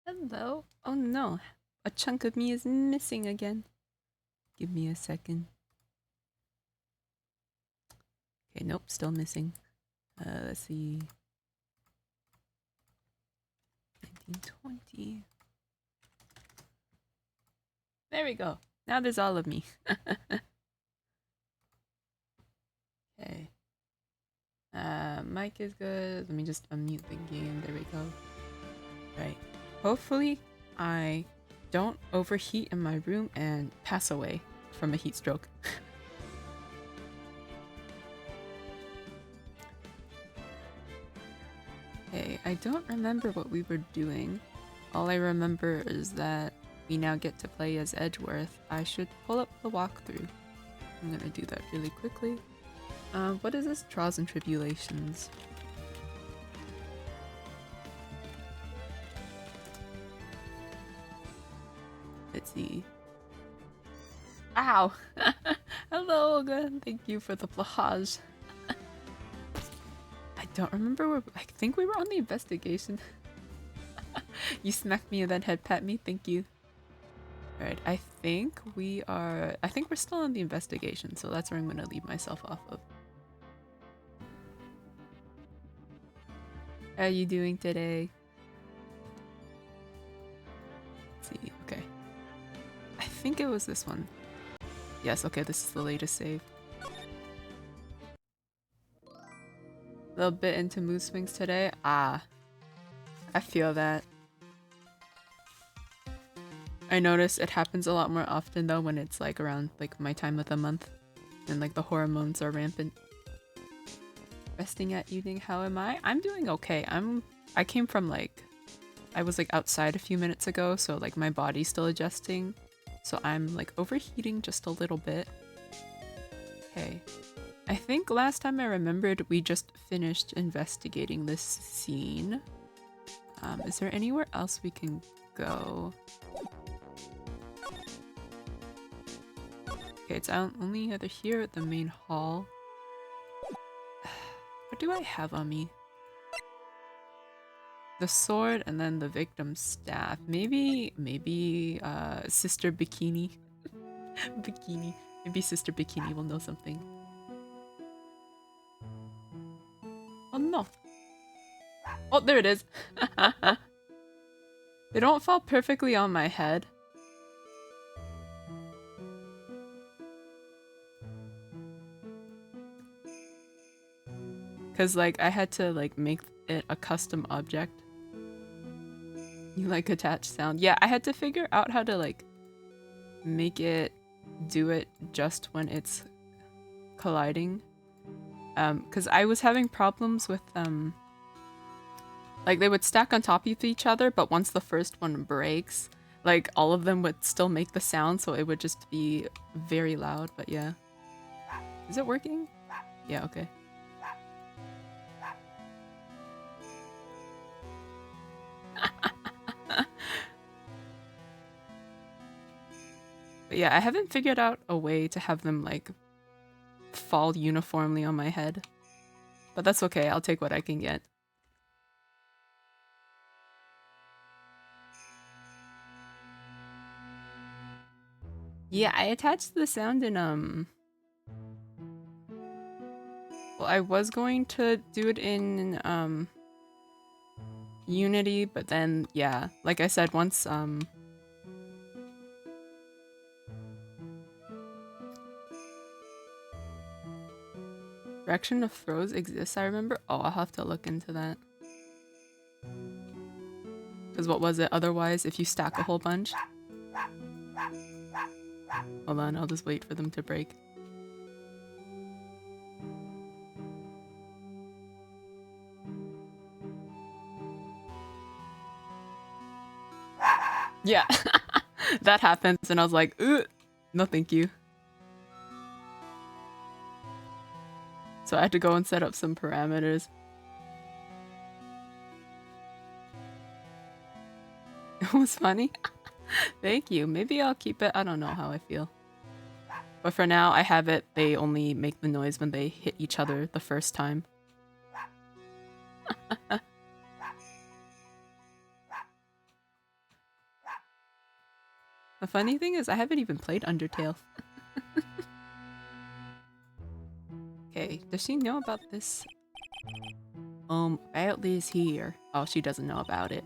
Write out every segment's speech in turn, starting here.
Hello. Oh no, a chunk of me is missing again. Give me a second. Okay, nope, still missing. Let's see. 1920. There we go. Now there's all of me. Okay. Mic is good. Let me just unmute the game. There we go. Right. Hopefully, I don't overheat in my room and pass away from a heat stroke. Okay, I don't remember what we were doing. All I remember is that we now get to play as Edgeworth. I should pull up the walkthrough. I'm gonna do that really quickly. What is this? Trials and Tribulations. Let's see. Ow! Hello, Olga. Thank you for the plahage. I don't remember where. I think we were on the investigation. You smacked me and then head pat me. Thank you. Alright, I think we are. I think we're still on the investigation, so that's where I'm gonna leave myself off of. How are you doing today? Let's see. Okay. I think it was this one. Yes, okay, this is the latest save. A little bit into mood swings today. Ah, I feel that. I notice it happens a lot more often though when it's like around like my time of the month and like the hormones are rampant. Resting at evening, how am I? I'm doing okay. I came from like I was like outside a few minutes ago, so like my body's still adjusting. So I'm like overheating just a little bit. Okay. I think last time I remembered we just finished investigating this scene. Is there anywhere else we can go? Okay, it's only either here at the main hall. What do I have on me? The sword and then the victim's staff. Maybe Sister Bikini. Bikini. Maybe Sister Bikini will know something. Oh no. Oh, there it is. They don't fall perfectly on my head. Cause like I had to like make it a custom object. You like attached sound? Yeah, I had to figure out how to like make it do it just when it's colliding. Cause I was having problems with like they would stack on top of each other, but once the first one breaks, like all of them would still make the sound, so it would just be very loud. But yeah. Is it working? Yeah, okay. But yeah, I haven't figured out a way to have them like fall uniformly on my head. But that's okay, I'll take what I can get. Yeah, I attached the sound in well, I was going to do it in Unity, but then yeah, like I said, once direction of throws exists, I remember. Oh, I'll have to look into that. Because what was it otherwise if you stack a whole bunch? Hold on, I'll just wait for them to break. Yeah, that happens, and I was like, ooh, no thank you. So I had to go and set up some parameters. It was funny. Thank you. Maybe I'll keep it. I don't know how I feel. But for now, I have it. They only make the noise when they hit each other the first time. The funny thing is, I haven't even played Undertale. Okay, does she know about this? Apparently is here. Oh, she doesn't know about it.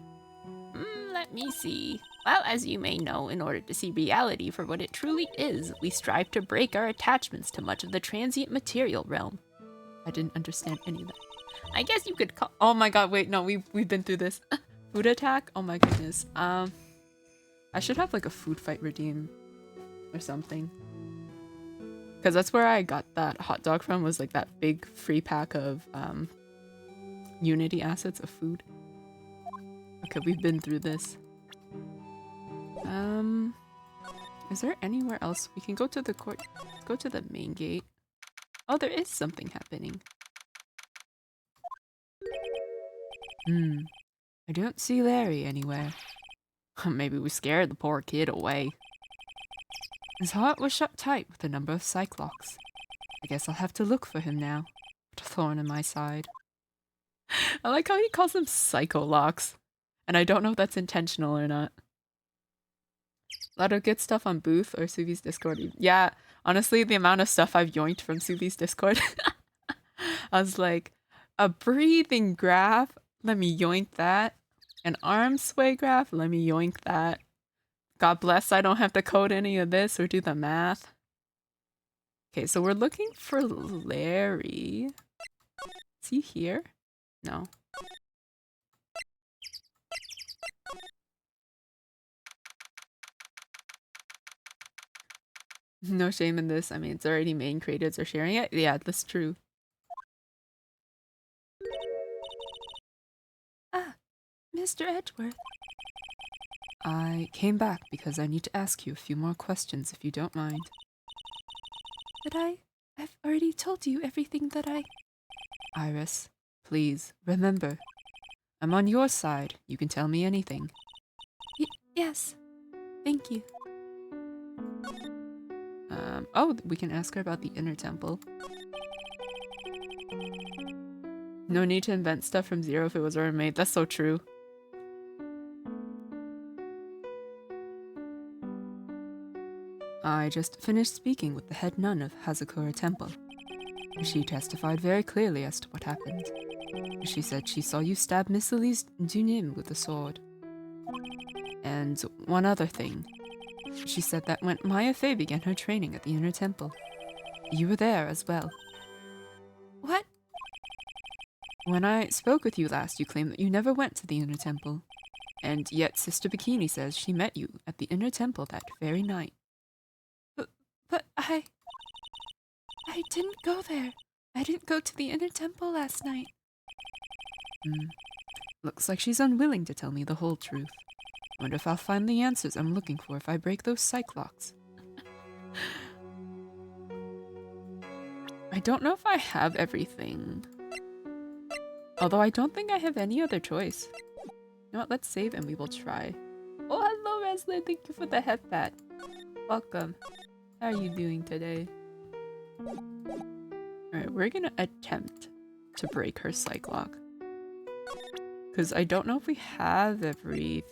Let me see. Well, as you may know, in order to see reality for what it truly is, we strive to break our attachments to much of the transient material realm. I didn't understand any of that. I guess you could call— oh my god, wait, no, we've been through this. Food attack? Oh my goodness. I should have like a food fight redeem or something. Because that's where I got that hot dog from, was like that big free pack of Unity assets of food. Okay, we've been through this. Is there anywhere else? We can go to the court. Let's go to the main gate. Oh, there is something happening. I don't see Larry anywhere. Maybe we scared the poor kid away. His heart was shut tight with a number of psych locks. I guess I'll have to look for him now. What a thorn in my side. I like how he calls them psycho locks. And I don't know if that's intentional or not. A lot of good stuff on Booth or Suvi's Discord. Yeah, honestly, the amount of stuff I've yoinked from Suvi's Discord. I was like, a breathing graph? Let me yoink that. An arm sway graph? Let me yoink that. God bless, I don't have to code any of this or do the math. Okay, so we're looking for Larry. Is he here? No. No shame in this. I mean, it's already main creators are sharing it. Yeah, that's true. Ah, Mr. Edgeworth. I came back because I need to ask you a few more questions if you don't mind. But I've already told you everything that I— Iris, please, remember. I'm on your side. You can tell me anything. Yes. Thank you. Oh, we can ask her about the inner temple. No need to invent stuff from zero if it was already made. That's so true. I just finished speaking with the head nun of Hazakura Temple. She testified very clearly as to what happened. She said she saw you stab Miss Elise Dunim with a sword. And one other thing. She said that when Maya Fey began her training at the Inner Temple, you were there as well. What? When I spoke with you last, you claimed that you never went to the Inner Temple. And yet Sister Bikini says she met you at the Inner Temple that very night. But I didn't go there. I didn't go to the Inner Temple last night. Looks like she's unwilling to tell me the whole truth. Wonder if I'll find the answers I'm looking for if I break those psych locks. I don't know if I have everything. Although I don't think I have any other choice. You know what, let's save and we will try. Oh, hello Reslin, thank you for the headbat. Welcome. How are you doing today? Alright, we're gonna attempt to break her psych lock. Because I don't know if we have everything.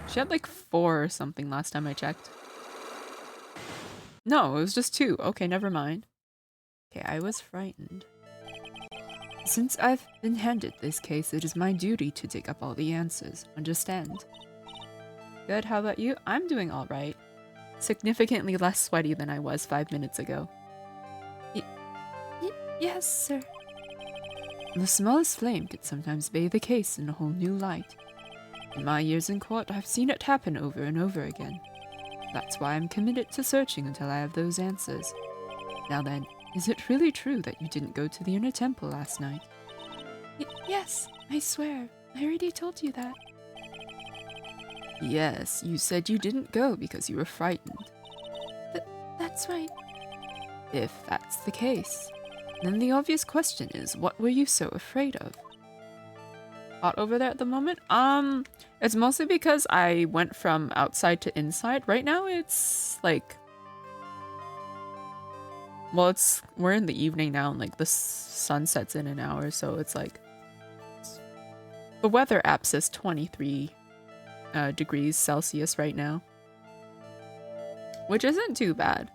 She had like 4 or something last time I checked. No, it was just 2. Okay, never mind. Okay, I was frightened. Since I've been handed this case, it is my duty to dig up all the answers. Understand? Good, how about you? I'm doing alright. Significantly less sweaty than I was 5 minutes ago. Yes, sir. The smallest flame could sometimes bathe a case in a whole new light. In my years in court, I've seen it happen over and over again. That's why I'm committed to searching until I have those answers. Now then, is it really true that you didn't go to the Inner Temple last night? Yes, I swear. I already told you that. Yes, you said you didn't go because you were frightened. That's right. If that's the case, then the obvious question is, what were you so afraid of? Hot over there at the moment? It's mostly because I went from outside to inside. Right now it's like, well, we're in the evening now and like the sun sets in an hour, so it's like, the weather app says 23 degrees Celsius right now, which isn't too bad.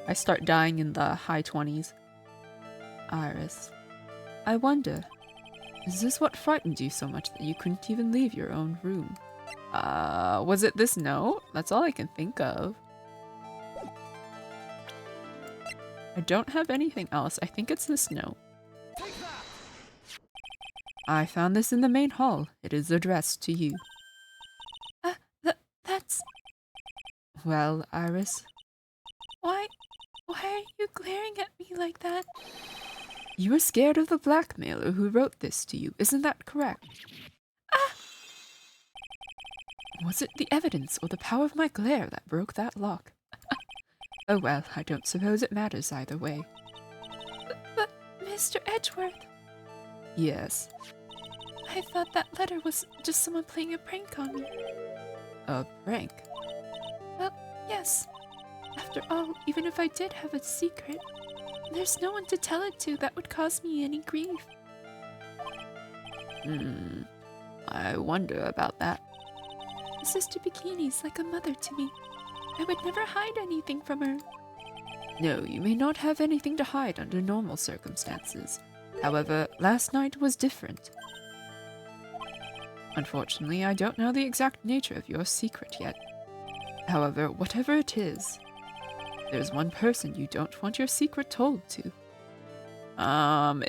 I start dying in the high 20s. Iris, I wonder, is this what frightened you so much that you couldn't even leave your own room? Was it this note? That's all I can think of. I don't have anything else. I think it's this note. I found this in the main hall. It is addressed to you. That's... Well, Iris. Why are you glaring at me like that? You were scared of the blackmailer who wrote this to you, isn't that correct? Ah! Was it the evidence or the power of my glare that broke that lock? Oh well, I don't suppose it matters either way. But Mr. Edgeworth... Yes. I thought that letter was just someone playing a prank on me. A prank? Well, yes. After all, even if I did have a secret, there's no one to tell it to that would cause me any grief. I wonder about that. Sister Bikini's like a mother to me. I would never hide anything from her. No, you may not have anything to hide under normal circumstances. However, last night was different. Unfortunately, I don't know the exact nature of your secret yet. However, whatever it is, there's one person you don't want your secret told to.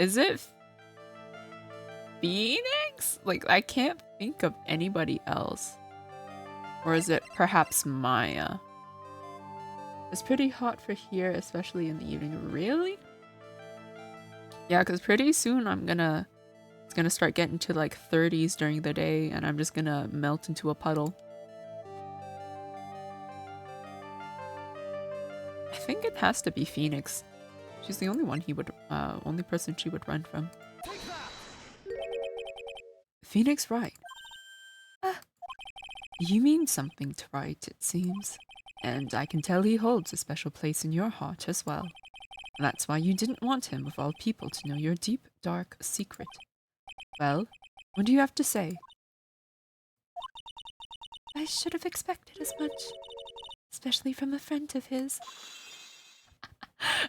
Is it Phoenix? Like, I can't think of anybody else. Or is it perhaps Maya? It's pretty hot for here, especially in the evening. Really? Yeah, because pretty soon it's gonna start getting to like 30s during the day, and I'm just gonna melt into a puddle. I think it has to be Phoenix. She's the only one only person she would run from. Phoenix Wright. You mean something to Wright, it seems. And I can tell he holds a special place in your heart as well. That's why you didn't want him, of all people, to know your deep, dark secret. Well, what do you have to say? I should have expected as much. Especially from a friend of his.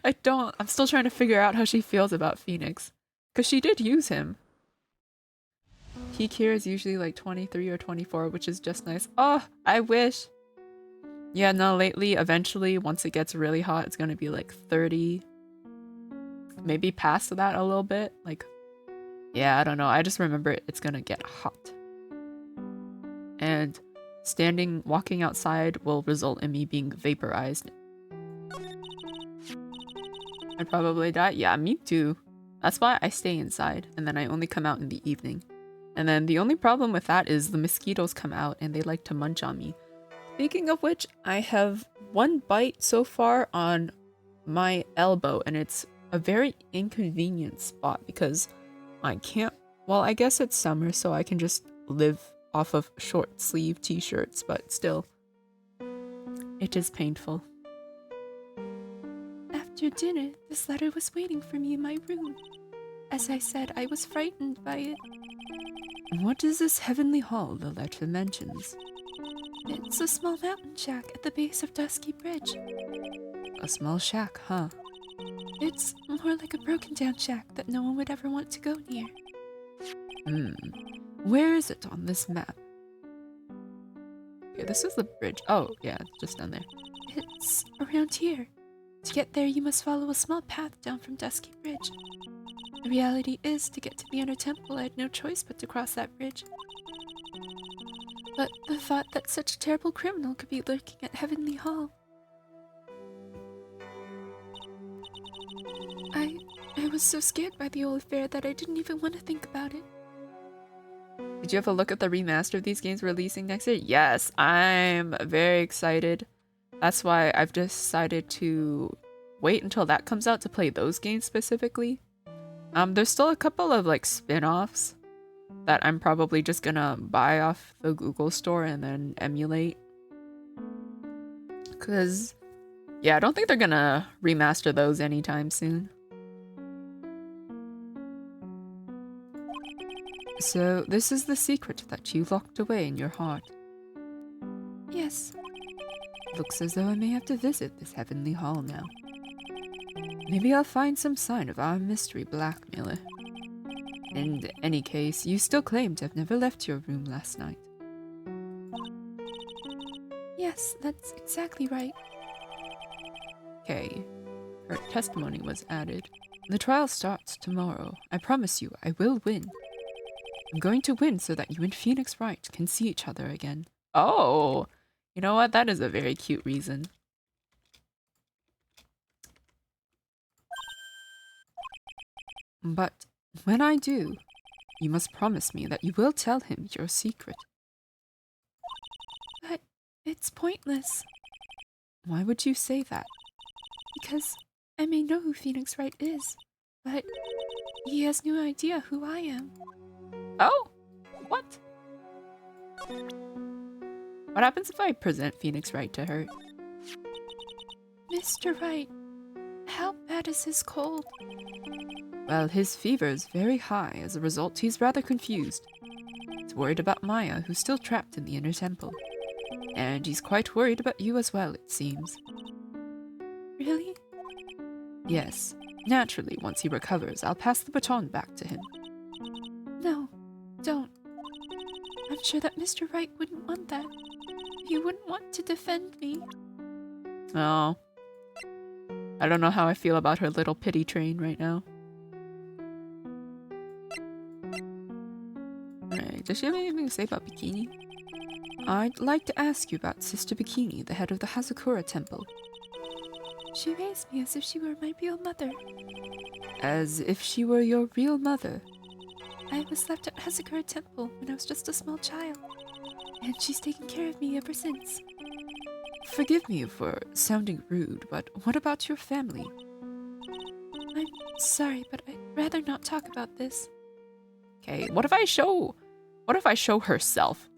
I'm still trying to figure out how she feels about Phoenix. Because she did use him. Peak here is usually like 23 or 24, which is just nice. Oh, I wish. Yeah, no, lately, eventually, once it gets really hot, it's gonna be like 30. Maybe past that a little bit. Like, yeah, I don't know. I just remember it's gonna get hot. And walking outside will result in me being vaporized. I'd probably die. Yeah, me too. That's why I stay inside, and then I only come out in the evening. And then the only problem with that is the mosquitoes come out and they like to munch on me. Speaking of which, I have one bite so far on my elbow, and it's a very inconvenient spot because I can't, well, I guess it's summer, so I can just live off of short sleeve t-shirts, but still, it is painful. After dinner, this letter was waiting for me in my room. As I said, I was frightened by it. What is this heavenly hall the letter mentions? It's a small mountain shack at the base of Dusky Bridge. A small shack, huh? It's more like a broken down shack that no one would ever want to go near. Where is it on this map? Okay, this is the bridge. Oh, yeah, it's just down there. It's around here. To get there, you must follow a small path down from Dusky Bridge. The reality is, to get to the inner temple, I had no choice but to cross that bridge. But the thought that such a terrible criminal could be lurking at Heavenly Hall. I was so scared by the whole affair that I didn't even want to think about it. Did you have a look at the remaster of these games releasing next year? Yes, I'm very excited. That's why I've decided to wait until that comes out to play those games specifically. There's still a couple of like spin-offs that I'm probably just gonna buy off the Google store and then emulate. Cause yeah, I don't think they're gonna remaster those anytime soon. So, this is the secret that you locked away in your heart. Yes. Looks as though I may have to visit this heavenly hall now. Maybe I'll find some sign of our mystery blackmailer. In any case, you still claim to have never left your room last night. Yes, that's exactly right. Okay. Her testimony was added. The trial starts tomorrow. I promise you, I will win. I'm going to win so that you and Phoenix Wright can see each other again. Oh! You know what? That is a very cute reason. But when I do, you must promise me that you will tell him your secret. But it's pointless. Why would you say that? Because I may know who Phoenix Wright is, but he has no idea who I am. Oh? What? What happens if I present Phoenix Wright to her? Mr. Wright, how bad is his cold? Well, his fever is very high. As a result, he's rather confused. He's worried about Maya, who's still trapped in the inner temple. And he's quite worried about you as well, it seems. Really? Yes. Naturally, once he recovers, I'll pass the baton back to him. No, don't. I'm sure that Mr. Wright wouldn't want that. He wouldn't want to defend me. Oh. I don't know how I feel about her little pity train right now. Alright, does she have anything to say about Bikini? I'd like to ask you about Sister Bikini, the head of the Hazakura Temple. She raised me as if she were my real mother. As if she were your real mother? I was left at Hazakura Temple when I was just a small child, and she's taken care of me ever since. Forgive me for sounding rude, but what about your family? I'm sorry, but I'd rather not talk about this. Okay, what if I show herself?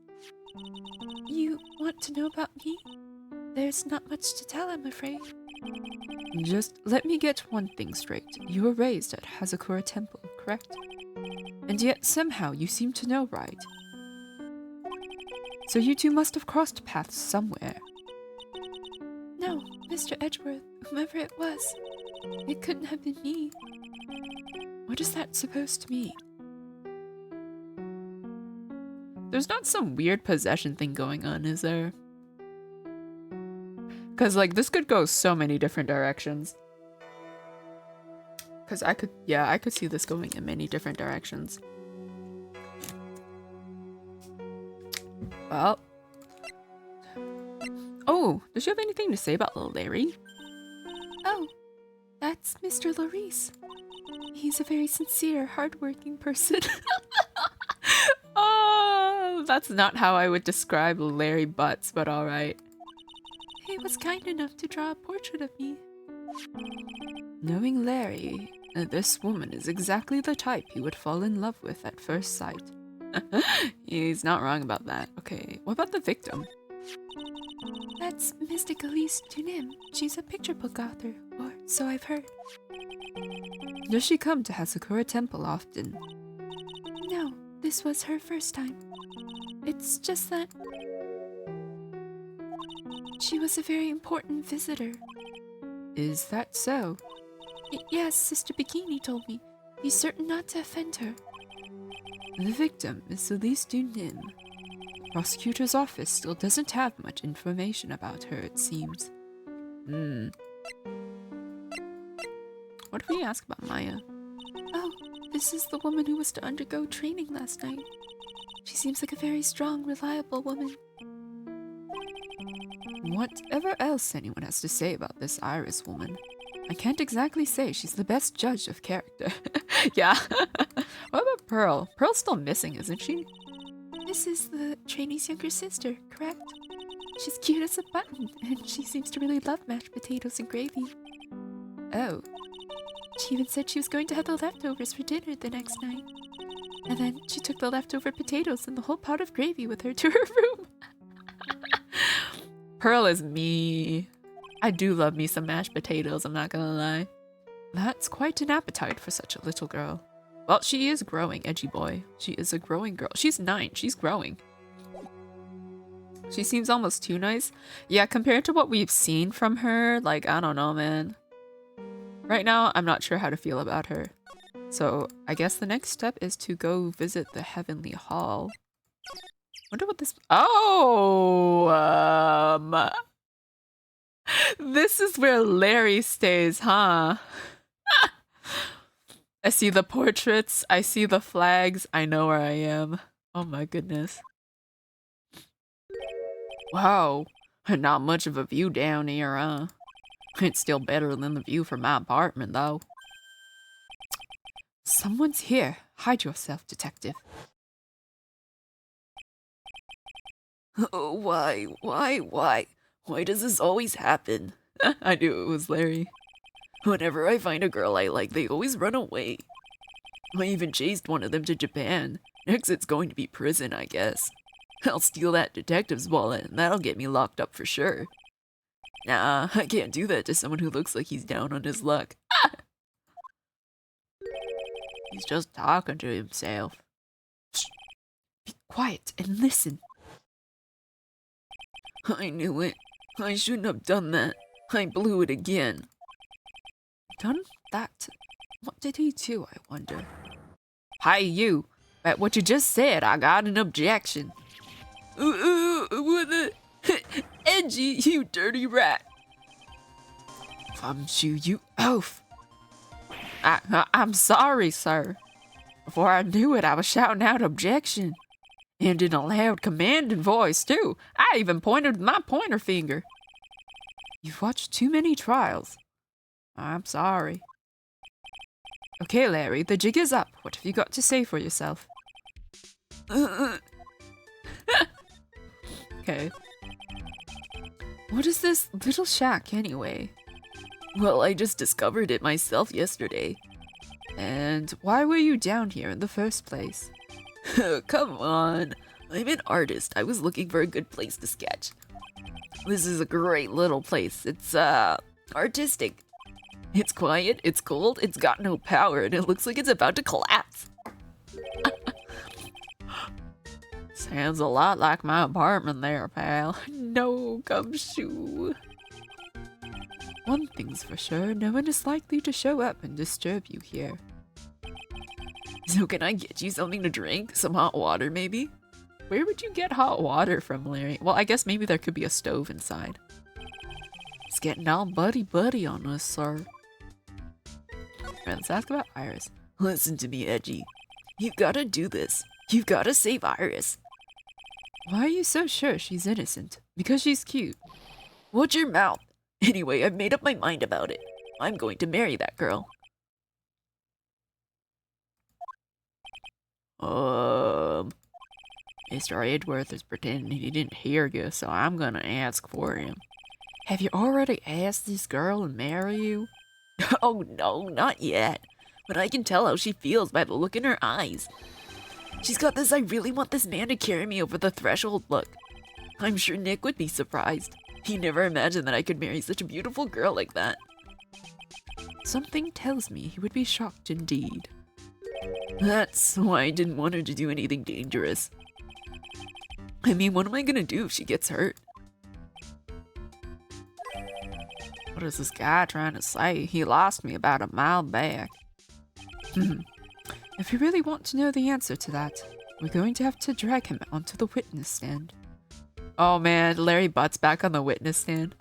You want to know about me? There's not much to tell, I'm afraid. Just let me get one thing straight. You were raised at Hazakura Temple, correct? And yet somehow you seem to know Wright. So you two must have crossed paths somewhere. No, Mr. Edgeworth, whomever it was. It couldn't have been me. What is that supposed to mean? There's not some weird possession thing going on, is there? Because, like, this could go so many different directions. Because I could see this going in many different directions. Well. Oh, does she have anything to say about little Larry? Oh, that's Mr. Laurice. He's a very sincere, hardworking person. Oh, that's not how I would describe Larry Butts, but alright. He was kind enough to draw a portrait of me. Knowing Larry, this woman is exactly the type he would fall in love with at first sight. He's not wrong about that. Okay, what about the victim? That's Mystic Elise Tunim. She's a picture book author, or so I've heard. Does she come to Hazakura Temple often? No, this was her first time. It's just that she was a very important visitor. Is that so? Yes, Sister Bikini told me. Be certain not to offend her. The victim is Elise Dunim. The prosecutor's office still doesn't have much information about her, it seems. What if we ask about Maya? Oh, this is the woman who was to undergo training last night. She seems like a very strong, reliable woman. Whatever else anyone has to say about this Iris woman, I can't exactly say she's the best judge of character. Yeah. What about Pearl? Pearl's still missing, isn't she? This is the trainee's younger sister, correct? She's cute as a button, and she seems to really love mashed potatoes and gravy. Oh. She even said she was going to have the leftovers for dinner the next night. And then she took the leftover potatoes and the whole pot of gravy with her to her room. Pearl is me. I do love me some mashed potatoes, I'm not gonna lie. That's quite an appetite for such a little girl. Well, she is growing, edgy boy. She is a growing girl. She's 9. She's growing. She seems almost too nice. Yeah, compared to what we've seen from her, like, I don't know, man. Right now, I'm not sure how to feel about her. So, I guess the next step is to go visit the Heavenly Hall. Wonder what this... Oh! This is where Larry stays, huh? I see the portraits. I see the flags. I know where I am. Oh my goodness. Wow. Not much of a view down here, huh? It's still better than the view from my apartment, though. Someone's here. Hide yourself, detective. Oh, why? Why does this always happen? I knew it was Larry. Whenever I find a girl I like, they always run away. I even chased one of them to Japan. Next it's going to be prison, I guess. I'll steal that detective's wallet and that'll get me locked up for sure. Nah, I can't do that to someone who looks like he's down on his luck. He's just talking to himself. Shh. Be quiet and listen. I knew it. I shouldn't have done that. I blew it again. Done that? What did he do, I wonder? Hi, you. At what you just said, I got an objection. What the... Edgy, you dirty rat. Shoo, you oaf. I'm sorry, sir. Before I knew it, I was shouting out objection. And in a loud, commanding voice, too. I even pointed with my pointer finger. You've watched too many trials. I'm sorry. Okay, Larry, the jig is up. What have you got to say for yourself? Okay. What is this little shack, anyway? Well, I just discovered it myself yesterday. And why were you down here in the first place? Come on. I'm an artist. I was looking for a good place to sketch. This is a great little place. It's, artistic. It's quiet, it's cold, it's got no power, and it looks like it's about to collapse. Sounds a lot like my apartment there, pal. No gumshoe. One thing's for sure, no one is likely to show up and disturb you here. So can I get you something to drink? Some hot water, maybe? Where would you get hot water from, Larry? Well, I guess maybe there could be a stove inside. It's getting all buddy-buddy on us, sir. Alright, let's ask about Iris. Listen to me, Edgy. You've gotta do this. You've gotta save Iris. Why are you so sure she's innocent? Because she's cute. Watch your mouth. Anyway, I've made up my mind about it. I'm going to marry that girl. Mr. Edgeworth is pretending he didn't hear you, so I'm gonna ask for him. Have you already asked this girl to marry you? Oh no, not yet. But I can tell how she feels by the look in her eyes. She's got this I really want this man to carry me over the threshold look. I'm sure Nick would be surprised. He never imagined that I could marry such a beautiful girl like that. Something tells me he would be shocked indeed. That's why I didn't want her to do anything dangerous. I mean, what am I gonna do if she gets hurt? What is this guy trying to say? He lost me about a mile back. If you really want to know the answer to that, we're going to have to drag him onto the witness stand. Oh man, Larry butts back on the witness stand.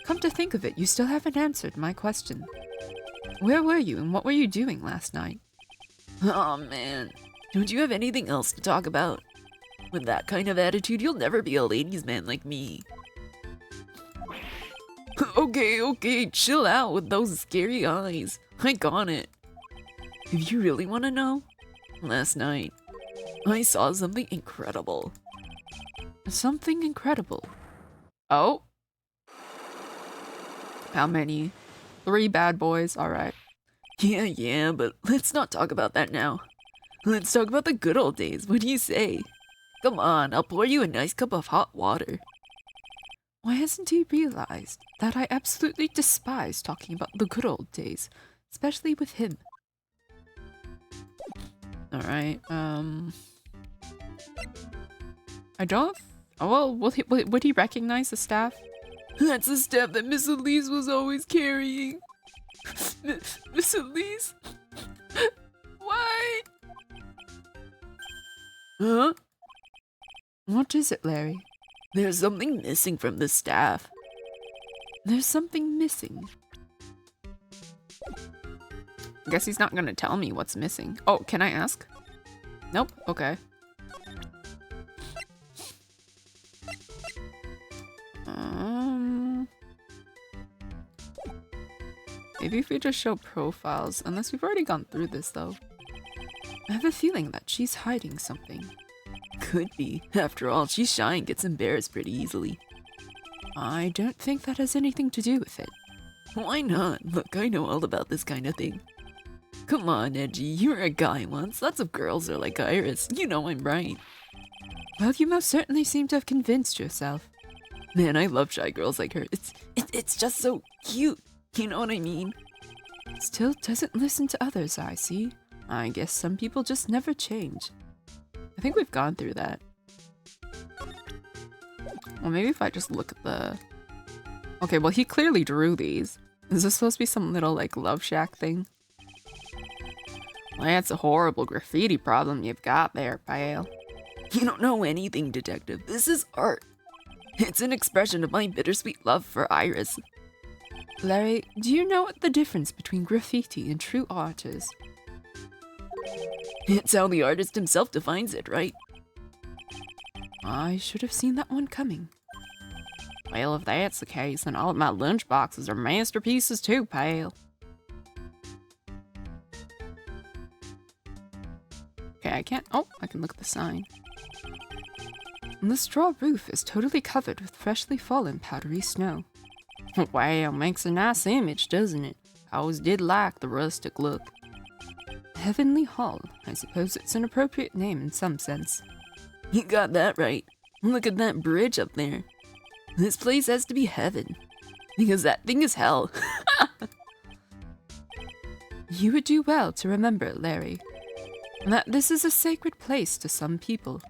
Come to think of it, you still haven't answered my question. Where were you and what were you doing last night? Oh man, don't you have anything else to talk about? With that kind of attitude, you'll never be a ladies' man like me. Okay, chill out with those scary eyes. I got it. If you really want to know, last night, I saw something incredible. Something incredible? Oh? How many? 3 bad boys, alright. Yeah, but let's not talk about that now. Let's talk about the good old days, what do you say? Come on, I'll pour you a nice cup of hot water. Why hasn't he realized that I absolutely despise talking about the good old days, especially with him? Alright, I don't... Oh, well, would he recognize the staff? That's the staff that Miss Elise was always carrying. Miss Elise? Why? Huh? What is it, Larry? There's something missing from the staff. There's something missing. I guess he's not gonna tell me what's missing. Oh, can I ask? Nope, okay. Maybe if we just show profiles, unless we've already gone through this though. I have a feeling that she's hiding something. Could be. After all, she's shy and gets embarrassed pretty easily. I don't think that has anything to do with it. Why not? Look, I know all about this kind of thing. Come on, Edgy, you were a guy once. Lots of girls are like Iris. You know I'm right. Well, you most certainly seem to have convinced yourself. Man, I love shy girls like her. It's just so cute. You know what I mean? Still doesn't listen to others, I see. I guess some people just never change. I think we've gone through that. Well, maybe if I just look at the... Okay, well, he clearly drew these. Is this supposed to be some little, like, Love Shack thing? Well, that's a horrible graffiti problem you've got there, pal. You don't know anything, Detective. This is art. It's an expression of my bittersweet love for Iris. Larry, do you know what the difference between graffiti and true art is? It's how the artist himself defines it, right? I should have seen that one coming. Well, if that's the case, then all of my lunchboxes are masterpieces too, pal. Okay, I can't... Oh, I can look at the sign. And the straw roof is totally covered with freshly fallen powdery snow. Wow, makes a nice image, doesn't it? I always did like the rustic look. Heavenly Hall. I suppose it's an appropriate name in some sense. You got that right. Look at that bridge up there. This place has to be heaven. Because that thing is hell. You would do well to remember, Larry, that this is a sacred place to some people.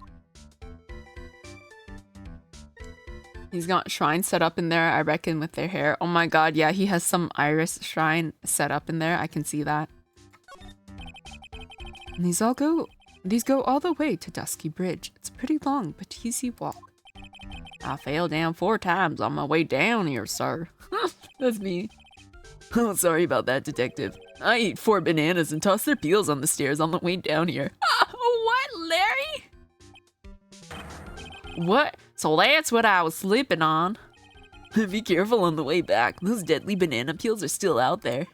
He's got shrines set up in there, I reckon, with their hair. Oh my god, yeah, he has some Iris shrine set up in there. I can see that. And these go all the way to Dusky Bridge. It's a pretty long but easy walk. I fell down 4 times on my way down here, sir. That's me. Oh, sorry about that, Detective. I ate 4 bananas and tossed their peels on the stairs on the way down here. What, Larry? What? So that's what I was slipping on. Be careful on the way back. Those deadly banana peels are still out there.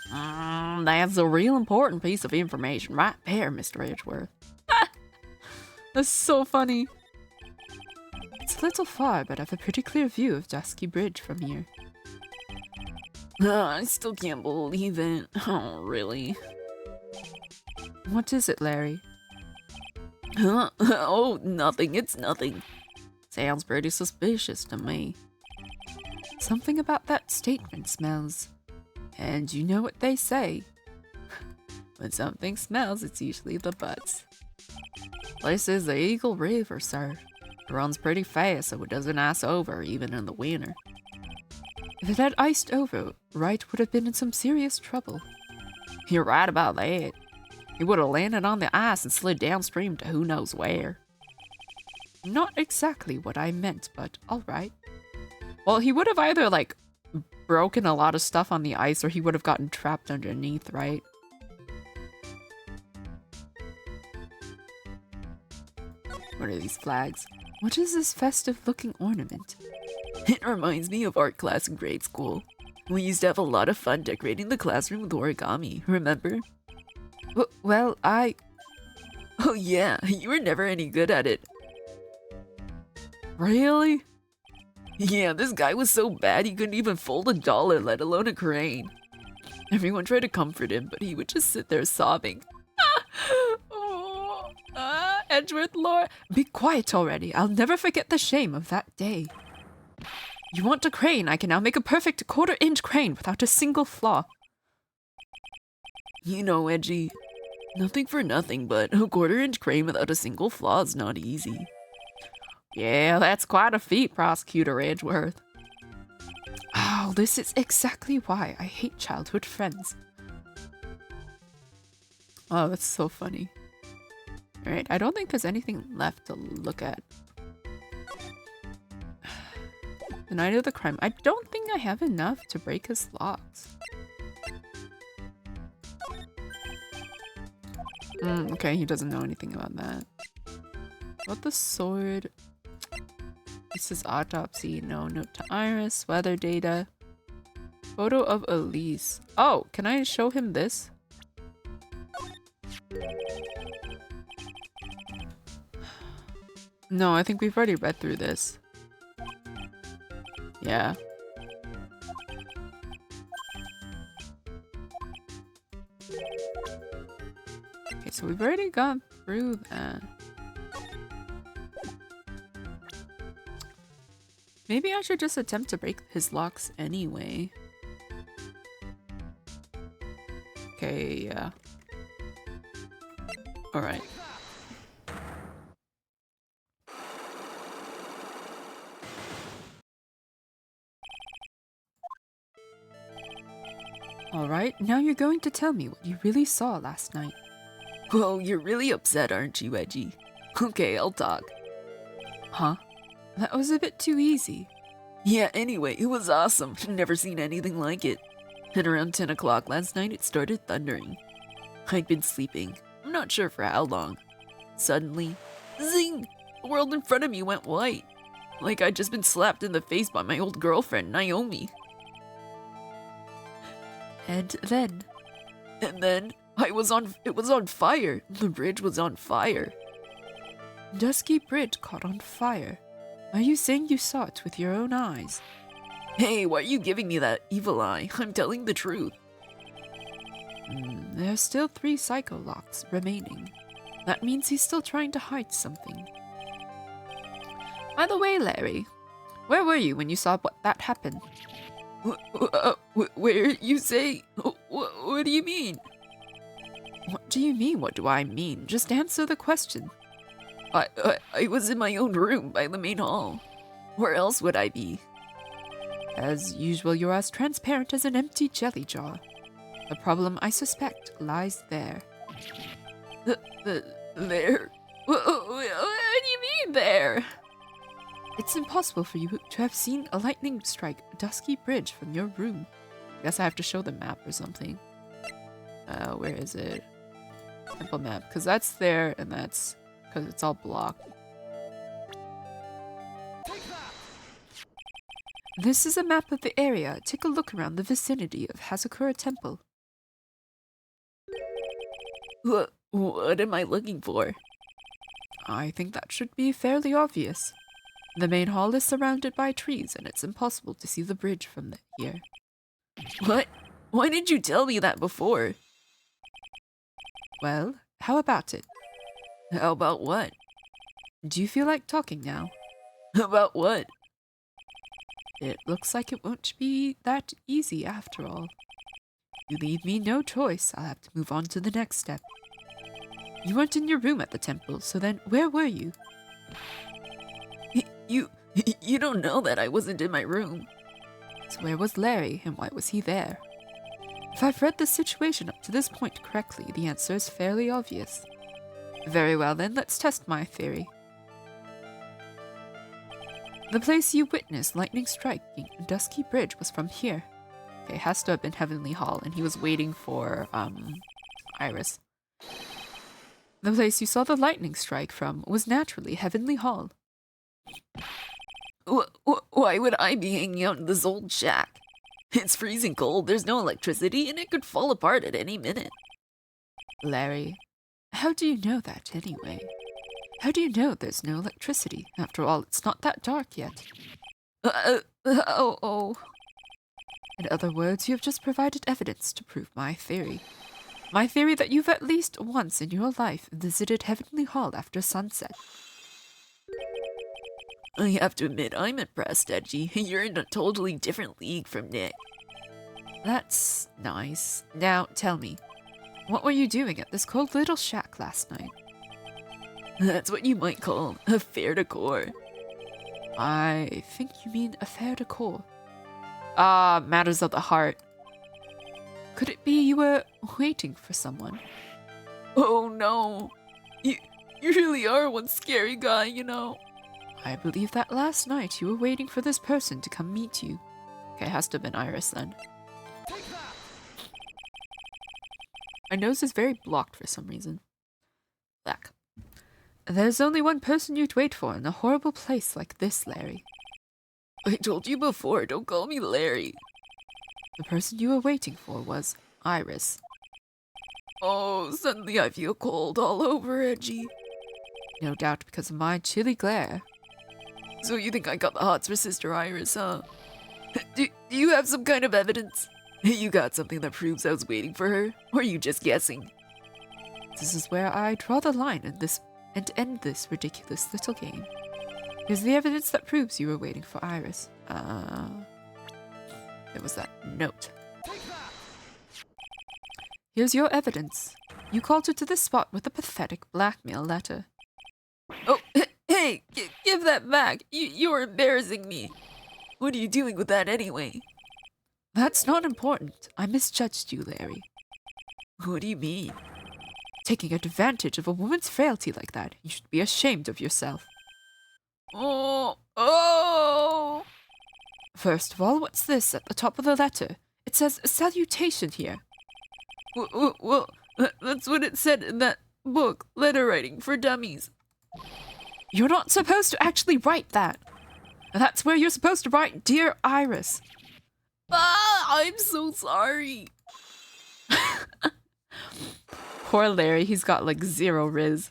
That's a real important piece of information right there, Mr. Edgeworth. That's so funny. It's a little far, but I have a pretty clear view of Dusky Bridge from here. I still can't believe it. Oh, really? What is it, Larry? Huh? Oh, nothing. It's nothing. Sounds pretty suspicious to me. Something about that statement smells. And you know what they say. When something smells, it's usually the butts. This is the Eagle River, sir. It runs pretty fast, so it doesn't ice over, even in the winter. If it had iced over, Wright would have been in some serious trouble. You're right about that. He would have landed on the ice and slid downstream to who knows where. Not exactly what I meant, but alright. Well, he would have either, like, broken a lot of stuff on the ice, or he would have gotten trapped underneath, right? What are these flags? What is this festive-looking ornament? It reminds me of art class in grade school. We used to have a lot of fun decorating the classroom with origami, remember? Well, Oh yeah, you were never any good at it. Really? Yeah, this guy was so bad he couldn't even fold a dollar, let alone a crane. Everyone tried to comfort him, but he would just sit there sobbing. Edgeworth Lord, be quiet already. I'll never forget the shame of that day. You want a crane? I can now make a perfect 1/4-inch crane without a single flaw. You know, Edgy, Nothing for nothing, but a quarter-inch crane without a single flaw is not easy. Yeah, that's quite a feat, Prosecutor Edgeworth. Oh, this is exactly why I hate childhood friends. Oh, that's so funny. Alright, I don't think there's anything left to look at. The night of the crime. I don't think I have enough to break his locks. Okay, he doesn't know anything about that. About the sword. This is autopsy. No, note to Iris. Weather data. Photo of Elise. Oh, can I show him this? No, I think we've already read through this. Yeah. Okay, so we've already gone through that. Maybe I should just attempt to break his locks anyway. Okay, yeah. Alright. Alright, now you're going to tell me what you really saw last night. Whoa, you're really upset, aren't you, Edgy? Okay, I'll talk. Huh? That was a bit too easy. Yeah, anyway, it was awesome. Never seen anything like it. And around 10 o'clock last night, it started thundering. I'd been sleeping. I'm not sure for how long. Suddenly, zing! The world in front of me went white. Like I'd just been slapped in the face by my old girlfriend, Naomi. And then it was on fire. The bridge was on fire. Dusky Bridge caught on fire. Are you saying you saw it with your own eyes? Hey, why are you giving me that evil eye? I'm telling the truth. There are still 3 psycho locks remaining. That means he's still trying to hide something. By the way, Larry, where were you when you saw that happen? Where you say? What do you mean? What do you mean? What do I mean? Just answer the question. I was in my own room by the main hall. Where else would I be? As usual, you're as transparent as an empty jelly jar. The problem, I suspect, lies there. There? What do you mean, there? It's impossible for you to have seen a lightning strike Dusky Bridge from your room. Guess I have to show the map or something. Where is it? Temple map, because that's there, and that's because it's all blocked. This is a map of the area. Take a look around the vicinity of Hazakura Temple. What am I looking for? I think that should be fairly obvious. The main hall is surrounded by trees, and it's impossible to see the bridge from here. What? Why didn't you tell me that before? Well, how about it? How about what? Do you feel like talking now? About what? It looks like it won't be that easy after all. You leave me no choice. I'll have to move on to the next step. You weren't in your room at the temple, so then where were you? You don't know that I wasn't in my room. So where was Larry, and why was he there? If I've read the situation up to this point correctly, the answer is fairly obvious. Very well then, let's test my theory. The place you witnessed lightning striking Dusky Bridge was from here. Okay, it has to have been Heavenly Hall, and he was waiting for, Iris. The place you saw the lightning strike from was naturally Heavenly Hall. Why would I be hanging out in this old shack? It's freezing cold, there's no electricity, and it could fall apart at any minute. Larry, how do you know that anyway? How do you know there's no electricity? After all, it's not that dark yet. In other words, you have just provided evidence to prove my theory. My theory that you've at least once in your life visited Heavenly Hall after sunset. I have to admit, I'm impressed, Edgy. You're in a totally different league from Nick. That's nice. Now, tell me, What were you doing at this cold little shack last night? That's what you might call a fair decor. I think you mean affaire de corps. Ah, matters of the heart. Could it be you were waiting for someone? Oh no. You really are one scary guy, you know. I believe that last night you were waiting for this person to come meet you. Okay, has to have been Iris then. My nose is very blocked for some reason. Black. There's only one person you'd wait for in a horrible place like this, Larry. I told you before, don't call me Larry. The person you were waiting for was Iris. Oh, suddenly I feel cold all over, Edgy. No doubt because of my chilly glare. So you think I got the hots for Sister Iris, huh? Do you have some kind of evidence? You got something that proves I was waiting for her? Or are you just guessing? This is where I draw the line in this and end this ridiculous little game. Here's the evidence that proves you were waiting for Iris. There was that note. Here's your evidence. You called her to this spot with a pathetic blackmail letter. Oh, hey, give that back. You're embarrassing me. What are you doing with that anyway? That's not important. I misjudged you, Larry. What do you mean? Taking advantage of a woman's frailty like that, you should be ashamed of yourself. Oh! First of all, what's this at the top of the letter? It says salutation here. Well, that's what it said in that book, Letter Writing for Dummies. You're not supposed to actually write that. That's where you're supposed to write, Dear Iris. I'm so sorry. Poor Larry, he's got like 0 riz.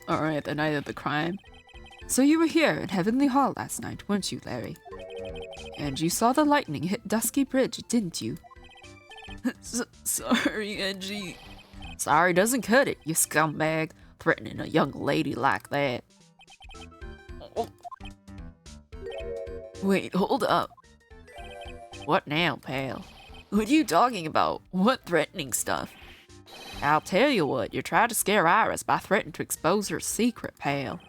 Alright, the night of the crime. So you were here in Heavenly Hall last night, weren't you, Larry? And you saw the lightning hit Dusky Bridge, didn't you? Sorry, Edgy. Sorry doesn't cut it, you scumbag, threatening a young lady like that. Oh. Wait, hold up. What now, pal? What are you talking about? What threatening stuff? I'll tell you what, you tried to scare Iris by threatening to expose her secret, pal.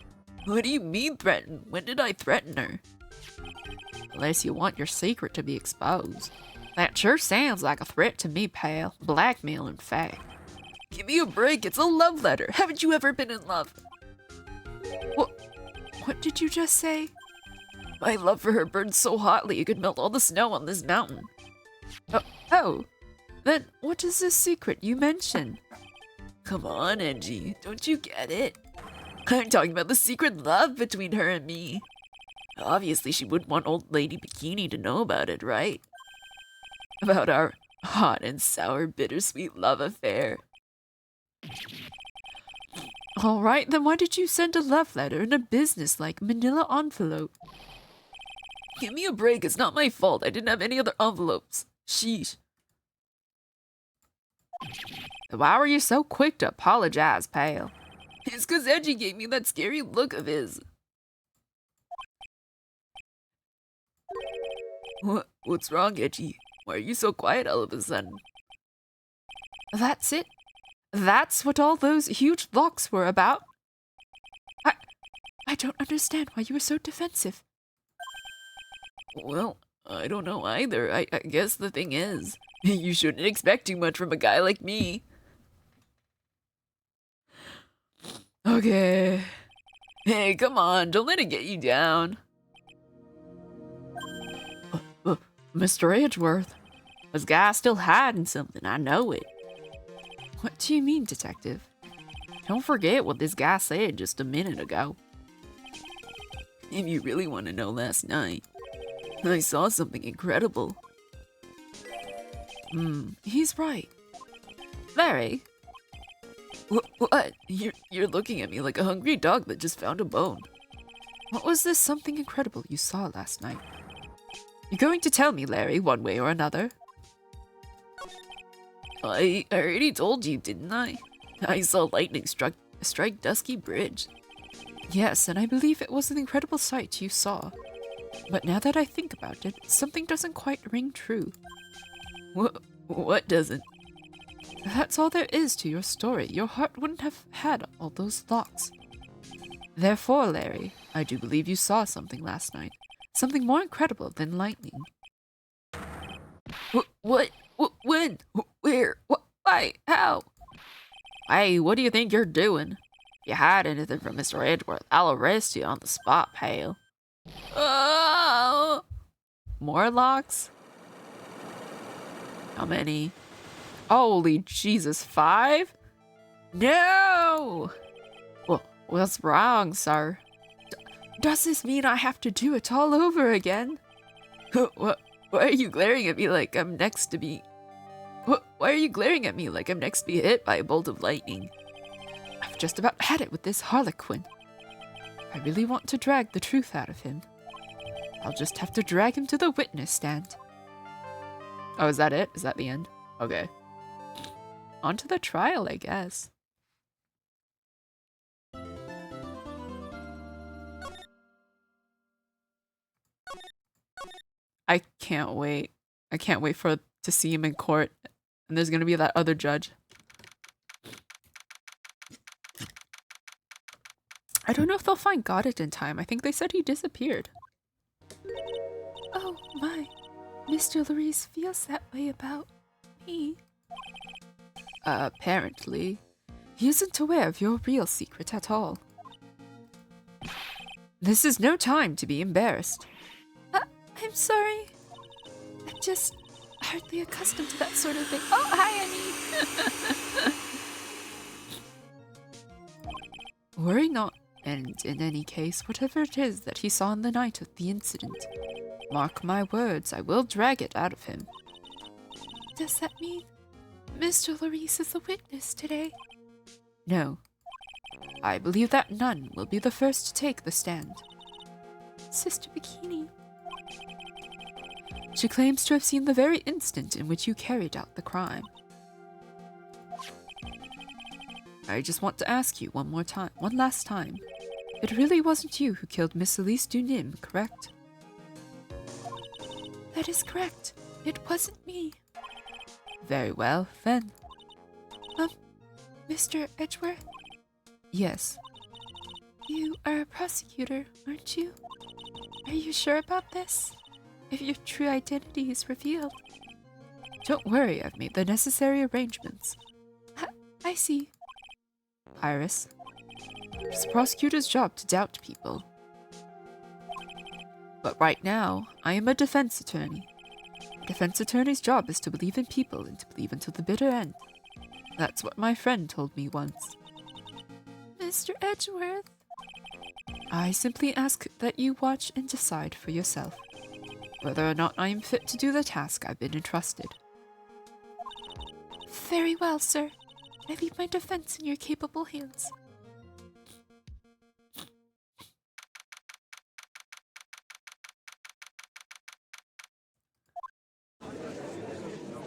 What do you mean threaten? When did I threaten her? Unless you want your secret to be exposed. That sure sounds like a threat to me, pal. Blackmail, in fact. Give me a break, it's a love letter. Haven't you ever been in love? What did you just say? My love for her burned so hotly it could melt all the snow on this mountain. Oh, then what is this secret you mentioned? Come on, Edgy, don't you get it? I'm talking about the secret love between her and me. Obviously, she wouldn't want Old Lady Bikini to know about it, right? About our hot and sour, bittersweet love affair. All right, then why did you send a love letter in a business-like manila envelope? Give me a break, it's not my fault. I didn't have any other envelopes. Sheesh. Why were you so quick to apologize, pal? It's 'cause Edgy gave me that scary look of his. What's wrong, Edgy? Why are you so quiet all of a sudden? That's it? That's what all those huge locks were about? I don't understand why you were so defensive. Well, I don't know either. I guess the thing is, you shouldn't expect too much from a guy like me. Okay. Hey, come on, don't let it get you down. Mr. Edgeworth, this guy's still hiding something, I know it. What do you mean, detective? Don't forget what this guy said just a minute ago. If you really want to know, last night, I saw something incredible. He's right. Larry? What? You're looking at me like a hungry dog that just found a bone. What was this something incredible you saw last night? You're going to tell me, Larry, one way or another? I already told you, didn't I? I saw lightning strike Dusky Bridge. Yes, and I believe it was an incredible sight you saw. But now that I think about it, something doesn't quite ring true. What doesn't? That's all there is to your story. Your heart wouldn't have had all those thoughts. Therefore, Larry, I do believe you saw something last night. Something more incredible than lightning. What? When? Where? Why? How? Hey, what do you think you're doing? If you hide anything from Mr. Edgeworth, I'll arrest you on the spot, pal. Oh! More locks? How many? Holy Jesus, 5? No! Well, what's wrong, sir? Does this mean I have to do it all over again? Why are you glaring at me like I'm next to be... Why are you glaring at me like I'm next to be hit by a bolt of lightning? I've just about had it with this Harlequin. I really want to drag the truth out of him. I'll just have to drag him to the witness stand. Oh, is that it? Is that the end? Okay. On to the trial, I guess. I can't wait. I can't wait to see him in court. And there's gonna be that other judge. I don't know if they'll find Goddard in time. I think they said he disappeared. Oh my, Mr. Larice feels that way about me. Apparently, he isn't aware of your real secret at all. This is no time to be embarrassed. I'm sorry. I'm just hardly accustomed to that sort of thing. Oh, hi, Annie. Worry not, and in any case, whatever it is that he saw on the night of the incident, mark my words, I will drag it out of him. Does that mean Mr. Larice is a witness today? No. I believe that none will be the first to take the stand. Sister Bikini. She claims to have seen the very instant in which you carried out the crime. I just want to ask you one last time. It really wasn't you who killed Miss Elise Dunim, correct? That is correct. It wasn't me. Very well, then. Mr. Edgeworth? Yes. You are a prosecutor, aren't you? Are you sure about this? If your true identity is revealed. Don't worry, I've made the necessary arrangements. I see. Iris, it's a prosecutor's job to doubt people. But right now, I am a defense attorney. A defense attorney's job is to believe in people and to believe until the bitter end. That's what my friend told me once. Mr. Edgeworth? I simply ask that you watch and decide for yourself whether or not I am fit to do the task I've been entrusted. Very well, sir. I leave my defense in your capable hands.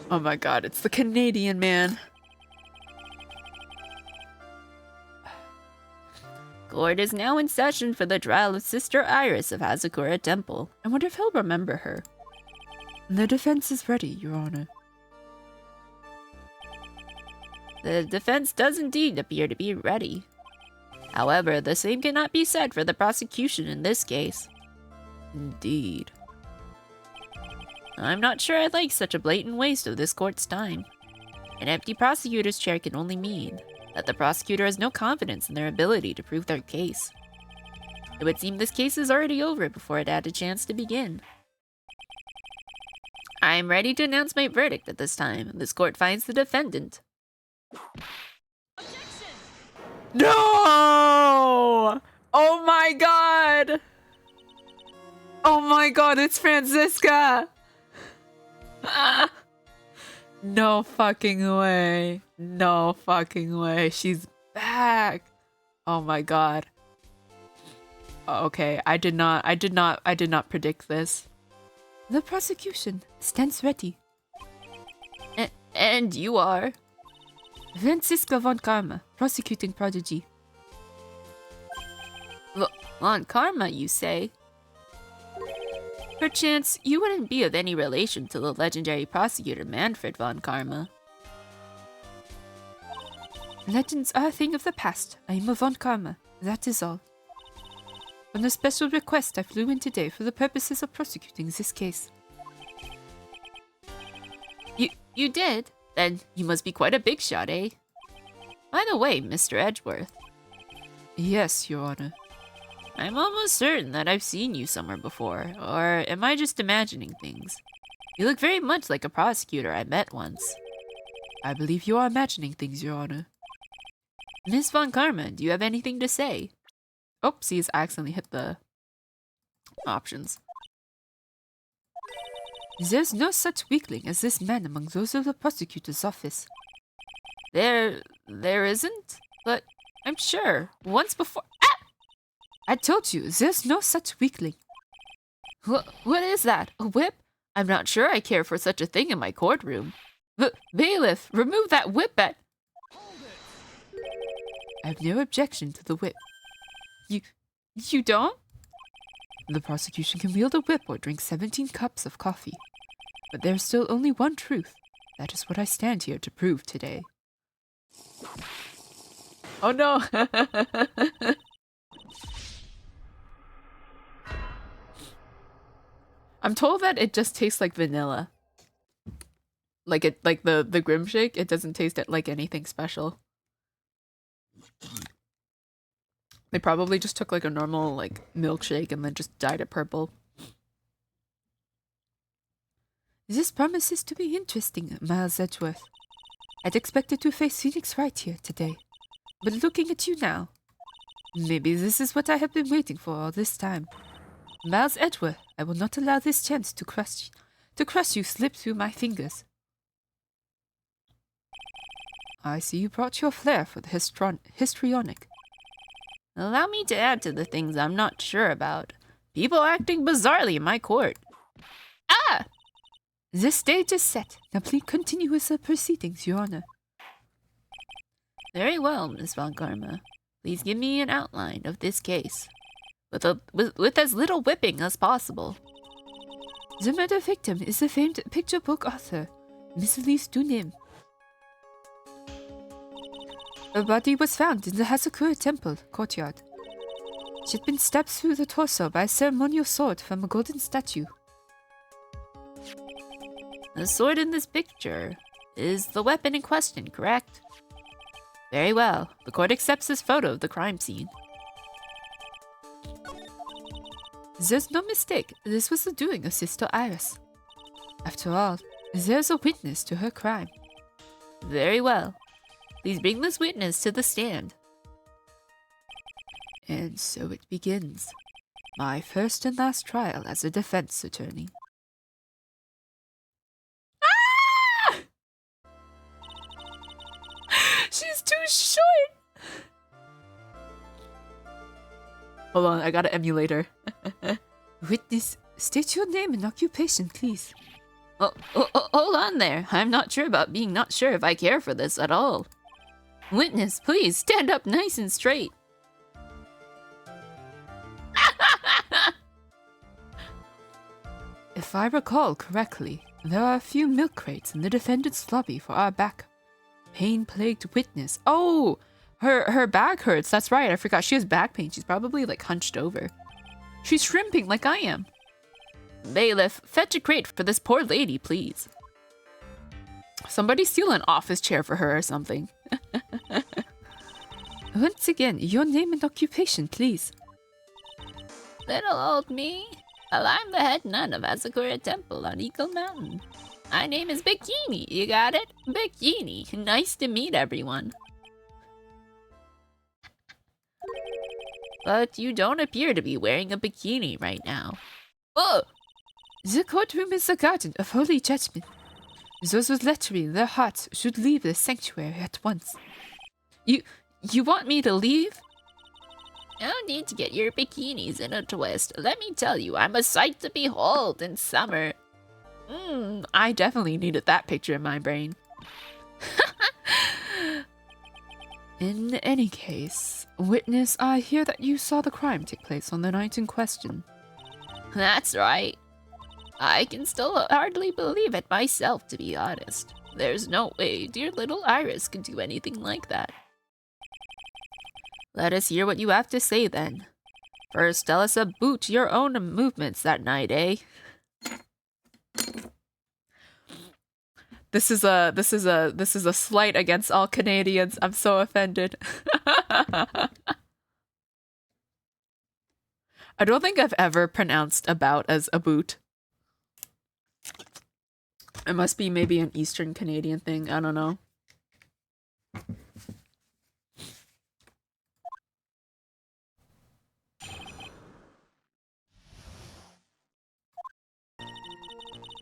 Oh my god, it's the Canadian man. Court is now in session for the trial of Sister Iris of Hazakura Temple. I wonder if he'll remember her. The defense is ready, Your Honor. The defense does indeed appear to be ready. However, the same cannot be said for the prosecution in this case. Indeed. I'm not sure I like such a blatant waste of this court's time. An empty prosecutor's chair can only mean that the prosecutor has no confidence in their ability to prove their case. It would seem this case is already over before it had a chance to begin. I am ready to announce my verdict at this time. This court finds the defendant. No! Oh my god! Oh my god, it's Franziska! No fucking way. No fucking way. She's back. Oh my god. Okay, I did not predict this. The prosecution stands ready. And you are? Franziska von Karma, prosecuting prodigy. Von Karma, you say? Perchance you wouldn't be of any relation to the legendary prosecutor Manfred von Karma. Legends are a thing of the past. I am a von Karma. That is all. On a special request, I flew in today for the purposes of prosecuting this case. You did? Then you must be quite a big shot, eh? By the way, Mr. Edgeworth. Yes, Your Honor. I'm almost certain that I've seen you somewhere before, or am I just imagining things? You look very much like a prosecutor I met once. I believe you are imagining things, Your Honor. Miss von Karma, do you have anything to say? Oopsies, I accidentally hit the options. There's no such weakling as this man among those of the prosecutor's office. There isn't? But I'm sure, once before— I told you, there's no such weakling. What is that? A whip? I'm not sure I care for such a thing in my courtroom. Bailiff, remove that whip at— I have no objection to the whip. You don't? The prosecution can wield a whip or drink 17 cups of coffee. But there's still only one truth. That is what I stand here to prove today. Oh no! I'm told that it just tastes like vanilla. Like the Grim Shake, it doesn't taste like anything special. They probably just took like a normal like milkshake and then just dyed it purple. This promises to be interesting, Miles Edgeworth. I'd expected to face Phoenix Wright here today. But looking at you now, maybe this is what I have been waiting for all this time. Miles Edgeworth, I will not allow this chance to crush you slip through my fingers. I see you brought your flair for the histrionic. Allow me to add to the things I'm not sure about. People acting bizarrely in my court. Ah! The stage is set. Now please continue with the proceedings, Your Honor. Very well, Miss von Karma. Please give me an outline of this case. With as little whipping as possible. The murder victim is the famed picture book author, Miss Elise Dunim. Her body was found in the Hazakura Temple courtyard. She had been stabbed through the torso by a ceremonial sword from a golden statue. The sword in this picture is the weapon in question, correct? Very well. The court accepts this photo of the crime scene. There's no mistake. This was the doing of Sister Iris. After all, there's a witness to her crime. Very well. Please bring this witness to the stand. And so it begins. My first and last trial as a defense attorney. She's too short! Hold on, I got an emulator. Witness, state your name and occupation, please. Hold on there. I'm not sure about being not sure if I care for this at all. Witness, please stand up nice and straight. If I recall correctly, there are a few milk crates in the defendant's lobby for our back pain-plagued witness. Oh, her back hurts. That's right. I forgot she has back pain. She's probably like hunched over. She's shrimping like I am. Bailiff, fetch a crate for this poor lady, please. Somebody steal an office chair for her or something. Once again, your name and occupation, please. Little old me. Well, I'm the head nun of Asakura Temple on Eagle Mountain. My name is Bikini, you got it? Bikini. Nice to meet everyone. But you don't appear to be wearing a bikini right now. Oh! The courtroom is the garden of holy judgment. Those with lechery in their hearts should leave the sanctuary at once. You want me to leave? No need to get your bikinis in a twist. Let me tell you, I'm a sight to behold in summer. I definitely needed that picture in my brain. In any case, witness, I hear that you saw the crime take place on the night in question. That's right. I can still hardly believe it myself, to be honest. There's no way dear little Iris could do anything like that. Let us hear what you have to say then. First, tell us about your own movements that night, eh? This is a slight against all Canadians. I'm so offended. I don't think I've ever pronounced about as a boot. It must be maybe an Eastern Canadian thing. I don't know.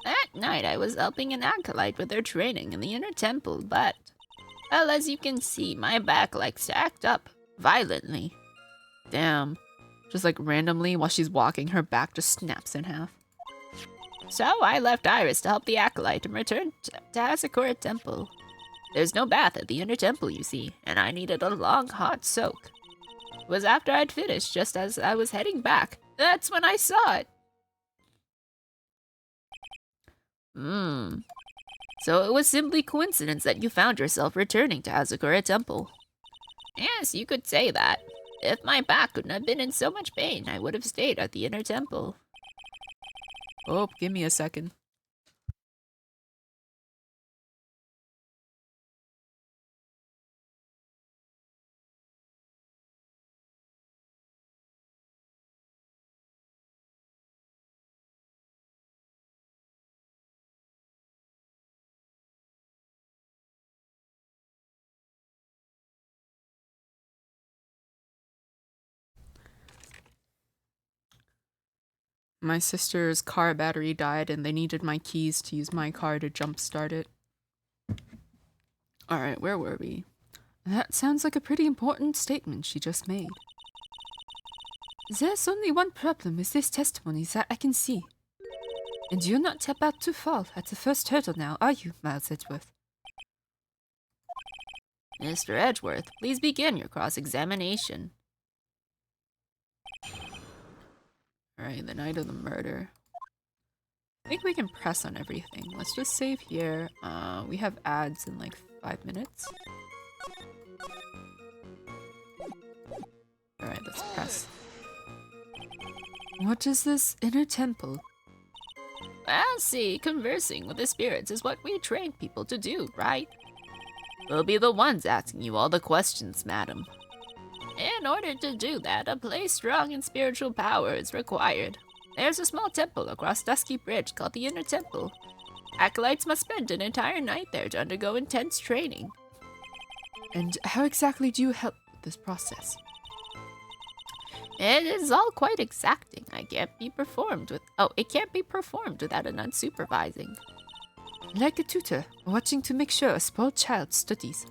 That night I was helping an acolyte with her training in the inner temple, but, well, as you can see, my back stacked up violently. Damn. Just like randomly while she's walking, her back just snaps in half. So I left Iris to help the acolyte and returned to Asakura Temple. There's no bath at the inner temple, you see, and I needed a long, hot soak. It was after I'd finished, just as I was heading back. That's when I saw it. So it was simply coincidence that you found yourself returning to Asakura Temple. Yes, you could say that. If my back couldn't have been in so much pain, I would have stayed at the inner temple. Oh, give me a second. My sister's car battery died and they needed my keys to use my car to jumpstart it. Alright, where were we? That sounds like a pretty important statement she just made. There's only one problem with this testimony that I can see. And you're not about to fall at the first hurdle now, are you, Miles Edgeworth? Mr. Edgeworth, please begin your cross-examination. Alright, the night of the murder. I think we can press on everything. Let's just save here. We have ads in like 5 minutes. Alright, let's press. What is this inner temple? Well, see, conversing with the spirits is what we train people to do, right? We'll be the ones asking you all the questions, madam. In order to do that, a place strong in spiritual power is required. There's a small temple across Dusky Bridge called the Inner Temple. Acolytes must spend an entire night there to undergo intense training. And how exactly do you help with this process? It is all quite exacting. It can't be performed without an unsupervising. Like a tutor, watching to make sure a spoiled child studies.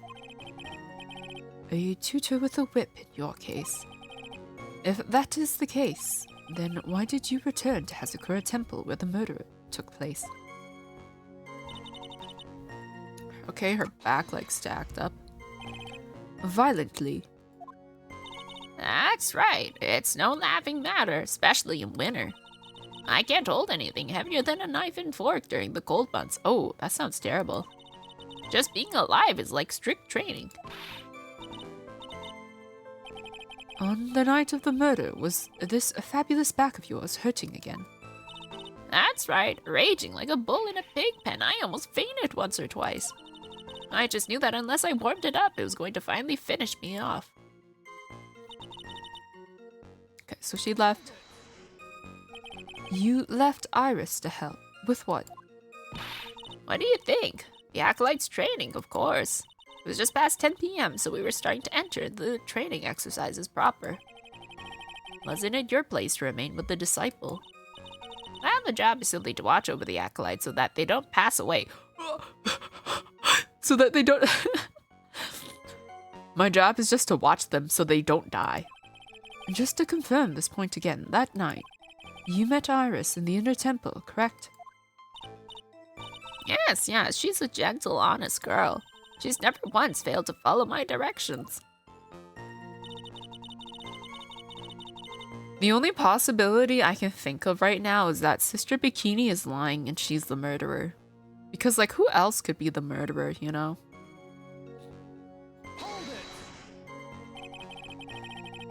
A tutor with a whip in your case. If that is the case, then why did you return to Asakura Temple where the murder took place? Okay, her back like stacked up. Violently. That's right. It's no laughing matter, especially in winter. I can't hold anything heavier than a knife and fork during the cold months. Oh, that sounds terrible. Just being alive is like strict training. On the night of the murder, was this fabulous back of yours hurting again? That's right, raging like a bull in a pig pen. I almost fainted once or twice. I just knew that unless I warmed it up, it was going to finally finish me off. Okay, so she left. You left Iris to help. With what? What do you think? The acolyte's training, of course. It was just past 10 p.m., so we were starting to enter the training exercises proper. Wasn't it your place to remain with the disciple? Well, the job is simply to watch over the acolytes so that they don't pass away. So that they don't... My job is just to watch them so they don't die. And just to confirm this point again, that night, you met Iris in the Inner Temple, correct? Yes, she's a gentle, honest girl. She's never once failed to follow my directions. The only possibility I can think of right now is that Sister Bikini is lying and she's the murderer. Because, like, who else could be the murderer, you know?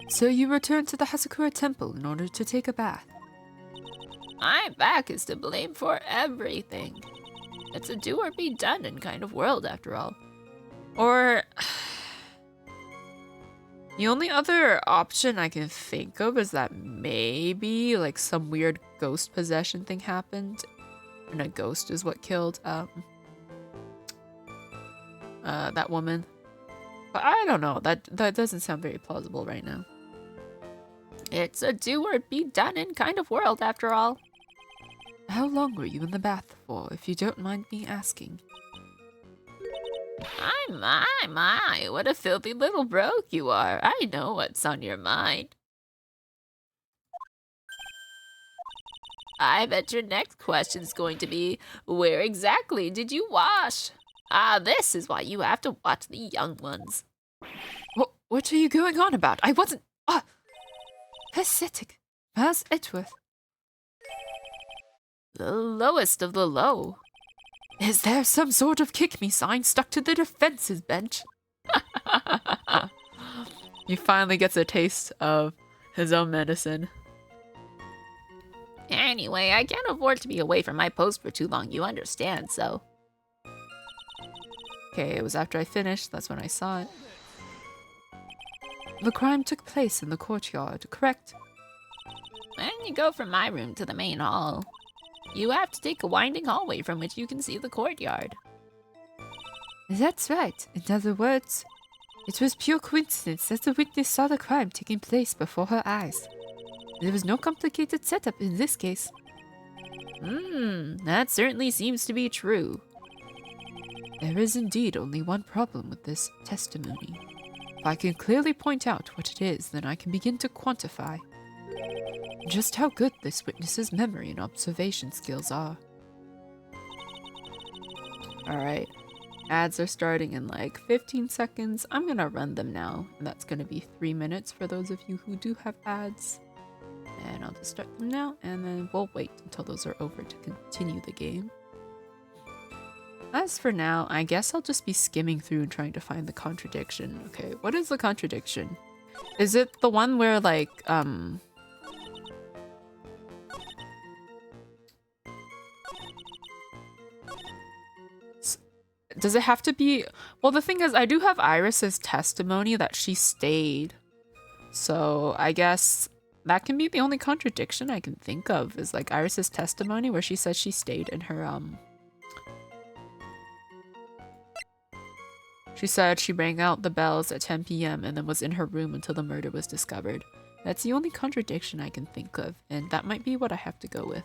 So you returned to the Hasakura Temple in order to take a bath. My back is to blame for everything. It's a do or be done in kind of world, after all. Or... the only other option I can think of is that maybe, like, some weird ghost possession thing happened. And a ghost is what killed, that woman. But I don't know. That doesn't sound very plausible right now. It's a do or be done in kind of world, after all. How long were you in the bath for, if you don't mind me asking? My, what a filthy little broke you are. I know what's on your mind. I bet your next question's going to be, where exactly did you wash? Ah, this is why you have to watch the young ones. What are you going on about? I wasn't... Pathetic. Miles Edgeworth. The lowest of the low. Is there some sort of kick-me sign stuck to the defense's bench? He finally gets a taste of his own medicine. Anyway, I can't afford to be away from my post for too long, you understand, so... Okay, it was after I finished, that's when I saw it. The crime took place in the courtyard, correct? When you go from my room to the main hall, you have to take a winding hallway from which you can see the courtyard. That's right. In other words, it was pure coincidence that the witness saw the crime taking place before her eyes. There was no complicated setup in this case. That certainly seems to be true. There is indeed only one problem with this testimony. If I can clearly point out what it is, then I can begin to quantify just how good this witness's memory and observation skills are. Alright. Ads are starting in like 15 seconds. I'm gonna run them now. And that's gonna be 3 minutes for those of you who do have ads. And I'll just start them now, and then we'll wait until those are over to continue the game. As for now, I guess I'll just be skimming through and trying to find the contradiction. Okay, what is the contradiction? Is it the one where, like, does it have to be... Well, the thing is, I do have Iris's testimony that she stayed. So, I guess that can be the only contradiction I can think of, is, like, Iris's testimony where she says she stayed in her, She said she rang out the bells at 10 p.m. and then was in her room until the murder was discovered. That's the only contradiction I can think of, and that might be what I have to go with.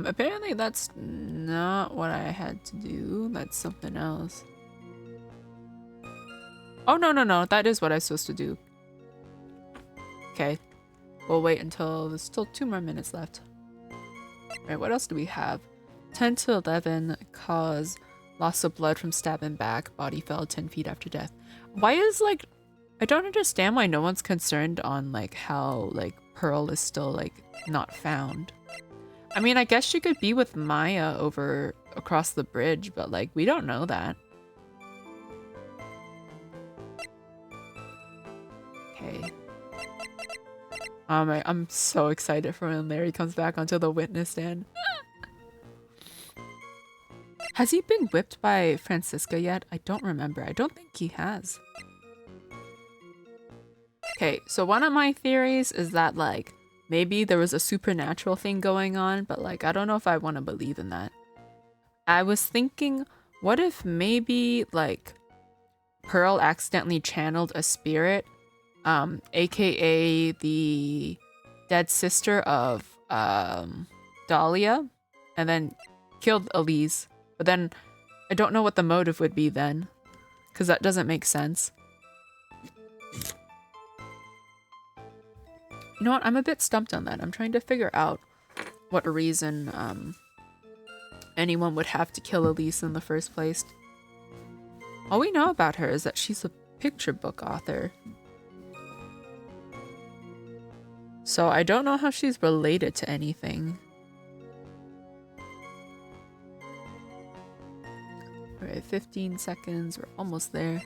Apparently that's not what I had to do. That's something else. Oh, no. That is what I'm supposed to do. Okay. We'll wait until there's still 2 more minutes left. Alright, what else do we have? 10 to 11 cause loss of blood from stabbing back. Body fell 10 feet after death. Why is, like... I don't understand why no one's concerned on, like, how, like, Pearl is still, like, not found. I mean, I guess she could be with Maya over across the bridge, but, like, we don't know that. Okay. I'm so excited for when Larry comes back onto the witness stand. Has he been whipped by Francisca yet? I don't remember. I don't think he has. Okay, so one of my theories is that, like, maybe there was a supernatural thing going on, but, like, I don't know if I want to believe in that. I was thinking, what if maybe, like, Pearl accidentally channeled a spirit, aka the dead sister of Dahlia, and then killed Elise. But then I don't know what the motive would be then, because that doesn't make sense. know what? I'm a bit stumped on that. I'm trying to figure out what reason anyone would have to kill Elise in the first place. All we know about her is that she's a picture book author. So I don't know how she's related to anything. Alright, 15 seconds. We're almost there.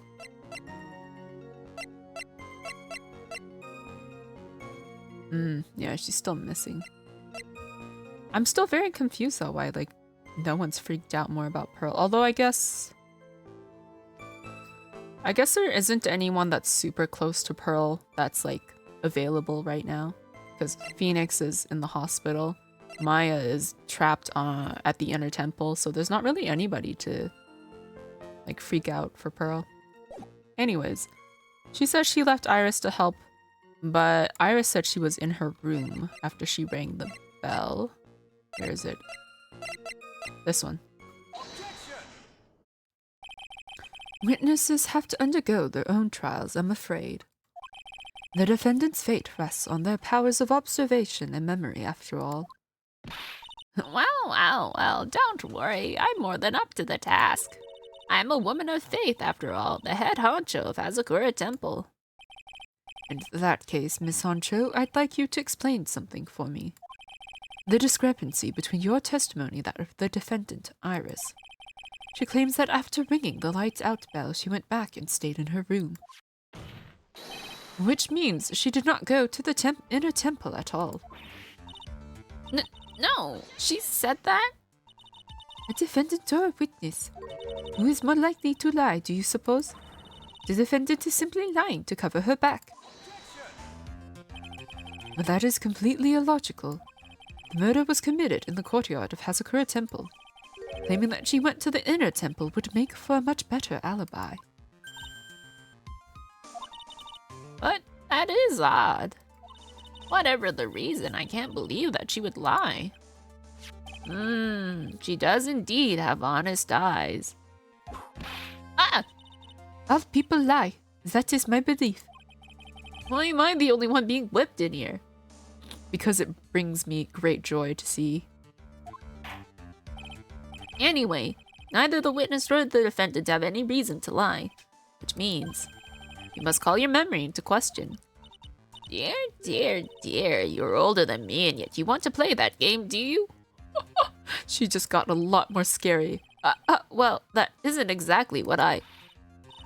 Yeah, she's still missing. I'm still very confused though why, like, no one's freaked out more about Pearl. Although I guess there isn't anyone that's super close to Pearl that's, like, available right now. Because Phoenix is in the hospital. Maya is trapped at the Inner Temple, so there's not really anybody to, like, freak out for Pearl. Anyways, she says she left Iris to help, but Iris said she was in her room after she rang the bell. Where is it? This one. Witnesses have to undergo their own trials, I'm afraid. The defendant's fate rests on their powers of observation and memory, after all. Well, don't worry. I'm more than up to the task. I'm a woman of faith, after all, the head honcho of Hazakura Temple. In that case, Miss Honcho, I'd like you to explain something for me. The discrepancy between your testimony and that of the defendant, Iris. She claims that after ringing the lights out bell, she went back and stayed in her room. Which means she did not go to the inner temple at all. No, she said that? A defendant or a witness? Who is more likely to lie, do you suppose? The defendant is simply lying to cover her back. But that is completely illogical. The murder was committed in the courtyard of Hazakura Temple. Claiming that she went to the inner temple would make for a much better alibi. But that is odd. Whatever the reason, I can't believe that she would lie. She does indeed have honest eyes. Ah! All people lie. That is my belief. Why am I the only one being whipped in here? Because it brings me great joy to see. Anyway, neither the witness nor the defendant have any reason to lie. Which means you must call your memory into question. Dear, you're older than me and yet you want to play that game, do you? She just got a lot more scary. Well, that isn't exactly what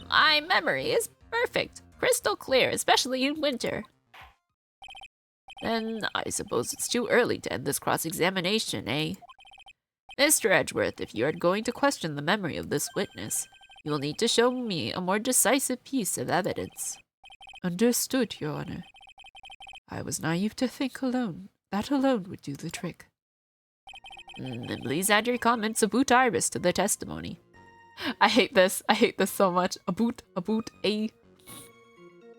My memory is perfect, crystal clear, especially in winter. Then I suppose it's too early to end this cross-examination, eh? Mr. Edgeworth, if you are going to question the memory of this witness, you will need to show me a more decisive piece of evidence. Understood, Your Honor. I was naive to think that alone would do the trick. Then please add your comments about Iris to the testimony. I hate this so much.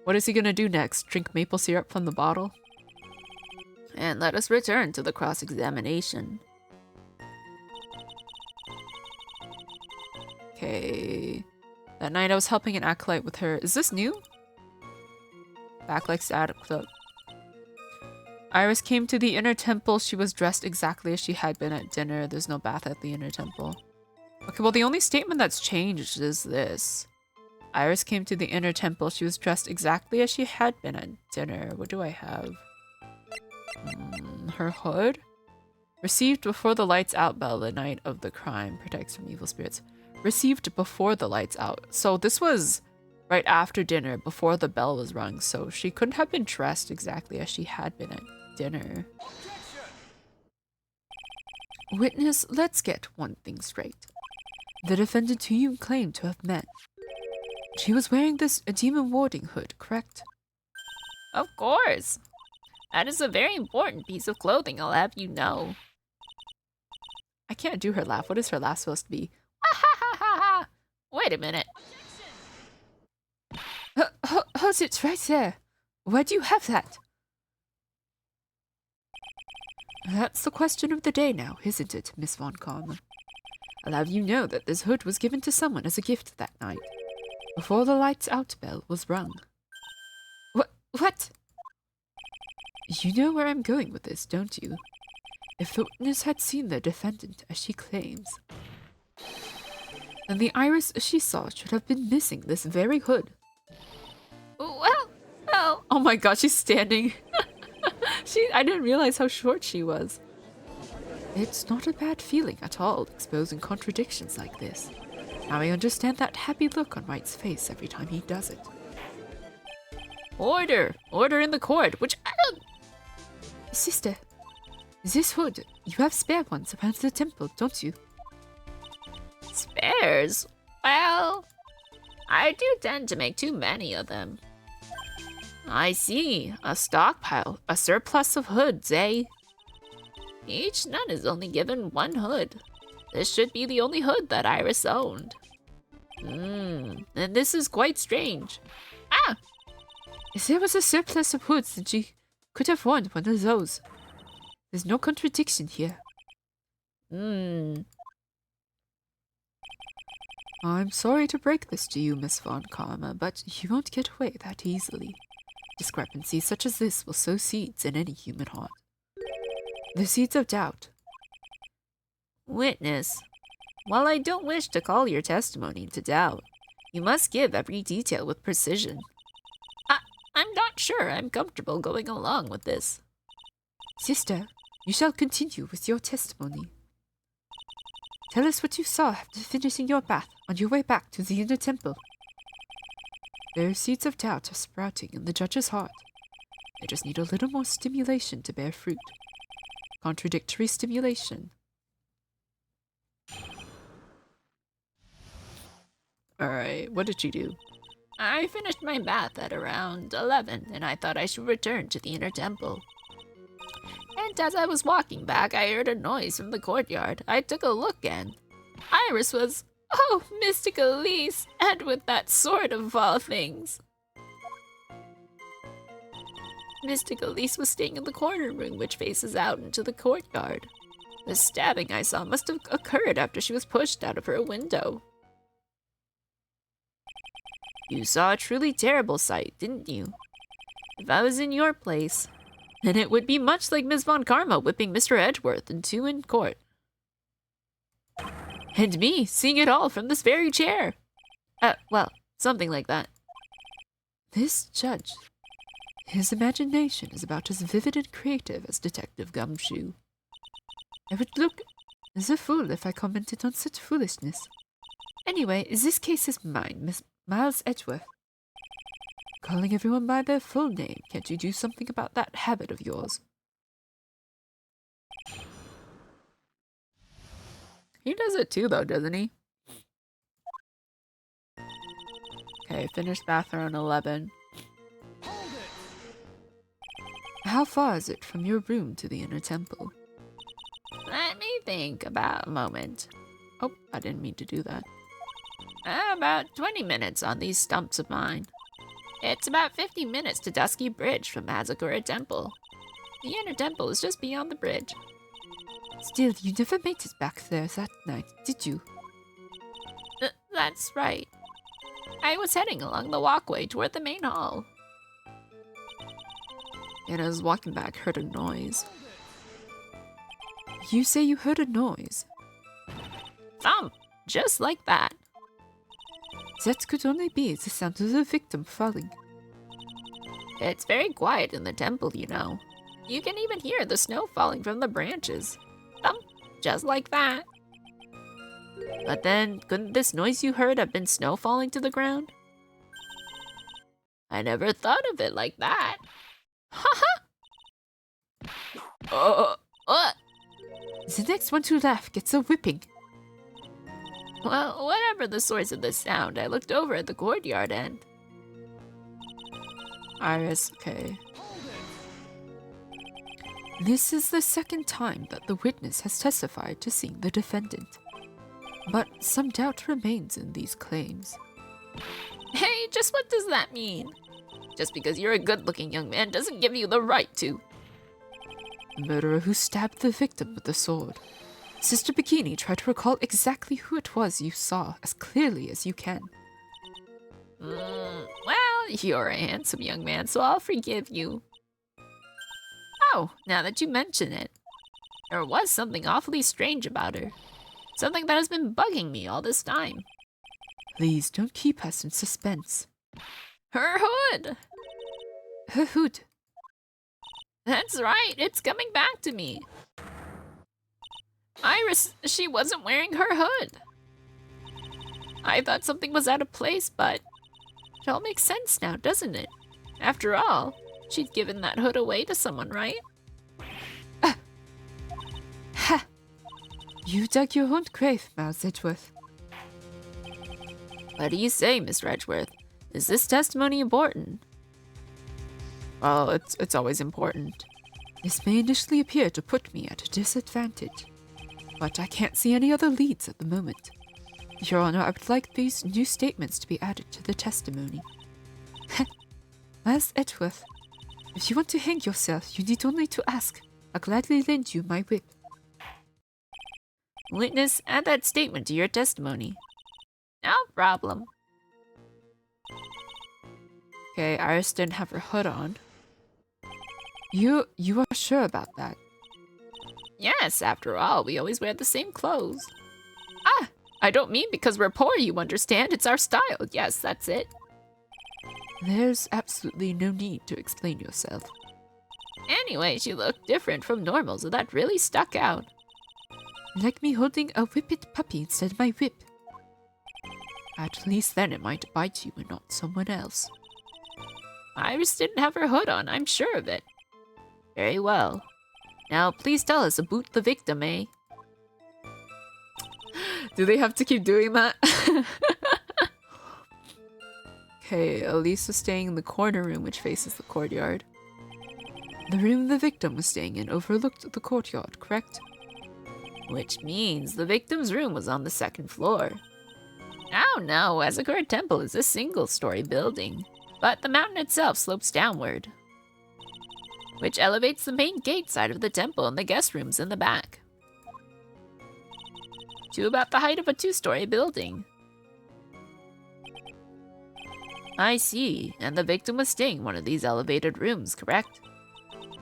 What is he gonna do next? Drink maple syrup from the bottle? And let us return to the cross-examination. Okay. That night I was helping an acolyte with her. Is this new? Back like static clip. Iris came to the inner temple. She was dressed exactly as she had been at dinner. There's no bath at the inner temple. Okay, well the only statement that's changed is this. Iris came to the inner temple. She was dressed exactly as she had been at dinner. What do I have? Her hood? Received before the lights out bell the night of the crime. Protects from evil spirits. Received before the lights out. So this was right after dinner, before the bell was rung. So she couldn't have been dressed exactly as she had been at dinner. Witness, let's get one thing straight. The defendant who you claim to have met. She was wearing this demon warding hood, correct? Of course. That is a very important piece of clothing, I'll have you know. I can't do her laugh. What is her laugh supposed to be? Wait a minute. Hold it right there. Why do you have that? That's the question of the day now, isn't it, Miss Von Karma? I'll have you know that this hood was given to someone as a gift that night, before the lights out bell was rung. What? You know where I'm going with this, don't you? If the witness had seen the defendant, as she claims, then the iris she saw should have been missing this very hood. Well. Oh my god, she's standing. I didn't realize how short she was. It's not a bad feeling at all, exposing contradictions like this. Now I understand that happy look on Wright's face every time he does it. Order! Order in the court, which I don't... Sister, this hood, you have spare ones around the temple, don't you? Spares? Well, I do tend to make too many of them. I see. A stockpile. A surplus of hoods, eh? Each nun is only given one hood. This should be the only hood that Iris owned. And this is quite strange. Ah! If there was a surplus of hoods, then she could have worn one of those. There's no contradiction here. I'm sorry to break this to you, Miss Von Karma, but you won't get away that easily. Discrepancies such as this will sow seeds in any human heart. The seeds of doubt. Witness, while I don't wish to call your testimony into doubt, you must give every detail with precision. I'm not sure I'm comfortable going along with this. Sister, you shall continue with your testimony. Tell us what you saw after finishing your bath on your way back to the inner temple. There are seeds of doubt are sprouting in the judge's heart. They just need a little more stimulation to bear fruit. Contradictory stimulation. Alright, what did she do? I finished my bath at around 11, and I thought I should return to the inner temple. And as I was walking back, I heard a noise from the courtyard. I took a look and Iris was, oh, Mystic Elise, and with that sword of all things. Mystic Elise was staying in the corner room which faces out into the courtyard. The stabbing I saw must have occurred after she was pushed out of her window. You saw a truly terrible sight, didn't you? If I was in your place, then it would be much like Miss Von Karma whipping Mr. Edgeworth in two in court. And me seeing it all from this very chair. Well, something like that. This judge, his imagination is about as vivid and creative as Detective Gumshoe. I would look as a fool if I commented on such foolishness. Anyway, this case is mine, Miss Miles Edgeworth. Calling everyone by their full name, can't you do something about that habit of yours? He does it too, though, doesn't he? Okay, finished bath around 11. How far is it from your room to the inner temple? Let me think about a moment. Oh, I didn't mean to do that. About 20 minutes on these stumps of mine. It's about 50 minutes to Dusky Bridge from Hazakura Temple. The inner temple is just beyond the bridge. Still, you never made it back there that night, did you? That's right. I was heading along the walkway toward the main hall. And I was walking back, heard a noise. You say you heard a noise? Thump! Just like that. That could only be the sound of the victim falling. It's very quiet in the temple, you know. You can even hear the snow falling from the branches. Thump! Just like that. But then, couldn't this noise you heard have been snow falling to the ground? I never thought of it like that. What? The next one to laugh gets a whipping. Well, whatever the source of the sound, I looked over at the courtyard and... Iris, okay. This is the second time that the witness has testified to seeing the defendant. But some doubt remains in these claims. Hey, just what does that mean? Just because you're a good-looking young man doesn't give you the right to... The murderer who stabbed the victim with the sword. Sister Bikini, try to recall exactly who it was you saw as clearly as you can. Well, you're a handsome young man, so I'll forgive you. Oh, now that you mention it, there was something awfully strange about her. Something that has been bugging me all this time. Please don't keep us in suspense. Her hood! Her hood. That's right, it's coming back to me. Iris, she wasn't wearing her hood. I thought something was out of place, but it all makes sense now, doesn't it? After all, she'd given that hood away to someone, right? Ha! You dug your own grave, Miles Edgeworth. What do you say, Mr. Edgeworth? Is this testimony important? Well, it's always important. This may initially appear to put me at a disadvantage, but I can't see any other leads at the moment. Your Honor, I would like these new statements to be added to the testimony. Miles Edgeworth, if you want to hang yourself, you need only to ask. I'll gladly lend you my whip. Witness, add that statement to your testimony. No problem. Okay, Iris didn't have her hood on. You are sure about that? Yes, after all, we always wear the same clothes. Ah, I don't mean because we're poor, you understand. It's our style. Yes, that's it. There's absolutely no need to explain yourself. Anyway, she looked different from normal, so that really stuck out. Like me holding a whippet puppy instead of my whip. At least then it might bite you and not someone else. Iris didn't have her hood on, I'm sure of it. Very well. Now, please tell us about the victim, eh? Do they have to keep doing that? Okay, Elise was staying in the corner room which faces the courtyard. The room the victim was staying in overlooked the courtyard, correct? Which means the victim's room was on the second floor. Oh no, Azakura Temple is a single-story building, but the mountain itself slopes downward, which elevates the main gate side of the temple and the guest rooms in the back to about the height of a two-story building. I see, and the victim was staying in one of these elevated rooms, correct?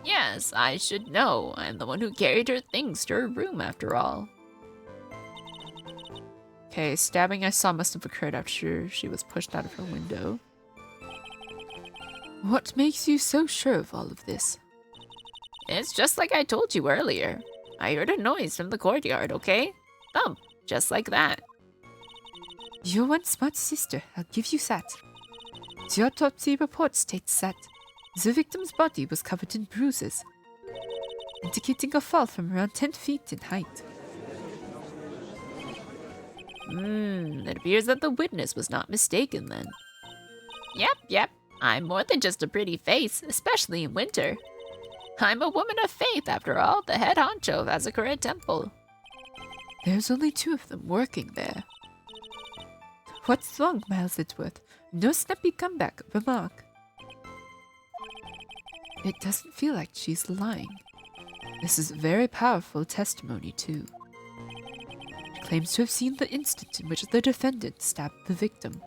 Yes, I should know. I'm the one who carried her things to her room, after all. Okay, stabbing I saw must have occurred after she was pushed out of her window. What makes you so sure of all of this? It's just like I told you earlier. I heard a noise from the courtyard, okay? Thump, just like that. You're one smart sister, I'll give you that. The autopsy report states that the victim's body was covered in bruises, indicating a fall from around 10 feet in height. It appears that the witness was not mistaken then. Yep, I'm more than just a pretty face, especially in winter. I'm a woman of faith, after all, the head honcho of Azakura Temple. There's only 2 of them working there. What's wrong, Miles Edgeworth? No snappy comeback, remark. It doesn't feel like she's lying. This is very powerful testimony, too. She claims to have seen the instant in which the defendant stabbed the victim.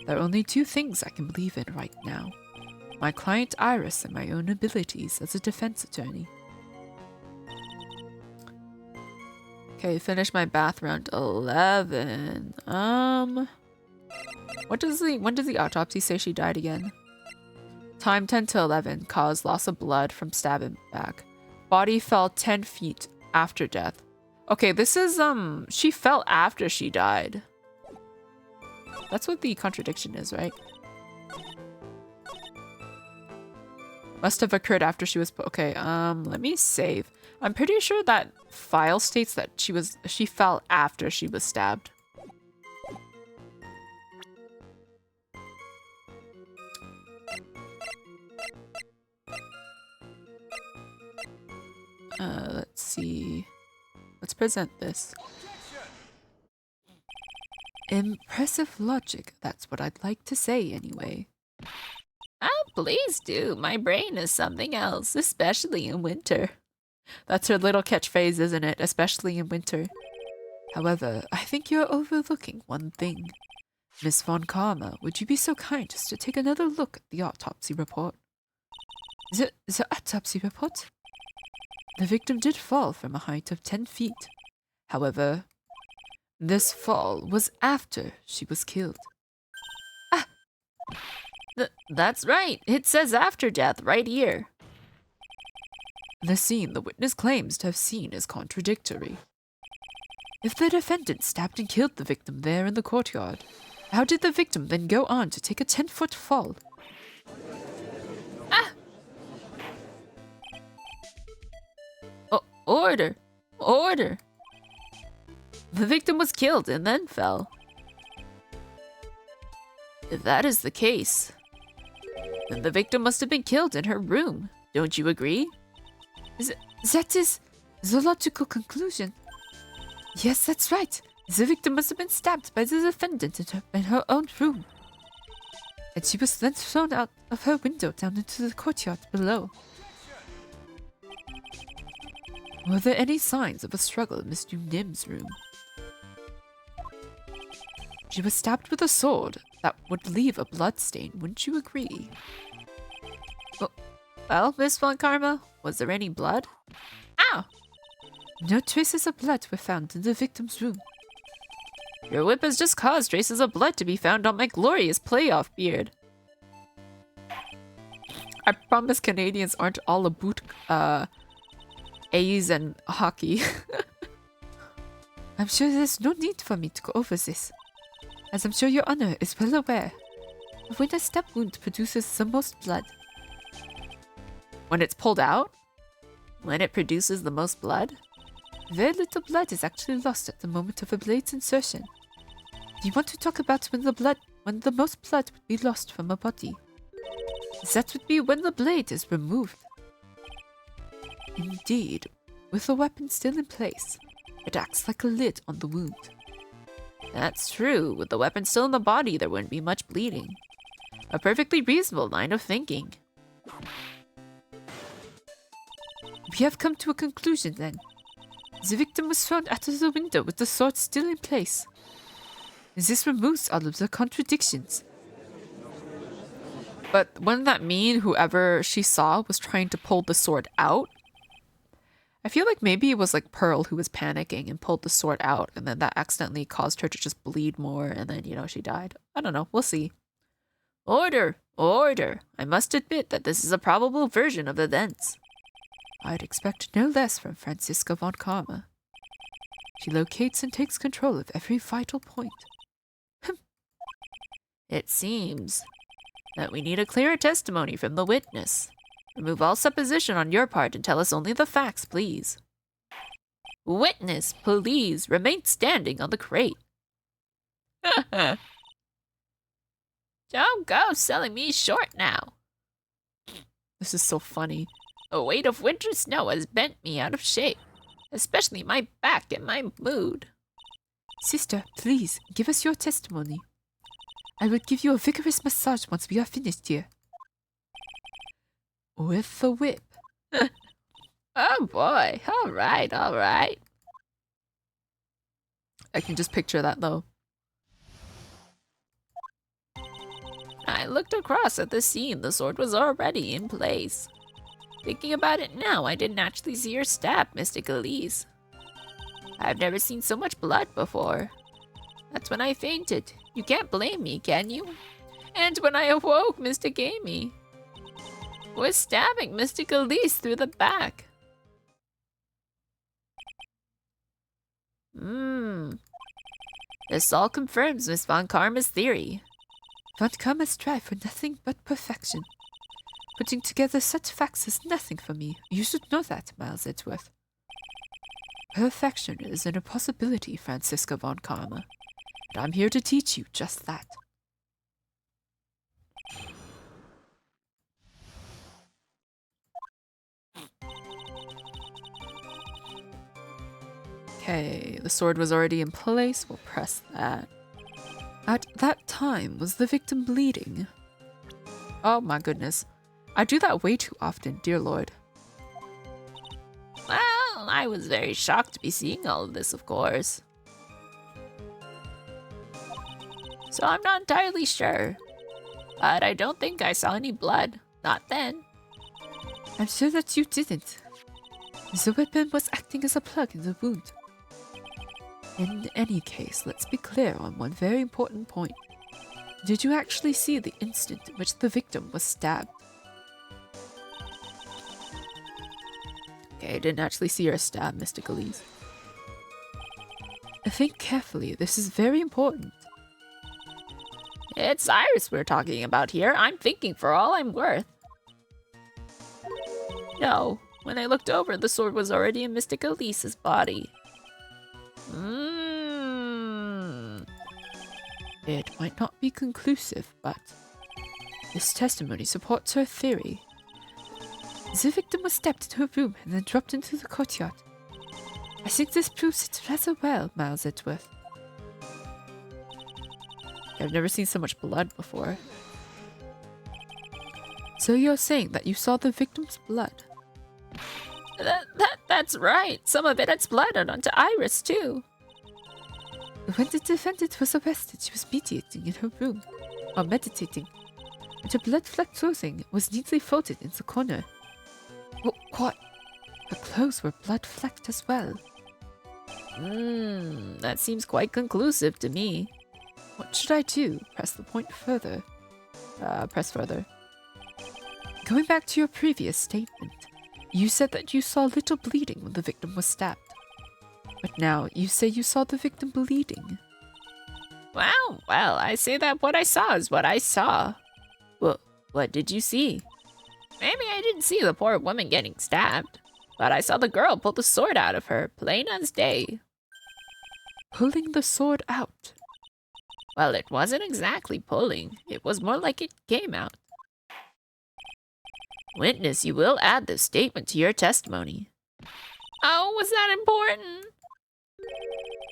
There are only 2 things I can believe in right now. My client Iris and my own abilities as a defense attorney. Okay, finish my bath around 11. When does the autopsy say she died again? Time 10 to 11. Cause loss of blood from stabbing back. Body fell 10 feet after death. Okay, this is she fell after she died. That's what the contradiction is, right? Must have occurred after she was okay, let me save. I'm pretty sure that file states that she fell after she was stabbed. Let's see. Let's present this. Impressive logic, that's what I'd like to say anyway. Oh, please do. My brain is something else, especially in winter. That's her little catchphrase, isn't it? Especially in winter. However, I think you're overlooking one thing. Miss Von Karma, would you be so kind as to take another look at the autopsy report? The autopsy report? The victim did fall from a height of 10 feet. However, this fall was after she was killed. That's right. It says after death right here. The scene the witness claims to have seen is contradictory. If the defendant stabbed and killed the victim there in the courtyard, how did the victim then go on to take a 10-foot fall? Order! Order! The victim was killed and then fell. If that is the case, then the victim must have been killed in her room. Don't you agree? That is the logical conclusion. Yes, that's right. The victim must have been stabbed by the defendant in her own room. And she was then thrown out of her window down into the courtyard below. Were there any signs of a struggle in Miss Nim's room? She was stabbed with a sword that would leave a blood stain, wouldn't you agree? Well, Miss Von Karma, was there any blood? Ow! No traces of blood were found in the victim's room. Your whip has just caused traces of blood to be found on my glorious playoff beard. I promise Canadians aren't all about A's and hockey. I'm sure there's no need for me to go over this, as I'm sure your honor is well aware. When a stab wound produces the most blood. When it's pulled out? When it produces the most blood? Very little blood is actually lost at the moment of a blade's insertion. Do you want to talk about when the most blood would be lost from a body? That would be when the blade is removed. Indeed, with the weapon still in place, it acts like a lid on the wound. That's true. With the weapon still in the body, there wouldn't be much bleeding. A perfectly reasonable line of thinking. We have come to a conclusion then. The victim was thrown out of the window with the sword still in place. This removes all of the contradictions. But wouldn't that mean whoever she saw was trying to pull the sword out? I feel like maybe it was like Pearl who was panicking and pulled the sword out, and then that accidentally caused her to just bleed more, and then, she died. I don't know. We'll see. Order! Order! I must admit that this is a probable version of events. I'd expect no less from Franziska von Karma. She locates and takes control of every vital point. It seems that we need a clearer testimony from the witness. Remove all supposition on your part and tell us only the facts, please. Witness, please, remain standing on the crate. Don't go selling me short now. This is so funny. The weight of winter snow has bent me out of shape, especially my back and my mood. Sister, please, give us your testimony. I will give you a vigorous massage once we are finished here. With the whip. Oh boy, all right. I can just picture that though. I looked across at the scene. The sword was already in place. Thinking about it now, I didn't actually see her stab, Mystic Elise. I've never seen so much blood before. That's when I fainted. You can't blame me, can you? And when I awoke, Mystic Amy was stabbing Mystic Elise through the back. This all confirms Miss Von Karma's theory. Von Karma strive for nothing but perfection. Putting together such facts is nothing for me. You should know that, Miles Edgeworth. Perfection is an impossibility, Franziska von Karma. And I'm here to teach you just that. Okay, the sword was already in place. We'll press that. At that time, was the victim bleeding? Oh my goodness. I do that way too often, dear lord. Well, I was very shocked to be seeing all of this, of course. So I'm not entirely sure. But I don't think I saw any blood. Not then. I'm sure that you didn't. The weapon was acting as a plug in the wound. In any case, let's be clear on one very important point. Did you actually see the instant in which the victim was stabbed? Okay, I didn't actually see her stab Mystic Elise. Think carefully, this is very important. It's Iris we're talking about here. I'm thinking for all I'm worth. No, when I looked over, the sword was already in Mystic Elise's body. It might not be conclusive, but this testimony supports her theory. The victim was stepped into a room and then dropped into the courtyard. I think this proves it rather well, Miles Edgeworth. I've never seen so much blood before. So you're saying that you saw the victim's blood? That's right. Some of it had splattered onto Iris, too. When the defendant was arrested, she was meditating in her room, or meditating, and her blood-flecked clothing was neatly folded in the corner. What? Her clothes were blood-flecked as well. That seems quite conclusive to me. What should I do? Press the point further. Press further. Going back to your previous statement, you said that you saw little bleeding when the victim was stabbed. But now you say you saw the victim bleeding. Well, I say that what I saw is what I saw. Well, what did you see? Maybe I didn't see the poor woman getting stabbed, but I saw the girl pull the sword out of her, plain as day. Pulling the sword out? Well, it wasn't exactly pulling. It was more like it came out. Witness, you will add this statement to your testimony. Oh, was that important?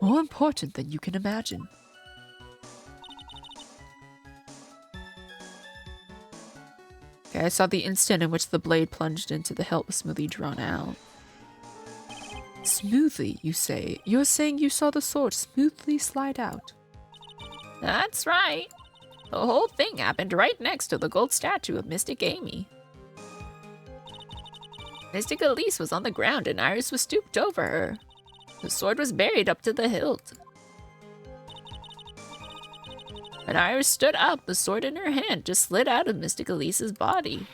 More important than you can imagine. Okay, I saw the instant in which the blade plunged into the hilt was smoothly drawn out. Smoothly, you say? You're saying you saw the sword smoothly slide out? That's right. The whole thing happened right next to the gold statue of Mystic Amy. Mystic Elise was on the ground and Iris was stooped over her. The sword was buried up to the hilt. When Iris stood up, the sword in her hand just slid out of Mystic Elise's body.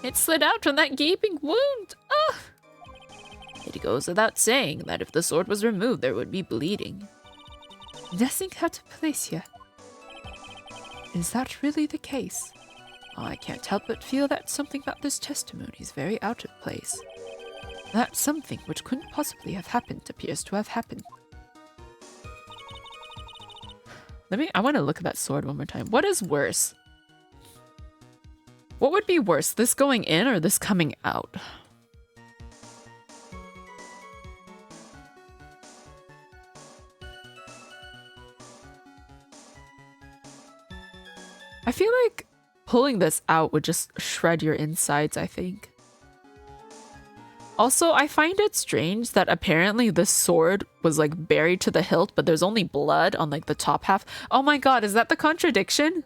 It slid out from that gaping wound. Ugh! It goes without saying that if the sword was removed, there would be bleeding. Nothing out of place here. Is that really the case? I can't help but feel that something about this testimony is very out of place. That something which couldn't possibly have happened appears to have happened. I want to look at that sword one more time. What is worse? What would be worse, this going in or this coming out? I feel like pulling this out would just shred your insides, I think. Also, I find it strange that apparently this sword was like buried to the hilt, but there's only blood on like the top half. Oh my god, is that the contradiction?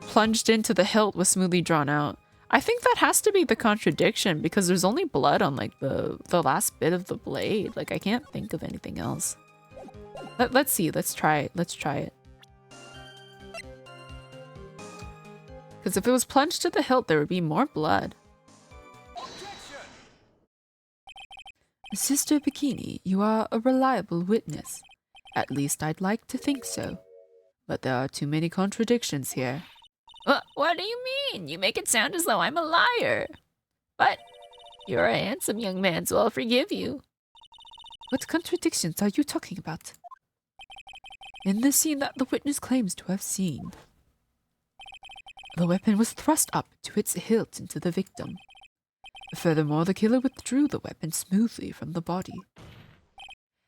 Plunged into the hilt was smoothly drawn out. I think that has to be the contradiction because there's only blood on like the last bit of the blade. Like I can't think of anything else. Let's see, let's try it. Let's try it. Because if it was plunged to the hilt, there would be more blood. Sister Bikini, you are a reliable witness. At least I'd like to think so. But there are too many contradictions here. What do you mean? You make it sound as though I'm a liar. But you're a handsome young man, so I'll forgive you. What contradictions are you talking about? In the scene that the witness claims to have seen, the weapon was thrust up to its hilt into the victim. Furthermore, the killer withdrew the weapon smoothly from the body.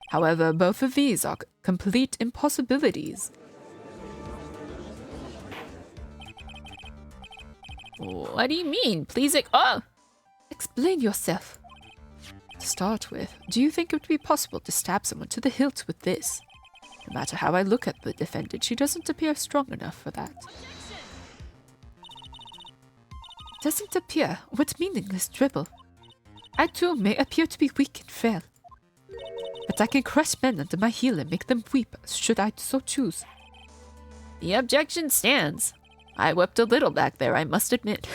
However, both of these are complete impossibilities. What do you mean? Please, explain yourself. To start with, do you think it would be possible to stab someone to the hilt with this? No matter how I look at the defendant, she doesn't appear strong enough for that. Doesn't appear? What meaningless dribble? I too may appear to be weak and frail, but I can crush men under my heel and make them weep, should I so choose. The objection stands. I wept a little back there, I must admit.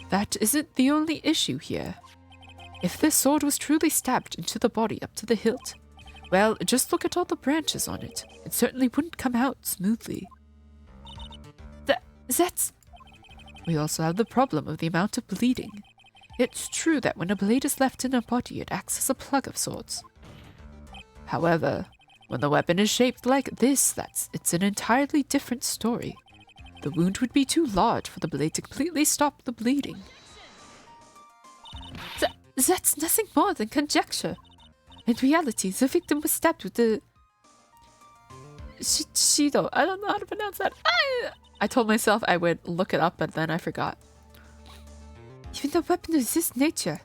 That isn't the only issue here. If this sword was truly stabbed into the body up to the hilt, well, just look at all the branches on it. It certainly wouldn't come out smoothly. That's... We also have the problem of the amount of bleeding. It's true that when a blade is left in a body, it acts as a plug of sorts. However, when the weapon is shaped like this, it's an entirely different story. The wound would be too large for the blade to completely stop the bleeding. That's nothing more than conjecture. In reality, the victim was stabbed with the... Shido. I don't know how to pronounce that. I told myself I would look it up, but then I forgot. Even the weapon of this nature,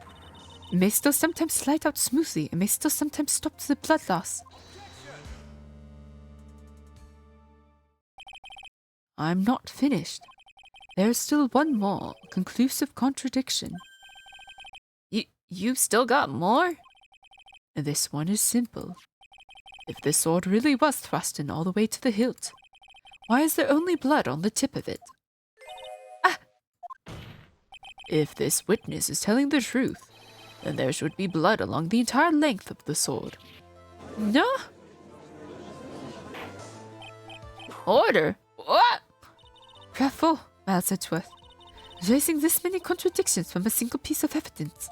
it may still sometimes slide out smoothly and may still sometimes stop the blood loss. I'm not finished. There's still one more conclusive contradiction. You've still got more? This one is simple. If this sword really was thrust in all the way to the hilt, why is there only blood on the tip of it? If this witness is telling the truth, then there should be blood along the entire length of the sword. No? Order? What? Bravo, Miles Edgeworth. Raising this many contradictions from a single piece of evidence.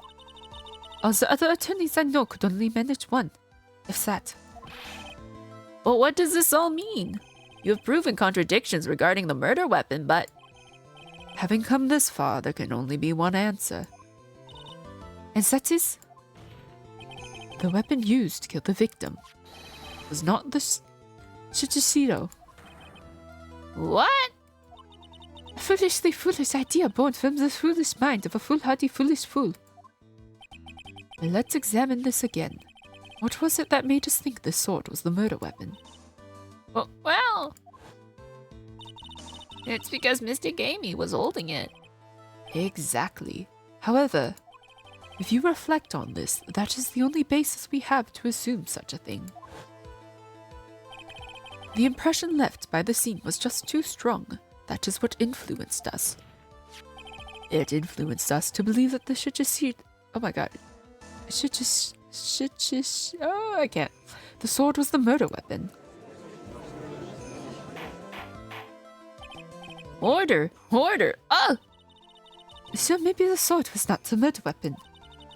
All the other attorneys I know could only manage one, if that. But what does this all mean? You have proven contradictions regarding the murder weapon, but... Having come this far, there can only be one answer. And that is? The weapon used to kill the victim was not the Shichishiro. What? A foolishly foolish idea born from the foolish mind of a foolhardy foolish fool. Let's examine this again. What was it that made us think this sword was the murder weapon? Well... It's because Mr. Gamey was holding it. Exactly. However, if you reflect on this, that is the only basis we have to assume such a thing. The impression left by the scene was just too strong. That is what influenced us. It influenced us to believe that the Shichishiro... Oh my god. Oh, I can't. The sword was the murder weapon. Order! Order! Oh! So maybe the sword was not the murder weapon.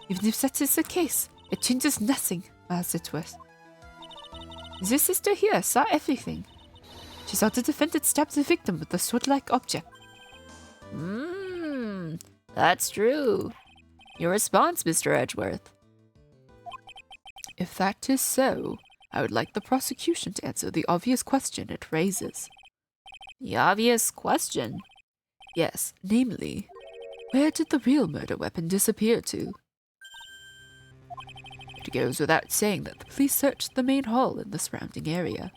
Even if that is the case, it changes nothing, Miles Edgeworth. The sister here saw everything. She saw the defendant stab the victim with the sword-like object. That's true. Your response, Mr. Edgeworth. If that is so, I would like the prosecution to answer the obvious question it raises. The obvious question? Yes, namely, where did the real murder weapon disappear to? It goes without saying that the police searched the main hall in the surrounding area.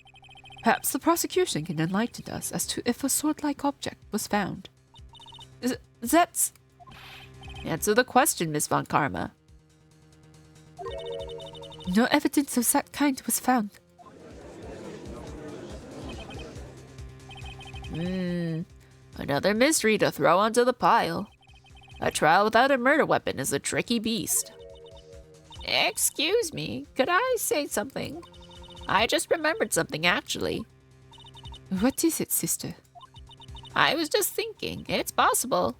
Perhaps the prosecution can enlighten us as to if a sword-like object was found. That's... Answer the question, Miss Von Karma. No evidence of that kind was found. Another mystery to throw onto the pile. A trial without a murder weapon is a tricky beast. Excuse me, could I say something? I just remembered something, actually. What is it, sister? I was just thinking, it's possible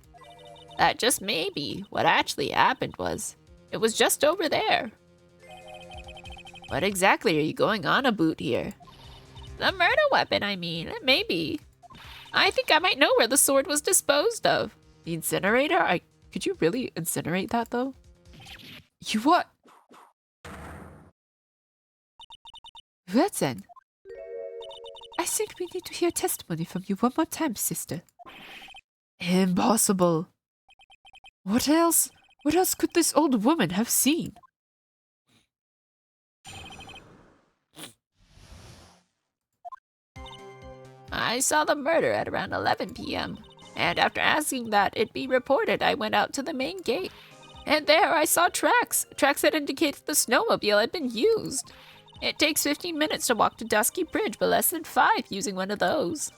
that just maybe what actually happened was, it was just over there. What exactly are you going on about here? The murder weapon, I mean, maybe. I think I might know where the sword was disposed of. The incinerator? Could you really incinerate that, though? You what? Well then, I think we need to hear testimony from you one more time, sister. Impossible. What else? What else could this old woman have seen? I saw the murder at around 11 p.m. And after asking that it be reported, I went out to the main gate. And there I saw tracks that indicated the snowmobile had been used. It takes 15 minutes to walk to Dusky Bridge, but less than 5 using one of those.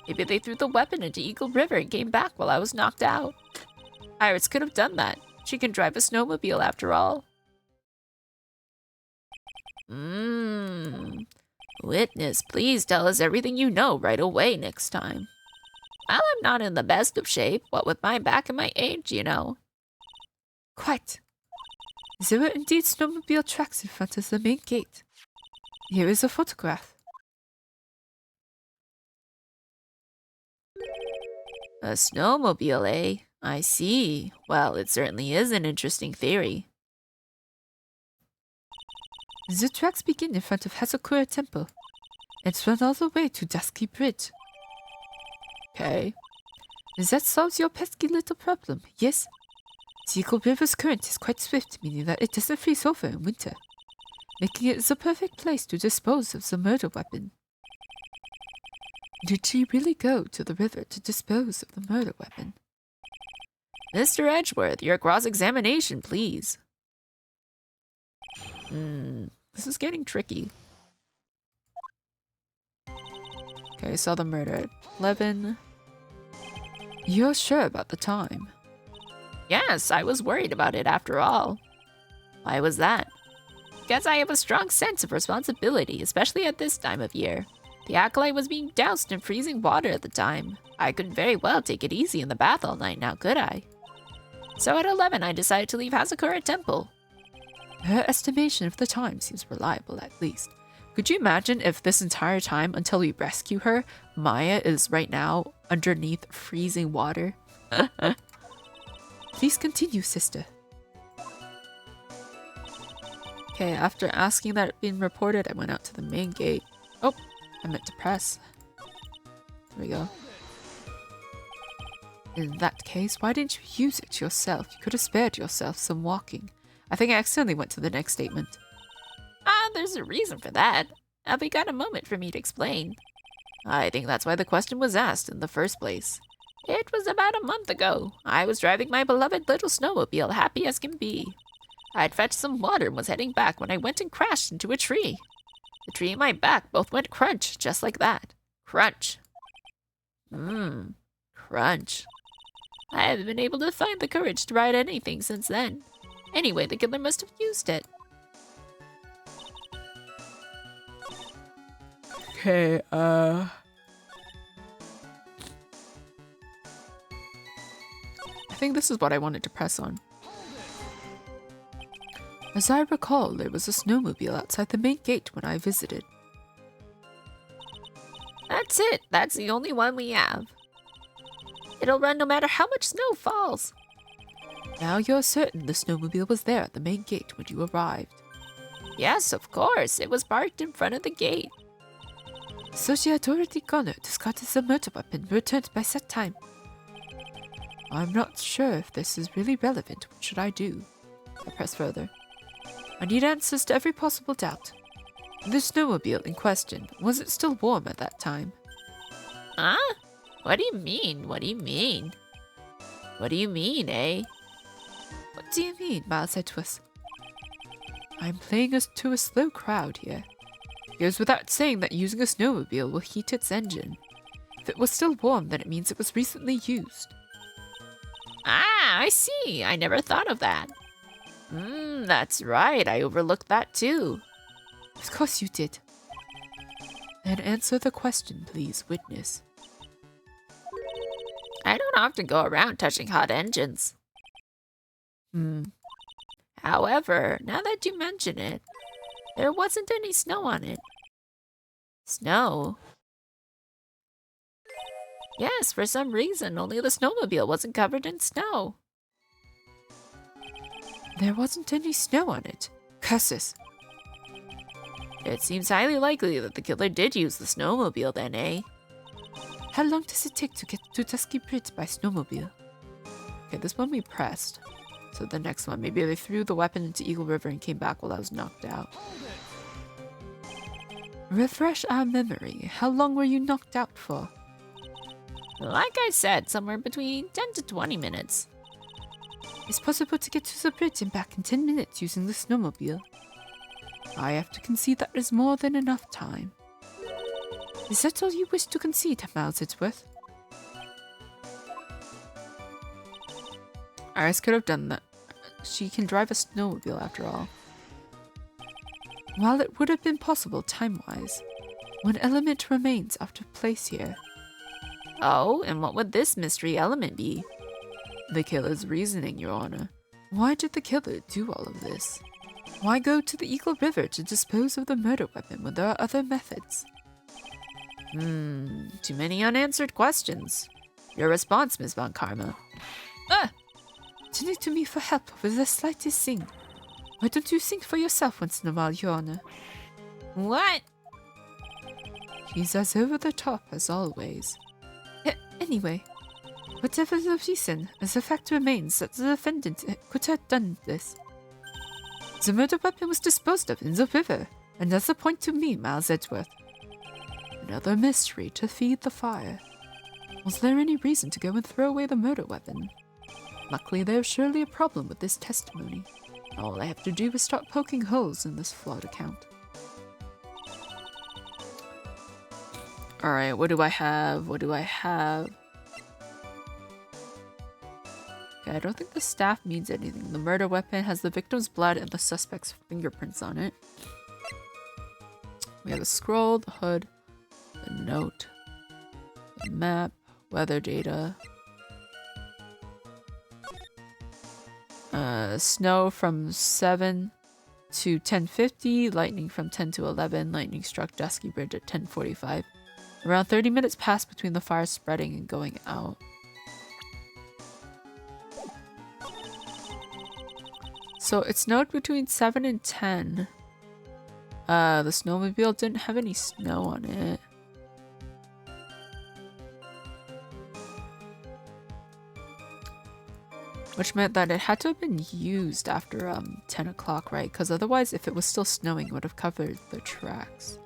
Maybe they threw the weapon into Eagle River and came back while I was knocked out. Iris could have done that. She can drive a snowmobile after all. Witness, please tell us everything you know right away next time. Well, I'm not in the best of shape, what with my back and my age, you know. Quite. There were indeed snowmobile tracks in front of the main gate. Here is a photograph. A snowmobile, eh? I see. Well, it certainly is an interesting theory. The tracks begin in front of Hazakura Temple and run all the way to Dusky Bridge. Okay. That solves your pesky little problem, yes? The Eagle River's current is quite swift, meaning that it doesn't freeze over in winter, making it the perfect place to dispose of the murder weapon. Did she really go to the river to dispose of the murder weapon? Mr. Edgeworth, your cross-examination, please. This is getting tricky. Okay, I saw the murder at 11. You're sure about the time? Yes, I was worried about it after all. Why was that? Because I have a strong sense of responsibility, especially at this time of year. The acolyte was being doused in freezing water at the time. I couldn't very well take it easy in the bath all night now, could I? So at 11, I decided to leave Hazakura Temple. Her estimation of the time seems reliable, at least. Could you imagine if this entire time until we rescue her, Maya is right now underneath freezing water? Please continue, sister. Okay, after asking that it being reported, I went out to the main gate. Oh, I meant to press. There we go. In that case, why didn't you use it yourself? You could have spared yourself some walking. I think I accidentally went to the next statement. There's a reason for that. Have you got a moment for me to explain? I think that's why the question was asked in the first place. It was about a month ago. I was driving my beloved little snowmobile, happy as can be. I'd fetched some water and was heading back when I went and crashed into a tree. The tree and my back both went crunch, just like that. Crunch. Crunch. I haven't been able to find the courage to ride anything since then. Anyway, the killer must have used it. Okay, I think this is what I wanted to press on. As I recall, there was a snowmobile outside the main gate when I visited. That's it. That's the only one we have. It'll run no matter how much snow falls. Now you're certain the snowmobile was there at the main gate when you arrived. Yes, of course. It was parked in front of the gate. So she had already gone out, discarded the murder weapon, and returned by set time. I'm not sure if this is really relevant. What should I do? I press further. I need answers to every possible doubt. The snowmobile in question, was it still warm at that time? Huh? What do you mean? What do you mean? What do you mean, eh? What do you mean, Miles Edgeworth? I'm playing us to a slow crowd here. It goes without saying that using a snowmobile will heat its engine. If it was still warm, then it means it was recently used. Ah, I see. I never thought of that. That's right. I overlooked that too. Of course you did. Then answer the question, please, witness. I don't often go around touching hot engines. However, now that you mention it, there wasn't any snow on it. Snow? Yes, for some reason, only the snowmobile wasn't covered in snow. There wasn't any snow on it. Curses. It seems highly likely that the killer did use the snowmobile then, eh? How long does it take to get to Dusky Bridge by snowmobile? Okay, this one we pressed. So the next one, maybe they threw the weapon into Eagle River and came back while I was knocked out. Refresh our memory. How long were you knocked out for? Like I said, somewhere between 10 to 20 minutes. It's possible to get to the bridge and back in 10 minutes using the snowmobile. I have to concede that is more than enough time. Is that all you wish to concede, Miles Edgeworth? Iris could have done that. She can drive a snowmobile after all. While it would have been possible time-wise, one element remains out of place here. Oh, and what would this mystery element be? The killer's reasoning, Your Honor. Why did the killer do all of this? Why go to the Eagle River to dispose of the murder weapon when there are other methods? Too many unanswered questions. Your response, Miss Von Karma. Turn it to me for help with the slightest thing. Why don't you think for yourself once in a while, Your Honor? What? He's as over the top as always. Anyway, whatever the reason, the fact remains that the defendant could have done this. The murder weapon was disposed of in the river. Another point to me, Miles Edgeworth. Another mystery to feed the fire. Was there any reason to go and throw away the murder weapon? Luckily, there's surely a problem with this testimony. All I have to do is start poking holes in this flawed account. Alright, what do I have? What do I have? Okay, I don't think the staff means anything. The murder weapon has the victim's blood and the suspect's fingerprints on it. We have a scroll, the hood, the note, the map, weather data. Snow from 7 to 10:50, lightning from 10 to 11, lightning struck Dusky Bridge at 10:45. Around 30 minutes passed between the fire spreading and going out. So it snowed between 7 and 10. The snowmobile didn't have any snow on it. Which meant that it had to have been used after 10 o'clock, right? Because otherwise, if it was still snowing, it would have covered the tracks.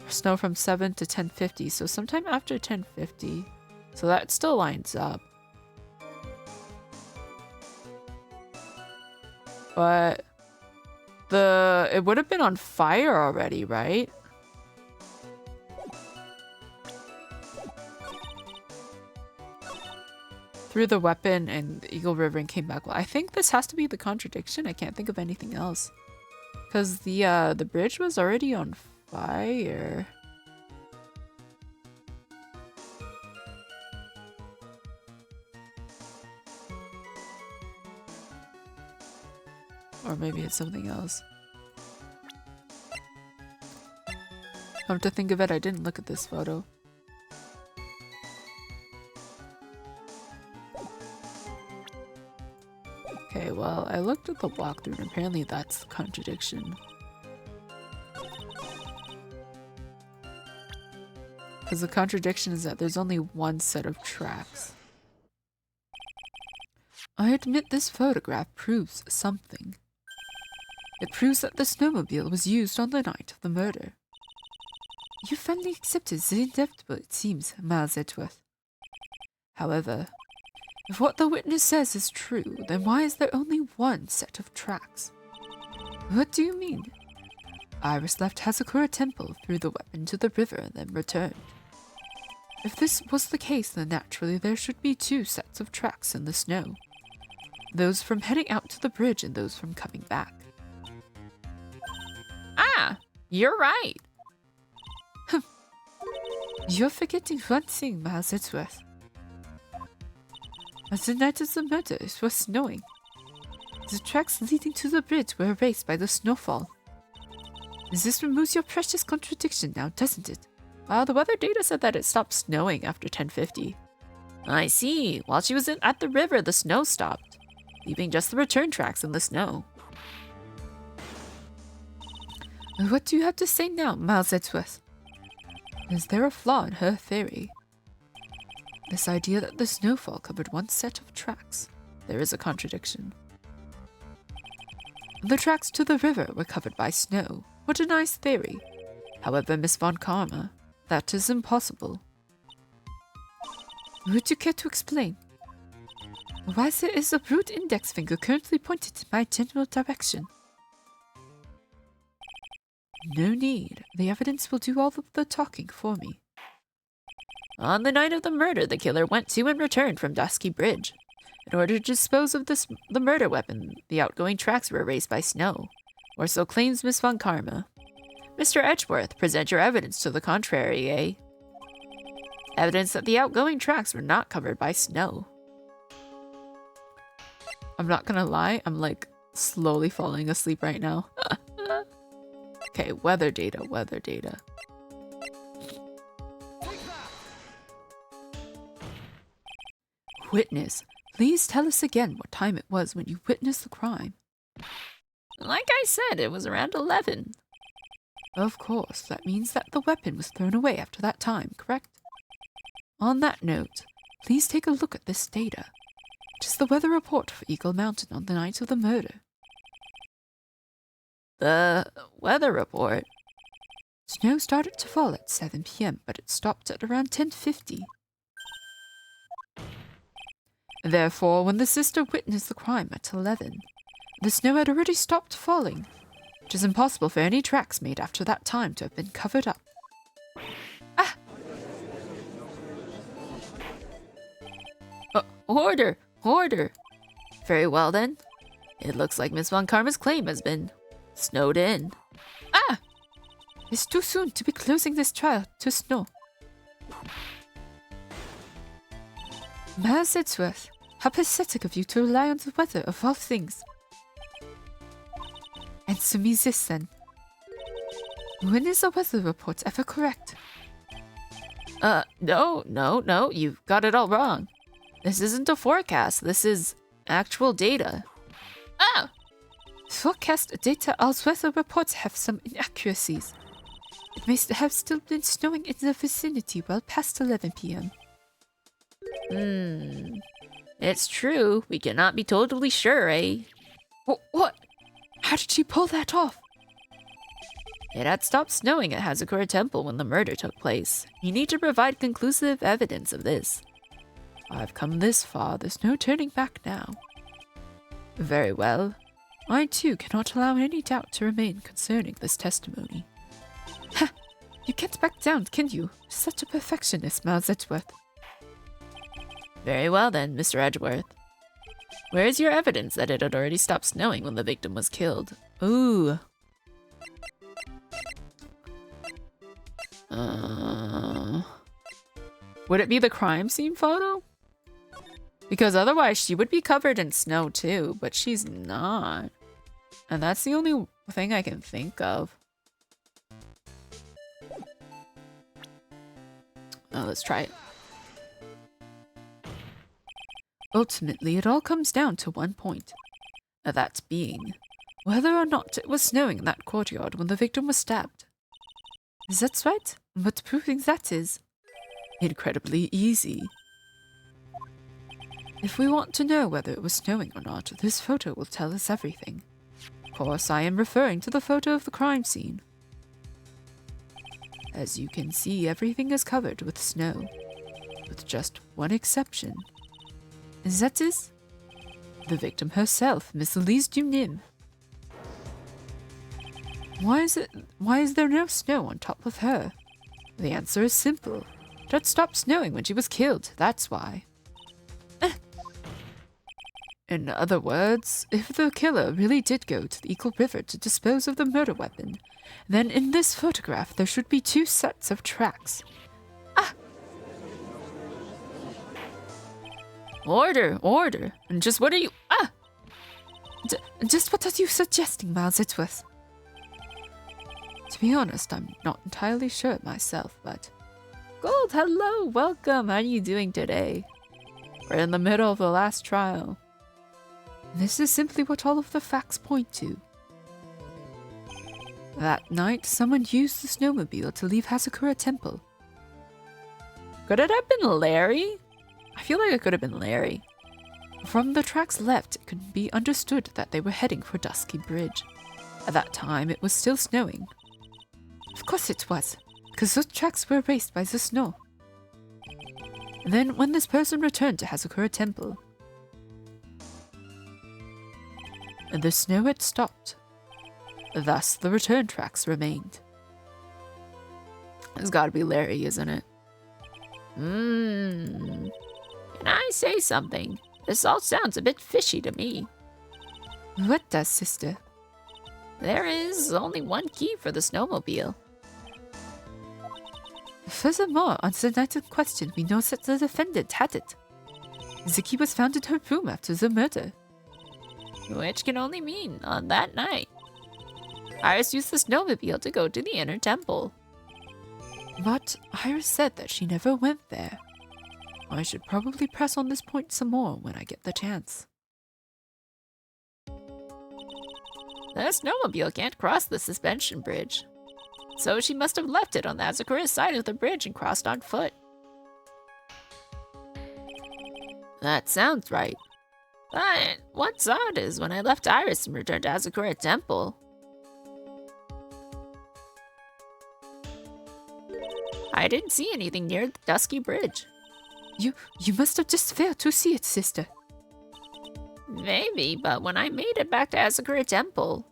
Snow from 7 to 10:50, so sometime after 10:50. So that still lines up. But it would have been on fire already, right? Threw the weapon and the Eagle River and came back. Well, I think this has to be the contradiction. I can't think of anything else. Because the bridge was already on fire. Or maybe it's something else. Come to think of it, I didn't look at this photo. Okay, well, I looked at the walkthrough and apparently that's the contradiction. Because the contradiction is that there's only one set of tracks. I admit this photograph proves something. It proves that the snowmobile was used on the night of the murder. You finally accepted the inevitable, it seems, Miles Edgeworth. However, if what the witness says is true, then why is there only one set of tracks? What do you mean? Iris left Hazakura Temple, threw the weapon to the river, and then returned. If this was the case, then naturally there should be two sets of tracks in the snow. Those from heading out to the bridge and those from coming back. Ah, you're right. You're forgetting one thing, Miles Edgeworth. On the night of the murder, it was snowing. The tracks leading to the bridge were erased by the snowfall. This removes your precious contradiction now, doesn't it? Well, the weather data said that it stopped snowing after 10:50. I see. While she was at the river, the snow stopped, leaving just the return tracks in the snow. What do you have to say now, Miles Edgeworth? Is there a flaw in her theory? This idea that the snowfall covered one set of tracks. There is a contradiction. The tracks to the river were covered by snow. What a nice theory. However, Miss Von Karma, that is impossible. Would you care to explain? Why there is a rude index finger currently pointed in my general direction? No need. The evidence will do all of the talking for me. On the night of the murder, the killer went to and returned from Dusky Bridge. In order to dispose of the murder weapon, the outgoing tracks were erased by snow. Or so claims Miss Von Karma. Mr. Edgeworth, present your evidence to the contrary, eh? Evidence that the outgoing tracks were not covered by snow. I'm not gonna lie, I'm like slowly falling asleep right now. Okay, weather data, weather data. Witness, please tell us again what time it was when you witnessed the crime. Like I said, it was around 11. Of course, that means that the weapon was thrown away after that time, correct? On that note, please take a look at this data. It is the weather report for Eagle Mountain on the night of the murder. The weather report? Snow started to fall at 7 p.m., but it stopped at around 10:50. Therefore, when the sister witnessed the crime at 11, the snow had already stopped falling. It is impossible for any tracks made after that time to have been covered up. Ah! Order! Order! Very well then. It looks like Miss Von Karma's claim has been snowed in. Ah! It's too soon to be closing this trial to snow. Miles Edgeworth, how pathetic of you to rely on the weather of all things. Answer me this then. When is a weather report ever correct? No, you've got it all wrong. This isn't a forecast, this is actual data. Ah! Forecast data, all weather reports have some inaccuracies. It may have still been snowing in the vicinity well past 11 p.m. It's true, we cannot be totally sure, eh? What? How did she pull that off? It had stopped snowing at Hazakura Temple when the murder took place. You need to provide conclusive evidence of this. I've come this far, there's no turning back now. Very well. I too cannot allow any doubt to remain concerning this testimony. Ha! You can't back down, can you? Such a perfectionist, Miles Edgeworth. Very well then, Mr. Edgeworth. Where is your evidence that it had already stopped snowing when the victim was killed? Ooh. Would it be the crime scene photo? Because otherwise she would be covered in snow too, but she's not. And that's the only thing I can think of. Oh, let's try it. Ultimately, it all comes down to one point. That being, whether or not it was snowing in that courtyard when the victim was stabbed. That's right, but proving that is incredibly easy. If we want to know whether it was snowing or not, this photo will tell us everything. Of course, I am referring to the photo of the crime scene. As you can see, everything is covered with snow, with just one exception. That is the victim herself, Miss Elise Dunim. Why is there no snow on top of her? The answer is simple. It had stopped snowing when she was killed, that's why. In other words, if the killer really did go to the Eagle River to dispose of the murder weapon, then in this photograph there should be two sets of tracks. Ah! Order! And just what are you— Ah! Just what are you suggesting, Miles Edgeworth? To be honest, I'm not entirely sure myself, but... Gold, hello, welcome, how are you doing today? We're in the middle of the last trial. This is simply what all of the facts point to. That night, someone used the snowmobile to leave Hazakura Temple. Could it have been Larry? I feel like it could have been Larry. From the tracks left, it could be understood that they were heading for Dusky Bridge. At that time, it was still snowing. Of course it was, because those tracks were erased by the snow. Then, when this person returned to Hazakura Temple, the snow had stopped. Thus, the return tracks remained. It's gotta be Larry, isn't it? Can I say something? This all sounds a bit fishy to me. What does, sister? There is only one key for the snowmobile. Furthermore, on the night in question, we know that the defendant had it. The key was found in her room after the murder. Which can only mean on that night, Iris used the snowmobile to go to the inner temple. But Iris said that she never went there. I should probably press on this point some more when I get the chance. The snowmobile can't cross the suspension bridge, so she must have left it on the Hazakura side of the bridge and crossed on foot. That sounds right. But what's odd is when I left Iris and returned to Hazakura Temple, I didn't see anything near the dusky bridge. You must have just failed to see it, sister. Maybe, but when I made it back to Hazakura Temple,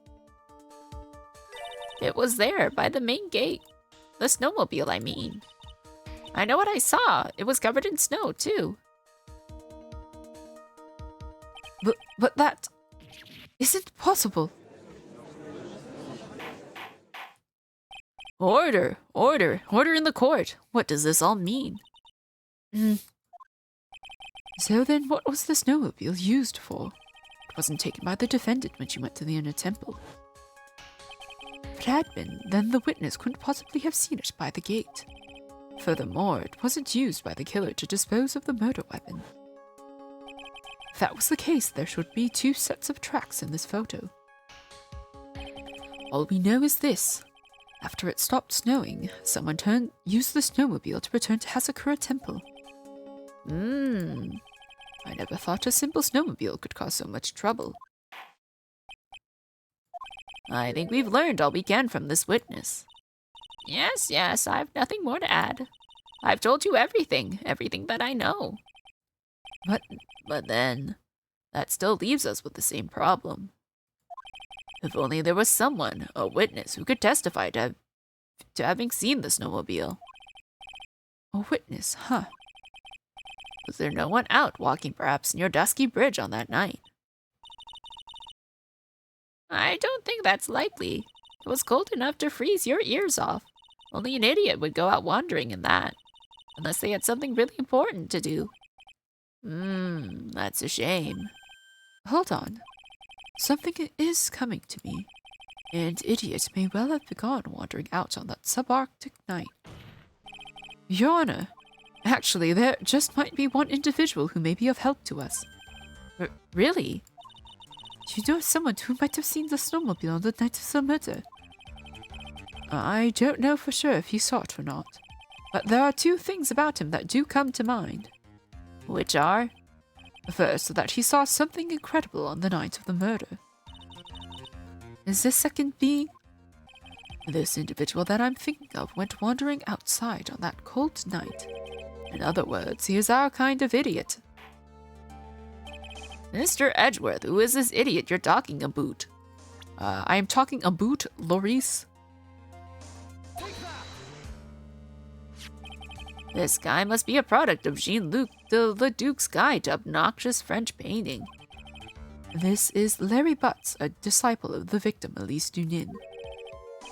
it was there by the main gate. The snowmobile, I mean. I know what I saw. It was covered in snow, too. But that isn't possible. Order! Order! Order in the court! What does this all mean? So then what was the snowmobile used for? It wasn't taken by the defendant when she went to the inner temple. If it had been, then the witness couldn't possibly have seen it by the gate. Furthermore, it wasn't used by the killer to dispose of the murder weapon. If that was the case, there should be 2 sets of tracks in this photo. All we know is this. After it stopped snowing, someone used the snowmobile to return to Hazakura Temple. I never thought a simple snowmobile could cause so much trouble. I think we've learned all we can from this witness. Yes, I've nothing more to add. I've told you everything that I know. But then, that still leaves us with the same problem. If only there was someone, a witness, who could testify to having seen the snowmobile. A witness, huh? Was there no one out walking perhaps near Dusky Bridge on that night? I don't think that's likely. It was cold enough to freeze your ears off. Only an idiot would go out wandering in that, unless they had something really important to do. That's a shame. Hold on. Something is coming to me. An idiot may well have begun wandering out on that subarctic night. Your Honor, actually, there just might be one individual who may be of help to us. Really? You know someone who might have seen the snowmobile on the night of the murder? I don't know for sure if he saw it or not, but there are 2 things about him that do come to mind. Which are? First, that he saw something incredible on the night of the murder. Is this second being? This individual that I'm thinking of went wandering outside on that cold night. In other words, he is our kind of idiot. Mr. Edgeworth, who is this idiot you're talking about? I am talking about Loris. This guy must be a product of Jean-Luc de Leduc's guide to obnoxious French painting. This is Larry Butts, a disciple of the victim Elise Dunin.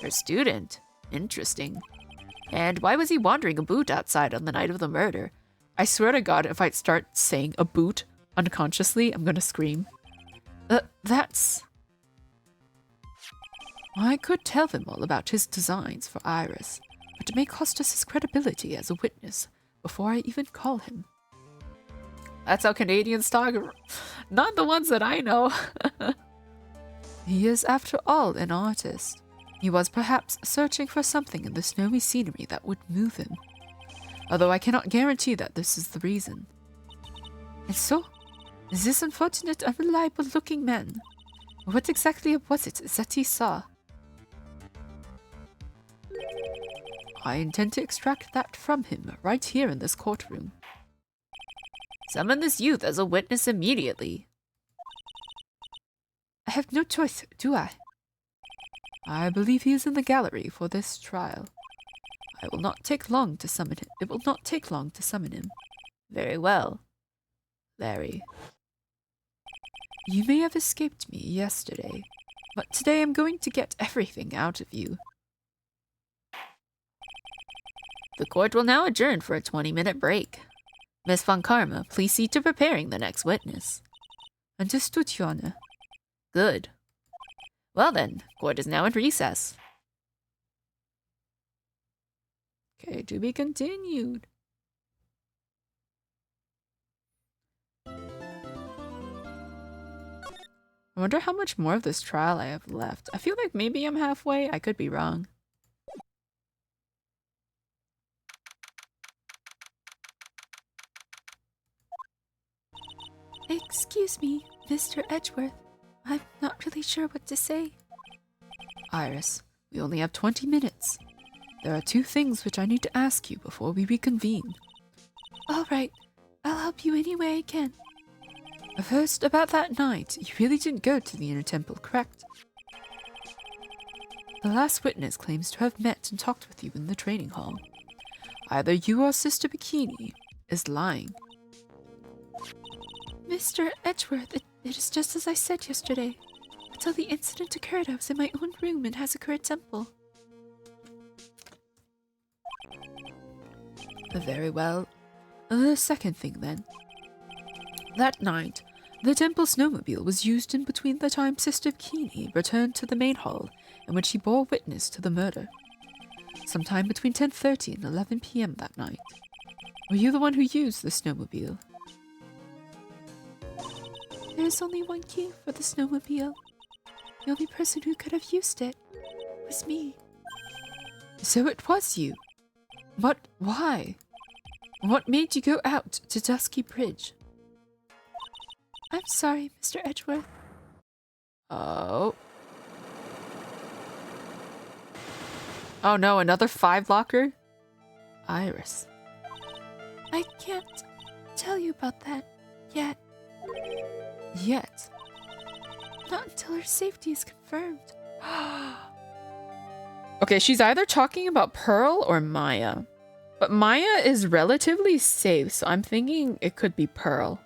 Her student? Interesting. And why was he wandering about outside on the night of the murder? I swear to God, if I start saying a boot unconsciously, I'm gonna scream. That's... I could tell him all about his designs for Iris, but it may cost us his credibility as a witness before I even call him. That's how Canadians talk. Not the ones that I know. He is, after all, an artist. He was perhaps searching for something in the snowy scenery that would move him, although I cannot guarantee that this is the reason. And so, this unfortunate, unreliable-looking man, what exactly was it that he saw? I intend to extract that from him right here in this courtroom. Summon this youth as a witness immediately. I have no choice, do I? I believe he is in the gallery for this trial. It will not take long to summon him. Very well. Larry. You may have escaped me yesterday, but today I'm going to get everything out of you. The court will now adjourn for a 20-minute break. Miss Von Karma, please see to preparing the next witness. Understood, Your Honor. Good. Well then, court is now in recess. Okay, to be continued. I wonder how much more of this trial I have left. I feel like maybe I'm halfway. I could be wrong. Excuse me, Mr. Edgeworth. I'm not really sure what to say. Iris, we only have 20 minutes. There are 2 things which I need to ask you before we reconvene. All right, I'll help you any way I can. First, about that night, you really didn't go to the inner temple, correct? The last witness claims to have met and talked with you in the training hall. Either you or Sister Bikini is lying. Mr. Edgeworth, it is just as I said yesterday. Until the incident occurred, I was in my own room in Hazakura Temple. Very well. The second thing, then. That night, the temple snowmobile was used in between the time Sister Bikini returned to the main hall and when she bore witness to the murder. Sometime between 10:30 and 11 p.m. that night. Were you the one who used the snowmobile? There is only one key for the snowmobile. The only person who could have used it was me. So it was you. But why? What made you go out to Dusky Bridge? I'm sorry, Mr. Edgeworth. Oh. Oh no, another 5 locker? Iris. I can't tell you about that yet. Yet? Not until her safety is confirmed. Okay, she's either talking about Pearl or Maya. But Maya is relatively safe, so I'm thinking it could be Pearl.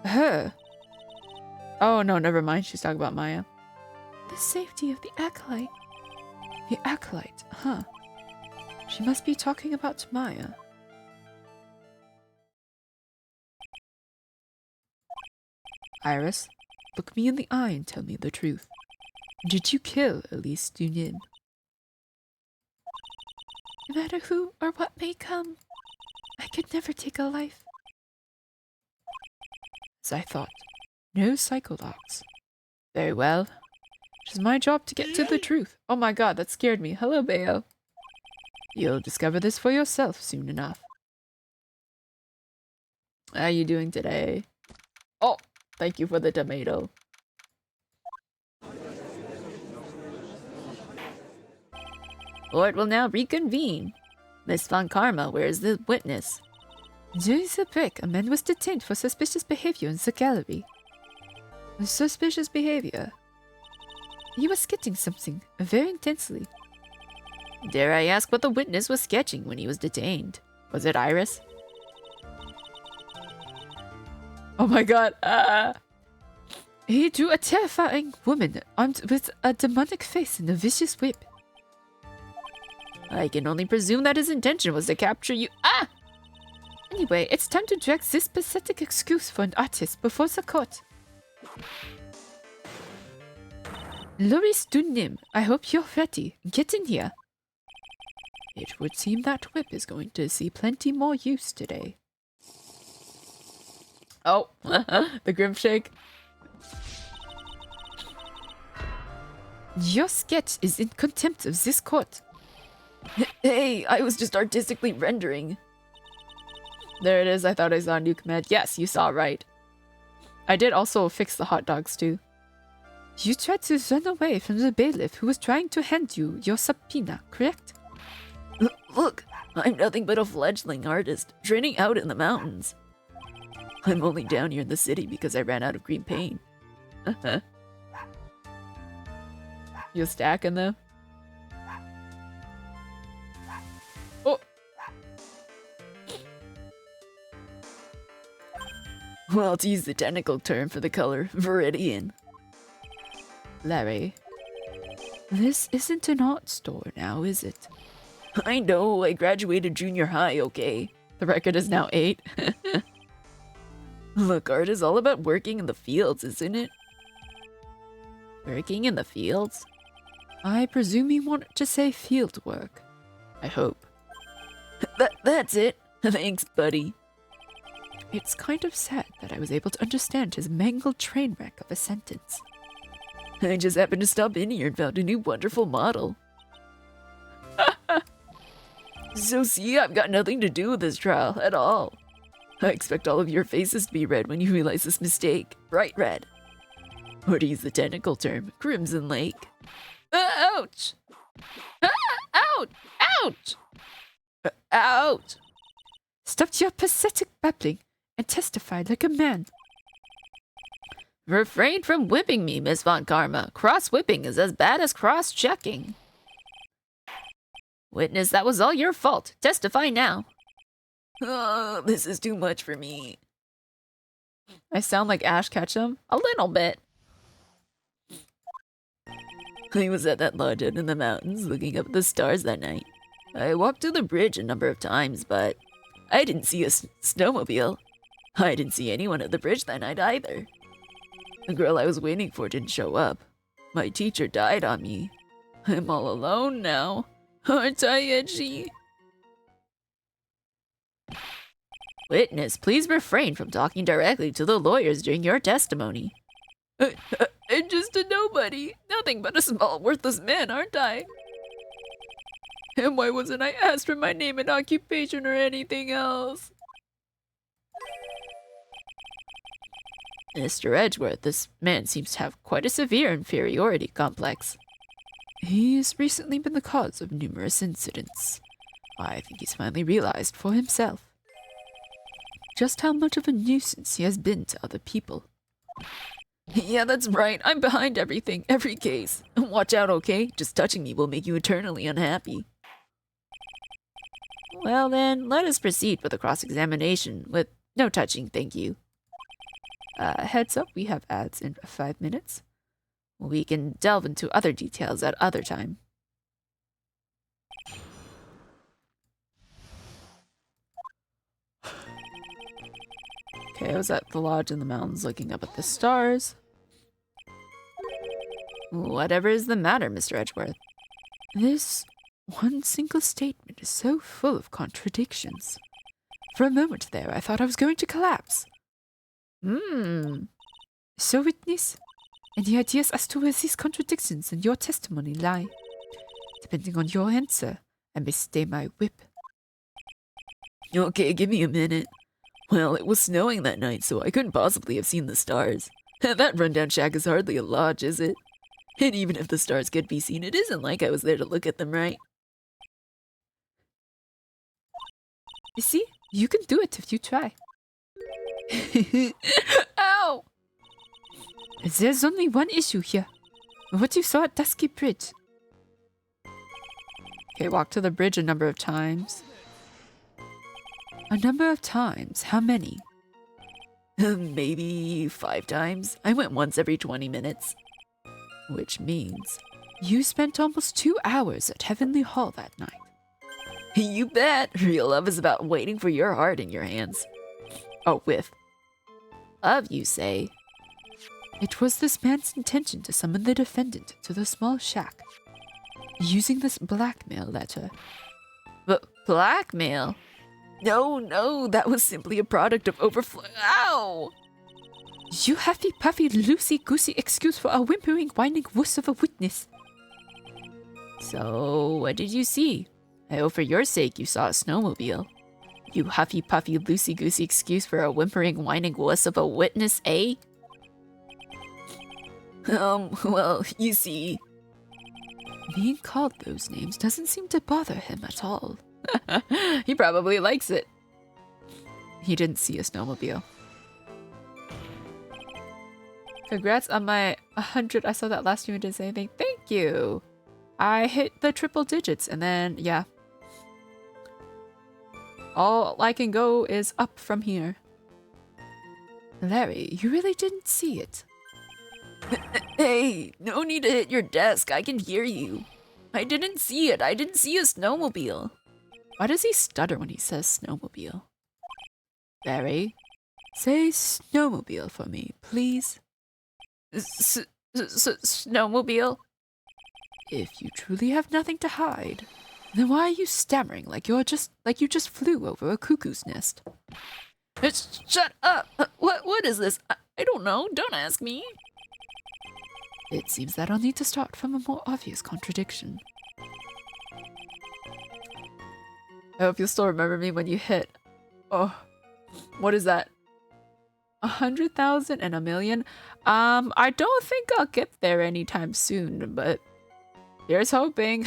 Her? Oh no, never mind. She's talking about Maya. The safety of the Acolyte. The Acolyte, huh? She must be talking about Maya. Iris, look me in the eye and tell me the truth. Did you kill Elise Dunim? No matter who or what may come, I could never take a life. As I thought, no psychodocs. Very well. It is my job to get to the truth. Oh my god, that scared me. Hello, Bayo. You'll discover this for yourself soon enough. How are you doing today? Oh, thank you for the tomato. Court will now reconvene. Miss Von Karma, where is the witness? During the break, a man was detained for suspicious behavior in the gallery. Suspicious behavior? He was sketching something, very intensely. Dare I ask what the witness was sketching when he was detained? Was it Iris? Oh my god, He drew a terrifying woman armed with a demonic face and a vicious whip. I can only presume that his intention was to capture you. Ah! Anyway, it's time to drag this pathetic excuse for an artist before the court. Loris Dunim, I hope you're ready. Get in here. It would seem that whip is going to see plenty more use today. oh, the grim shake. Your sketch is in contempt of this court. Hey, I was just artistically rendering. There it is. I thought I saw a new command. Yes, you saw right. I did also fix the hot dogs too. You tried to run away from the bailiff who was trying to hand you your subpoena, correct? Look, I'm nothing but a fledgling artist, training out in the mountains. I'm only down here in the city because I ran out of green paint. You stacking them? Oh! Well, to use the technical term for the color, Viridian. Larry, this isn't an art store now, is it? I know, I graduated junior high, okay? The record is now 8. Look, art is all about working in the fields, isn't it? Working in the fields? I presume you want to say field work. I hope. That's it. Thanks, buddy. It's kind of sad that I was able to understand his mangled train wreck of a sentence. I just happened to stop in here and found a new wonderful model. So see, I've got nothing to do with this trial at all. I expect all of your faces to be red when you realize this mistake. Bright red. Or to use the technical term, Crimson Lake. Ouch! Ouch! Ouch! Ouch! Stop your pathetic babbling and testify like a man. Refrain from whipping me, Miss Von Karma. Cross-whipping is as bad as cross-checking. Witness, that was all your fault. Testify now. Oh, this is too much for me. I sound like Ash Ketchum? A little bit. I was at that lodge out in the mountains looking up at the stars that night. I walked to the bridge a number of times, but I didn't see a snowmobile. I didn't see anyone at the bridge that night either. The girl I was waiting for didn't show up. My teacher died on me. I'm all alone now. Aren't I edgy? Witness, please refrain from talking directly to the lawyers during your testimony. I'm just a nobody. Nothing but a small, worthless man, aren't I? And why wasn't I asked for my name and occupation or anything else? Mr. Edgeworth, this man seems to have quite a severe inferiority complex. He's recently been the cause of numerous incidents. I think he's finally realized for himself just how much of a nuisance he has been to other people. Yeah, that's right. I'm behind everything, every case. Watch out, okay? Just touching me will make you eternally unhappy. Well then, let us proceed with the cross-examination with no touching, thank you. Heads up, we have ads in 5 minutes. We can delve into other details at other time. Okay, I was at the lodge in the mountains looking up at the stars. Whatever is the matter, Mr. Edgeworth? This one single statement is so full of contradictions. For a moment there, I thought I was going to collapse. So, witness, any ideas as to where these contradictions in your testimony lie? Depending on your answer, I may stay my whip. Okay, give me a minute. Well, it was snowing that night, so I couldn't possibly have seen the stars. That rundown shack is hardly a lodge, is it? And even if the stars could be seen, it isn't like I was there to look at them, right? You see, you can do it if you try. Ow! There's only one issue here. What you saw at Dusky Bridge. Okay, walk to the bridge a number of times. A number of times? How many? Maybe 5 times. I went once every 20 minutes. Which means you spent almost 2 hours at Heavenly Hall that night. You bet. Real love is about waiting for your heart in your hands. Oh, with. Of, you say? It was this man's intention to summon the defendant to the small shack, using this blackmail letter. But blackmail? No, that was simply a product of overflow. Ow! You happy, puffy, loosey-goosey excuse for a whimpering, whining wuss of a witness. So, what did you see? I hope for your sake you saw a snowmobile. You huffy-puffy, loosey-goosey excuse for a whimpering, whining wuss of a witness, eh? Well, you see... Being called those names doesn't seem to bother him at all. He probably likes it. He didn't see a snowmobile. Congrats on my 100. I saw that last stream and didn't say anything. Thank you. I hit the triple digits and then, yeah. All I can go is up from here. Larry, you really didn't see it. Hey, no need to hit your desk. I can hear you. I didn't see it. I didn't see a snowmobile. Why does he stutter when he says snowmobile? Larry, say snowmobile for me, please. Snowmobile? If you truly have nothing to hide, then why are you stammering like you just flew over a cuckoo's nest? Shut up! What is this? I don't know. Don't ask me. It seems that I'll need to start from a more obvious contradiction. I hope you'll still remember me when you hit. Oh, what is that? 100,000 and a million? I don't think I'll get there anytime soon, but here's hoping.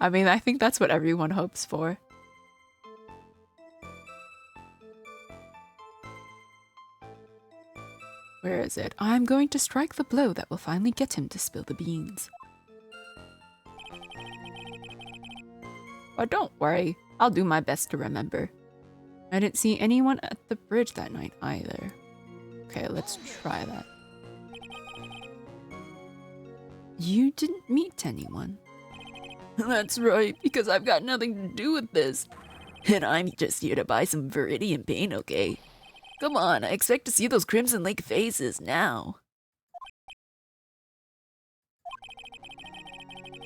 I mean, I think that's what everyone hopes for. Where is it? I'm going to strike the blow that will finally get him to spill the beans. Oh, don't worry. I'll do my best to remember. I didn't see anyone at the bridge that night either. Okay, let's try that. You didn't meet anyone. That's right, because I've got nothing to do with this. And I'm just here to buy some Viridian paint, okay? Come on, I expect to see those Crimson Lake faces now.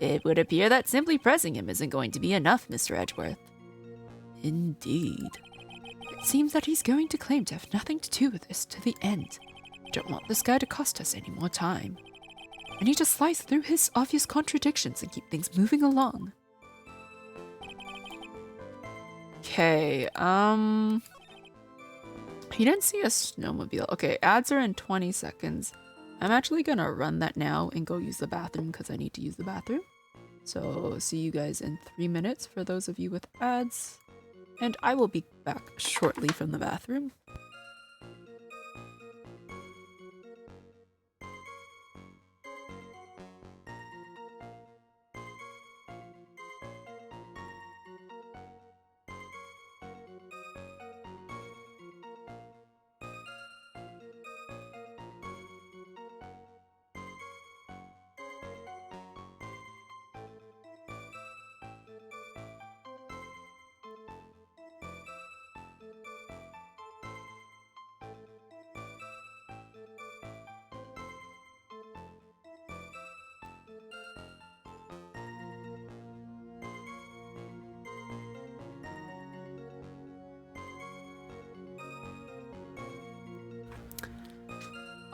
It would appear that simply pressing him isn't going to be enough, Mr. Edgeworth. Indeed. It seems that he's going to claim to have nothing to do with this to the end. Don't want this guy to cost us any more time. I need to slice through his obvious contradictions and keep things moving along. Okay, he didn't see a snowmobile. Okay, ads are in 20 seconds. I'm actually gonna run that now and go use the bathroom because I need to use the bathroom. So see you guys in 3 minutes for those of you with ads. And I will be back shortly from the bathroom.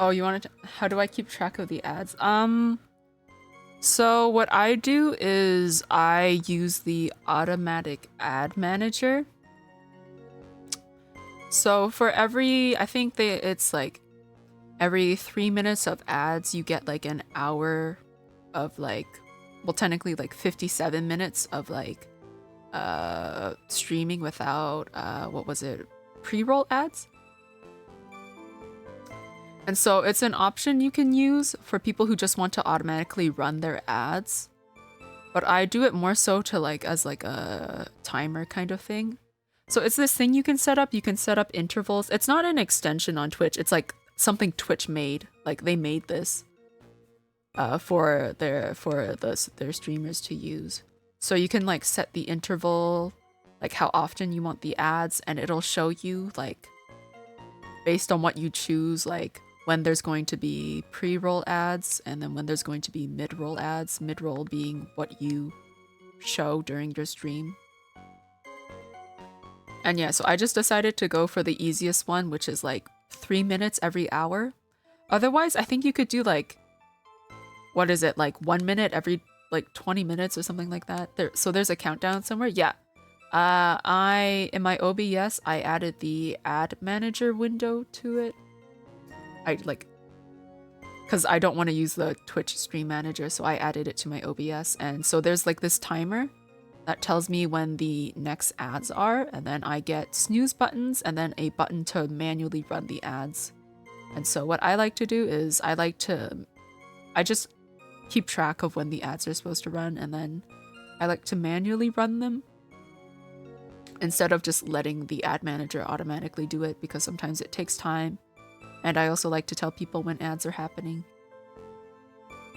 Oh, you wanted to, how do I keep track of the ads? So what I do is I use the automatic ad manager. So for every, I think it's like every 3 minutes of ads, you get like an hour of like, well, technically like 57 minutes of like streaming without, what was it, pre-roll ads? And so it's an option you can use for people who just want to automatically run their ads. But I do it more so to like as like a timer kind of thing. So it's this thing you can set up. You can set up intervals. It's not an extension on Twitch. It's like something Twitch made. Like they made this for their streamers to use. So you can like set the interval, like how often you want the ads, and it'll show you like based on what you choose, like when there's going to be pre-roll ads and then when there's going to be mid-roll ads, mid-roll being what you show during your stream. And yeah, so I just decided to go for the easiest one, which is like 3 minutes every hour. Otherwise, I think you could do like, what is it, like 1 minute every like 20 minutes or something like that. So there's a countdown somewhere. Yeah. In my OBS, I added the ad manager window to it. Because I don't want to use the Twitch stream manager, so I added it to my OBS. And so there's like this timer that tells me when the next ads are, and then I get snooze buttons and then a button to manually run the ads. And so what I like to do is I just keep track of when the ads are supposed to run, and then I like to manually run them instead of just letting the ad manager automatically do it, because sometimes it takes time. And I also like to tell people when ads are happening.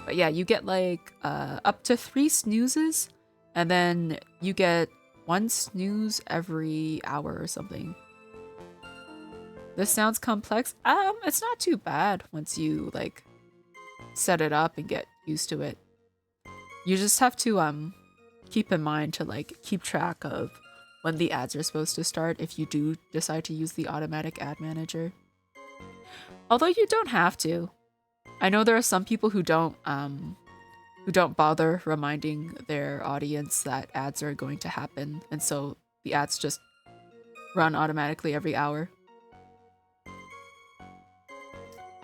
But yeah, you get like up to 3 snoozes, and then you get 1 snooze every hour or something. This sounds complex. It's not too bad once you like set it up and get used to it. You just have to keep in mind to like keep track of when the ads are supposed to start if you do decide to use the automatic ad manager. Although you don't have to. I know there are some people who don't bother reminding their audience that ads are going to happen, and so the ads just run automatically every hour.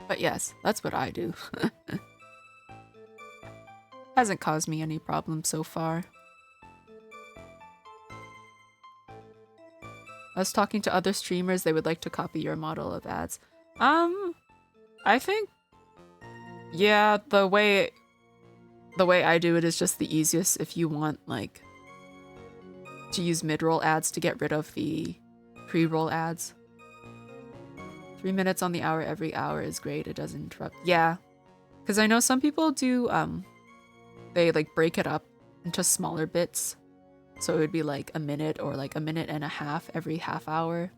But yes, that's what I do. Hasn't caused me any problems so far. I was talking to other streamers, they would like to copy your model of ads. I think, yeah, the way I do it is just the easiest if you want, like, to use mid-roll ads to get rid of the pre-roll ads. 3 minutes on the hour every hour is great, it doesn't interrupt. Yeah, because I know some people do, they, like, break it up into smaller bits. So it would be, like, a minute or, like, a minute and a half every half hour.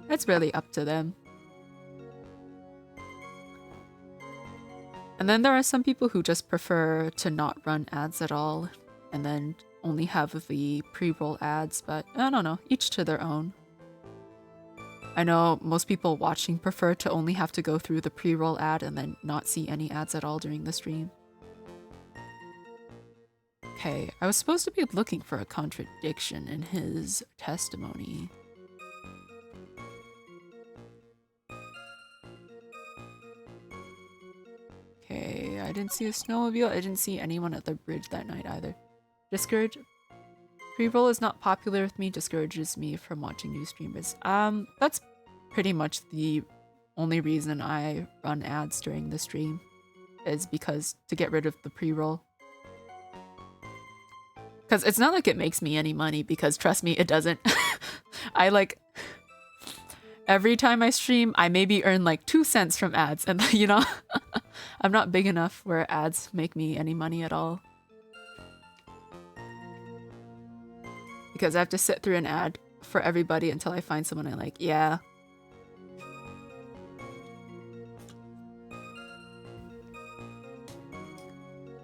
It's really up to them. And then there are some people who just prefer to not run ads at all and then only have the pre-roll ads, but I don't know, each to their own. I know most people watching prefer to only have to go through the pre-roll ad and then not see any ads at all during the stream. Okay, I was supposed to be looking for a contradiction in his testimony. Okay, I didn't see a snowmobile. I didn't see anyone at the bridge that night either. Discourage. Pre-roll is not popular with me. Discourages me from watching new streamers. That's pretty much the only reason I run ads during the stream, is because to get rid of the pre-roll. Because it's not like it makes me any money, because trust me, it doesn't. I like, every time I stream, I maybe earn like 2 cents from ads, and you know, I'm not big enough where ads make me any money at all. Because I have to sit through an ad for everybody until I find someone I like. Yeah.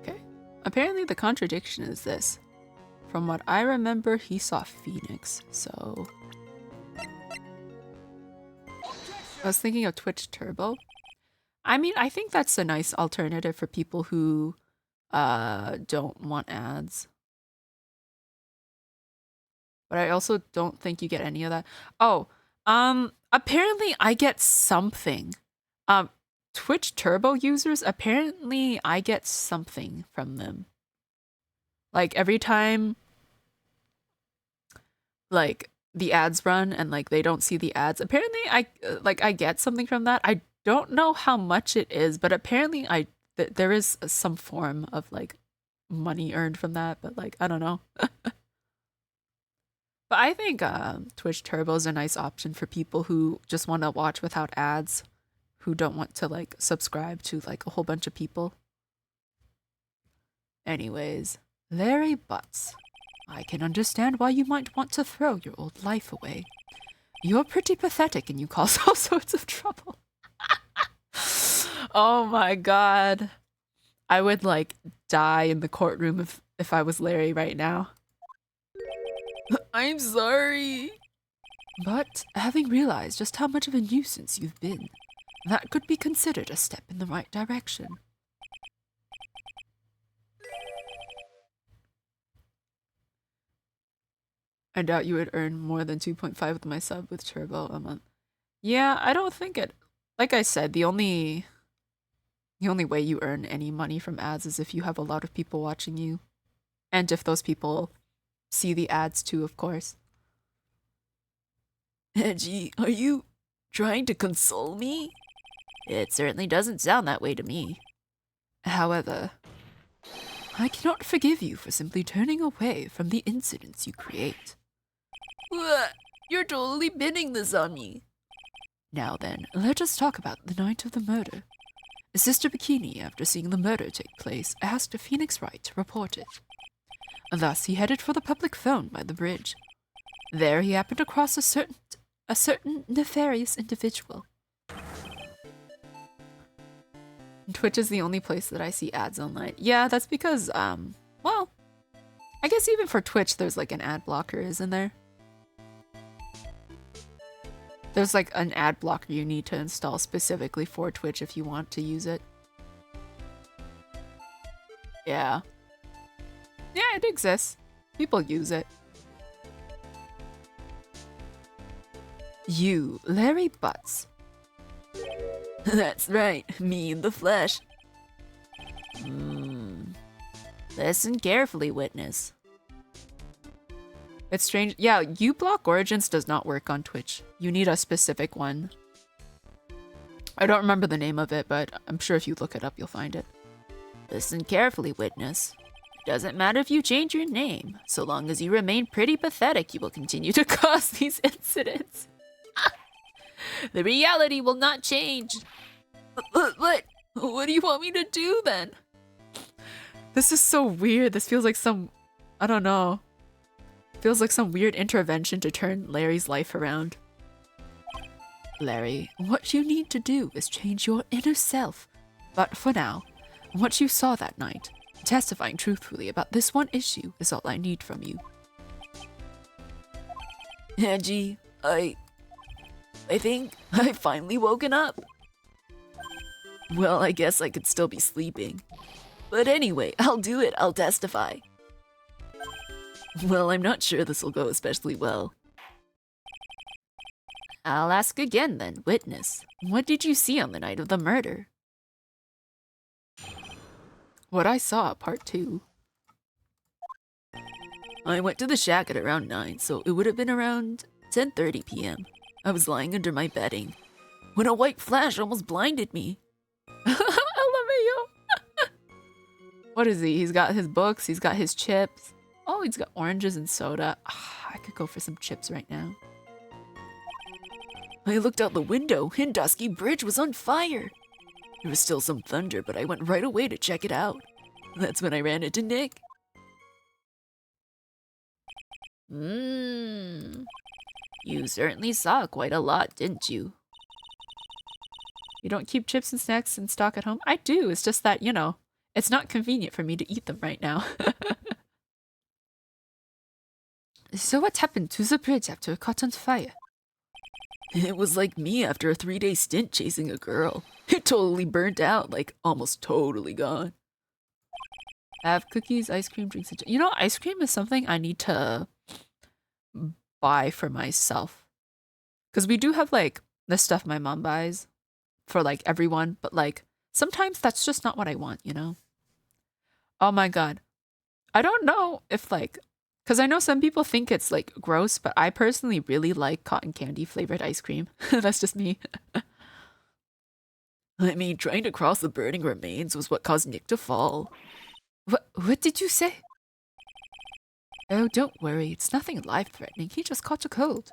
Okay. Apparently the contradiction is this. From what I remember, he saw Phoenix, so... I was thinking of Twitch Turbo. I mean, I think that's a nice alternative for people who don't want ads. But I also don't think you get any of that. Oh, apparently I get something. Twitch Turbo users, apparently I get something from them. Like every time like the ads run and like they don't see the ads, apparently I get something from that. I don't know how much it is, but apparently there is some form of like money earned from that, but like I don't know. But I think Twitch Turbo is a nice option for people who just want to watch without ads, who don't want to like subscribe to like a whole bunch of people. Anyways, Larry Butts, I can understand why you might want to throw your old life away. You're pretty pathetic and you cause all sorts of trouble. Oh my god. I would like die in the courtroom if I was Larry right now. I'm sorry. But having realized just how much of a nuisance you've been, that could be considered a step in the right direction. I doubt you would earn more than 2.5 with my sub with Turbo a month. Yeah, I don't think it... Like I said, the only way you earn any money from ads is if you have a lot of people watching you. And if those people see the ads too, of course. Edgy, are you trying to console me? It certainly doesn't sound that way to me. However, I cannot forgive you for simply turning away from the incidents you create. What? You're totally pinning this on me. Now then, let us talk about the night of the murder. Sister Bikini, after seeing the murder take place, asked Phoenix Wright to report it. Thus, he headed for the public phone by the bridge. There, he happened across a certain nefarious individual. Twitch is the only place that I see ads online. Yeah, that's because, well, I guess even for Twitch, there's like an ad blocker, isn't there? There's like an ad blocker you need to install specifically for Twitch if you want to use it. Yeah. Yeah, it exists. People use it. You, Larry Butts. That's right, me in the flesh. Listen carefully, witness. It's strange. Yeah, uBlock Origins does not work on Twitch. You need a specific one. I don't remember the name of it, but I'm sure if you look it up, you'll find it. Listen carefully, witness. It doesn't matter if you change your name. So long as you remain pretty pathetic, you will continue to cause these incidents. The reality will not change. What do you want me to do then? This is so weird. This feels like some, I don't know. Feels like some weird intervention to turn Larry's life around. Larry, what you need to do is change your inner self. But for now, what you saw that night, testifying truthfully about this one issue is all I need from you. Angie, I think I've finally woken up. Well, I guess I could still be sleeping. But anyway, I'll do it. I'll testify. Well, I'm not sure this will go especially well. I'll ask again then, witness. What did you see on the night of the murder? What I saw, part 2. I went to the shack at around 9, so it would have been around 10:30 p.m. I was lying under my bedding when a white flash almost blinded me. LMAO. What is he? He's got his books, he's got his chips. Oh, he's got oranges and soda. I could go for some chips right now. I looked out the window and Dusky Bridge was on fire. There was still some thunder, but I went right away to check it out. That's when I ran into Nick. You certainly saw quite a lot, didn't you? You don't keep chips and snacks in stock at home? I do. It's just that, you know, it's not convenient for me to eat them right now. So what happened to the bridge after it caught on fire? It was like me after a 3-day stint chasing a girl. It totally burnt out, like almost totally gone. I have cookies, ice cream, drinks, and you know, ice cream is something I need to buy for myself. Because we do have like the stuff my mom buys for like everyone, but like sometimes that's just not what I want, you know? Oh my god. I don't know if like, because I know some people think it's like gross, but I personally really like cotton candy flavored ice cream. That's just me. I mean, trying to cross the burning remains was what caused Nick to fall. What did you say? Oh, don't worry. It's nothing life-threatening. He just caught a cold.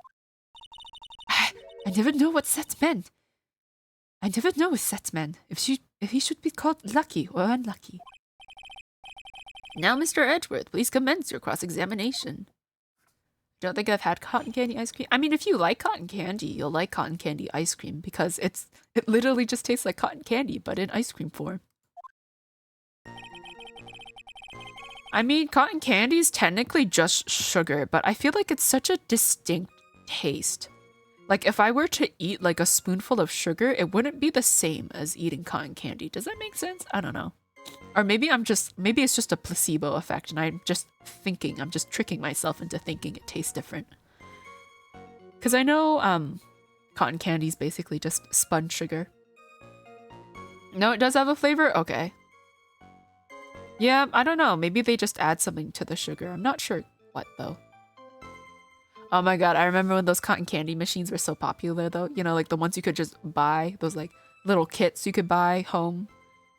I never know what that meant. I never know with that man, if he should be called lucky or unlucky. Now, Mr. Edgeworth, please commence your cross-examination. Don't think I've had cotton candy ice cream. I mean, if you like cotton candy, you'll like cotton candy ice cream because it literally just tastes like cotton candy, but in ice cream form. I mean, cotton candy is technically just sugar, but I feel like it's such a distinct taste. Like, if I were to eat like a spoonful of sugar, it wouldn't be the same as eating cotton candy. Does that make sense? I don't know. Or maybe it's just a placebo effect and I'm just tricking myself into thinking it tastes different. Because I know cotton candy is basically just spun sugar. No, it does have a flavor? Okay. Yeah, I don't know. Maybe they just add something to the sugar. I'm not sure what though. Oh my god, I remember when those cotton candy machines were so popular though. You know, like the ones you could just buy. Those like little kits you could buy home,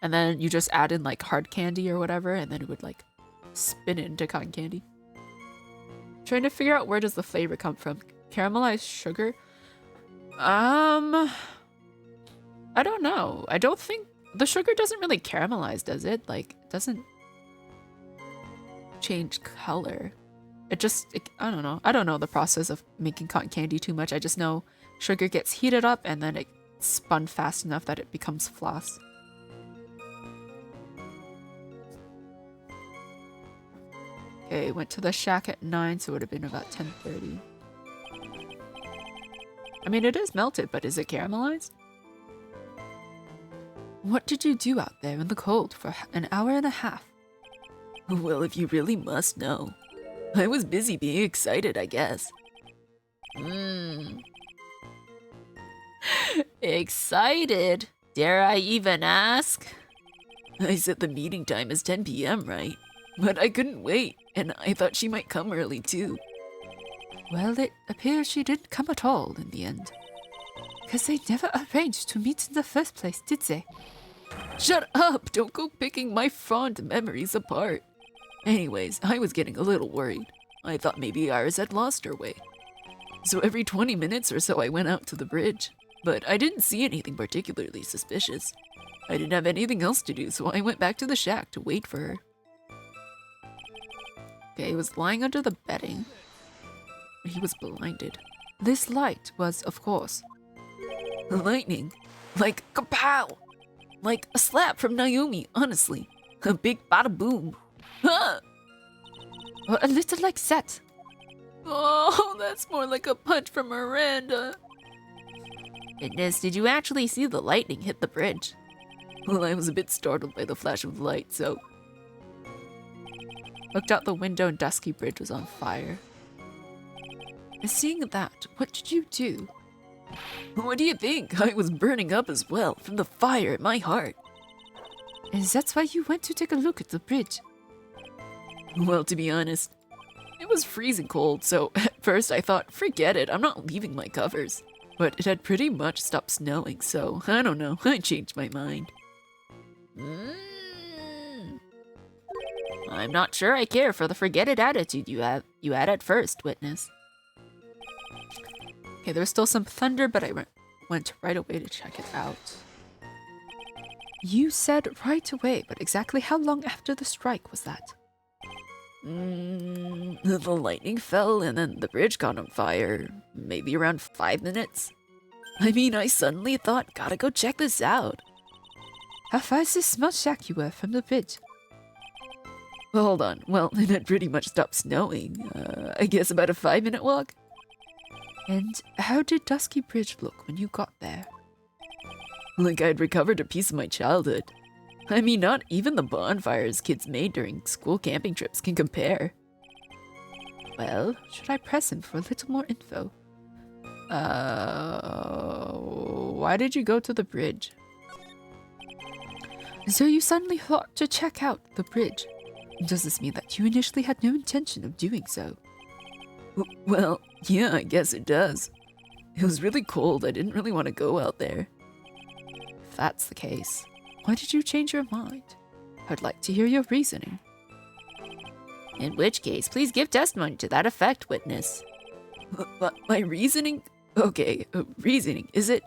and then you just add in like hard candy or whatever, and then it would like spin it into cotton candy. Trying to figure out where does the flavor come from. Caramelized sugar? I don't know. I don't think the sugar doesn't really caramelize, does it? Like, it doesn't change color. I don't know. I don't know the process of making cotton candy too much. I just know sugar gets heated up and then it spun fast enough that it becomes floss. Okay, went to the shack at 9, so it would have been about 10:30. I mean, it is melted, but is it caramelized? What did you do out there in the cold for an hour and a half? Well, if you really must know, I was busy being excited, I guess. Excited? Dare I even ask? I said the meeting time is 10 p.m., right? But I couldn't wait, and I thought she might come early too. Well, it appears she didn't come at all in the end. Because they never arranged to meet in the first place, did they? Shut up! Don't go picking my fond memories apart. Anyways, I was getting a little worried. I thought maybe Iris had lost her way. So every 20 minutes or so I went out to the bridge. But I didn't see anything particularly suspicious. I didn't have anything else to do, so I went back to the shack to wait for her. Okay, he was lying under the bedding. He was blinded. This light was, of course, Lightning. Like kapow! Like a slap from Naomi, honestly. A big bada boom. Huh! or a little like that. Oh, that's more like a punch from Miranda. Goodness, did you actually see the lightning hit the bridge? Well, I was a bit startled by the flash of light, so... Looked out the window and Dusky Bridge was on fire. Seeing that, what did you do? What do you think? I was burning up as well, from the fire in my heart. And that's why you went to take a look at the bridge. Well, to be honest, it was freezing cold, so at first I thought, forget it, I'm not leaving my covers. But it had pretty much stopped snowing, so I don't know, I changed my mind. I'm not sure I care for the forget it attitude you had at first, Witness. Okay, there was still some thunder, but I went right away to check it out. You said right away, but exactly how long after the strike was that? The lightning fell and then the bridge caught on fire. Maybe around 5 minutes. I mean, I suddenly thought, gotta go check this out. How far is this small shack you were from the bridge? Well, hold on. Well, it had pretty much stopped snowing. I guess about a 5-minute walk. And how did Dusky Bridge look when you got there? Like I'd recovered a piece of my childhood. I mean, not even the bonfires kids made during school camping trips can compare. Well, should I press him for a little more info? Why did you go to the bridge? So you suddenly thought to check out the bridge. Does this mean that you initially had no intention of doing so? Well, yeah, I guess it does. It was really cold. I didn't really want to go out there. If that's the case, why did you change your mind? I'd like to hear your reasoning. In which case, please give testimony to that effect, Witness. My reasoning? Okay, reasoning, is it?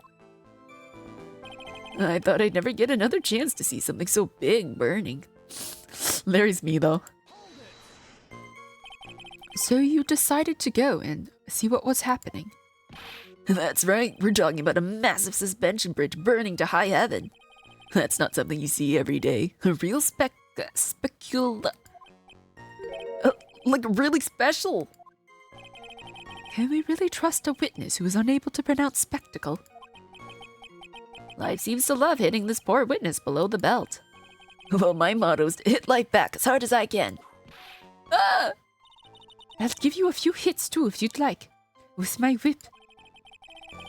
I thought I'd never get another chance to see something so big burning. Larry's me, though. So you decided to go and see what was happening? That's right, we're talking about a massive suspension bridge burning to high heaven. That's not something you see every day. A real like really special. Can we really trust a witness who is unable to pronounce spectacle? Life seems to love hitting this poor witness below the belt. Well, my motto is to hit life back as hard as I can. Ah! I'll give you a few hits too if you'd like, with my whip.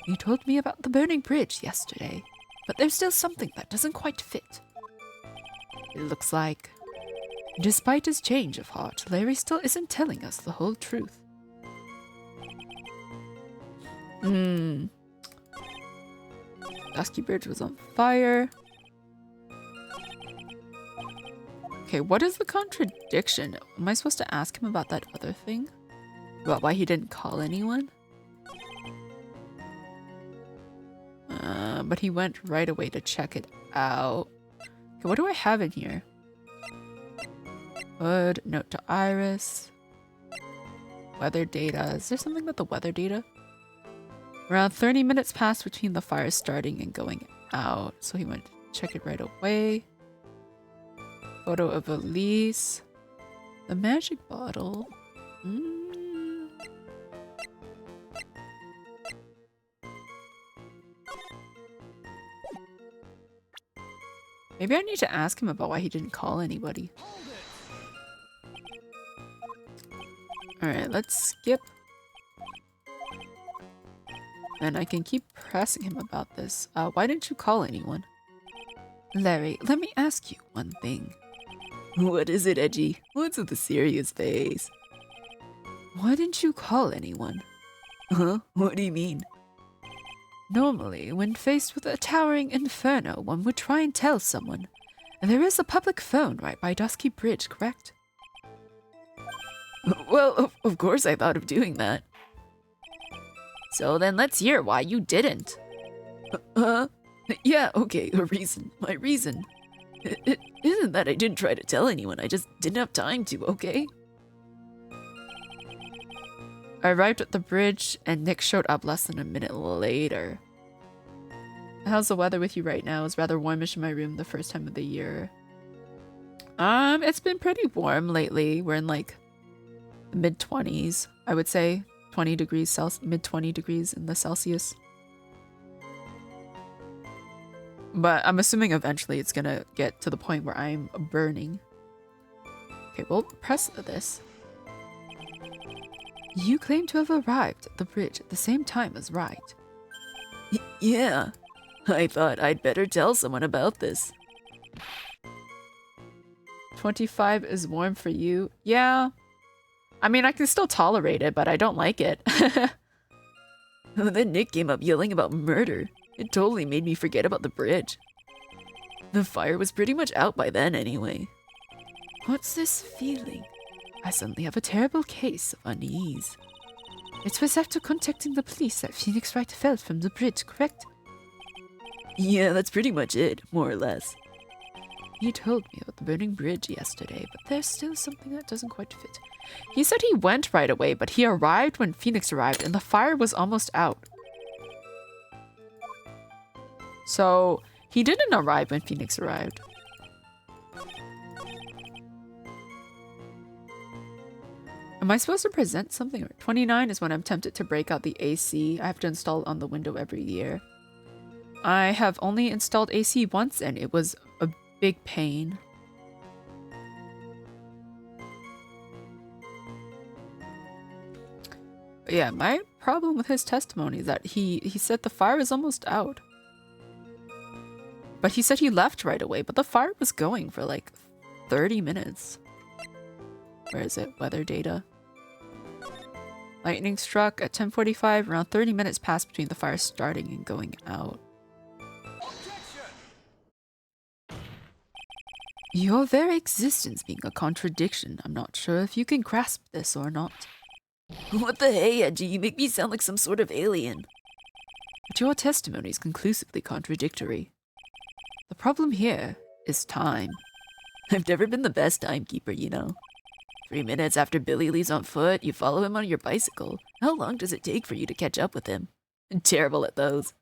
You told me about the burning bridge yesterday, but there's still something that doesn't quite fit. It looks like, despite his change of heart, Larry still isn't telling us the whole truth. Dusky Bridge was on fire. Okay, what is the contradiction? Am I supposed to ask him about that other thing? About why he didn't call anyone? But he went right away to check it out. Okay, what do I have in here? Wood, note to Iris. Weather data. Is there something about the weather data? Around 30 minutes passed between the fire starting and going out. So he went to check it right away. Photo of Elise. The magic bottle. Maybe I need to ask him about why he didn't call anybody. Alright, let's skip. And I can keep pressing him about this. Why didn't you call anyone? Larry, let me ask you one thing. What is it, Edgy? What's with the serious face? Why didn't you call anyone? Huh? What do you mean? Normally, when faced with a towering inferno, one would try and tell someone. And there is a public phone right by Dusky Bridge, correct? Well, of course I thought of doing that. So then let's hear why you didn't. Yeah, okay, a reason. My reason. It isn't that I didn't try to tell anyone, I just didn't have time to, okay? I arrived at the bridge and Nick showed up less than a minute later. How's the weather with you right now? It's rather warmish in my room the first time of the year. It's been pretty warm lately. We're in like mid-20s, I would say. 20 degrees Celsius, mid-20 degrees in the Celsius. But I'm assuming eventually it's gonna get to the point where I'm burning. Okay, we'll press this. You claim to have arrived at the bridge at the same time as Wright. Yeah, I thought I'd better tell someone about this. 25 is warm for you? Yeah. I mean, I can still tolerate it, but I don't like it. Then Nick came up yelling about murder. It totally made me forget about the bridge. The fire was pretty much out by then anyway. What's this feeling? I suddenly have a terrible case of unease. It was after contacting the police that Phoenix Wright fell from the bridge, correct? Yeah, that's pretty much it, more or less. You told me about the burning bridge yesterday, but there's still something that doesn't quite fit. He said he went right away, but he arrived when Phoenix arrived and the fire was almost out. So, he didn't arrive when Phoenix arrived. Am I supposed to present something? 29 is when I'm tempted to break out the AC. I have to install it on the window every year. I have only installed AC once and it was a big pain. But yeah, my problem with his testimony is that he said the fire is almost out. But he said he left right away, but the fire was going for like 30 minutes. Where is it? Weather data. Lightning struck at 10:45. Around 30 minutes passed between the fire starting and going out. Your very existence being a contradiction. I'm not sure if you can grasp this or not. What the hey, Edgy? You make me sound like some sort of alien. But your testimony is conclusively contradictory. The problem here is time. I've never been the best timekeeper, you know. 3 minutes after Billy leaves on foot, you follow him on your bicycle. How long does it take for you to catch up with him? I'm terrible at those.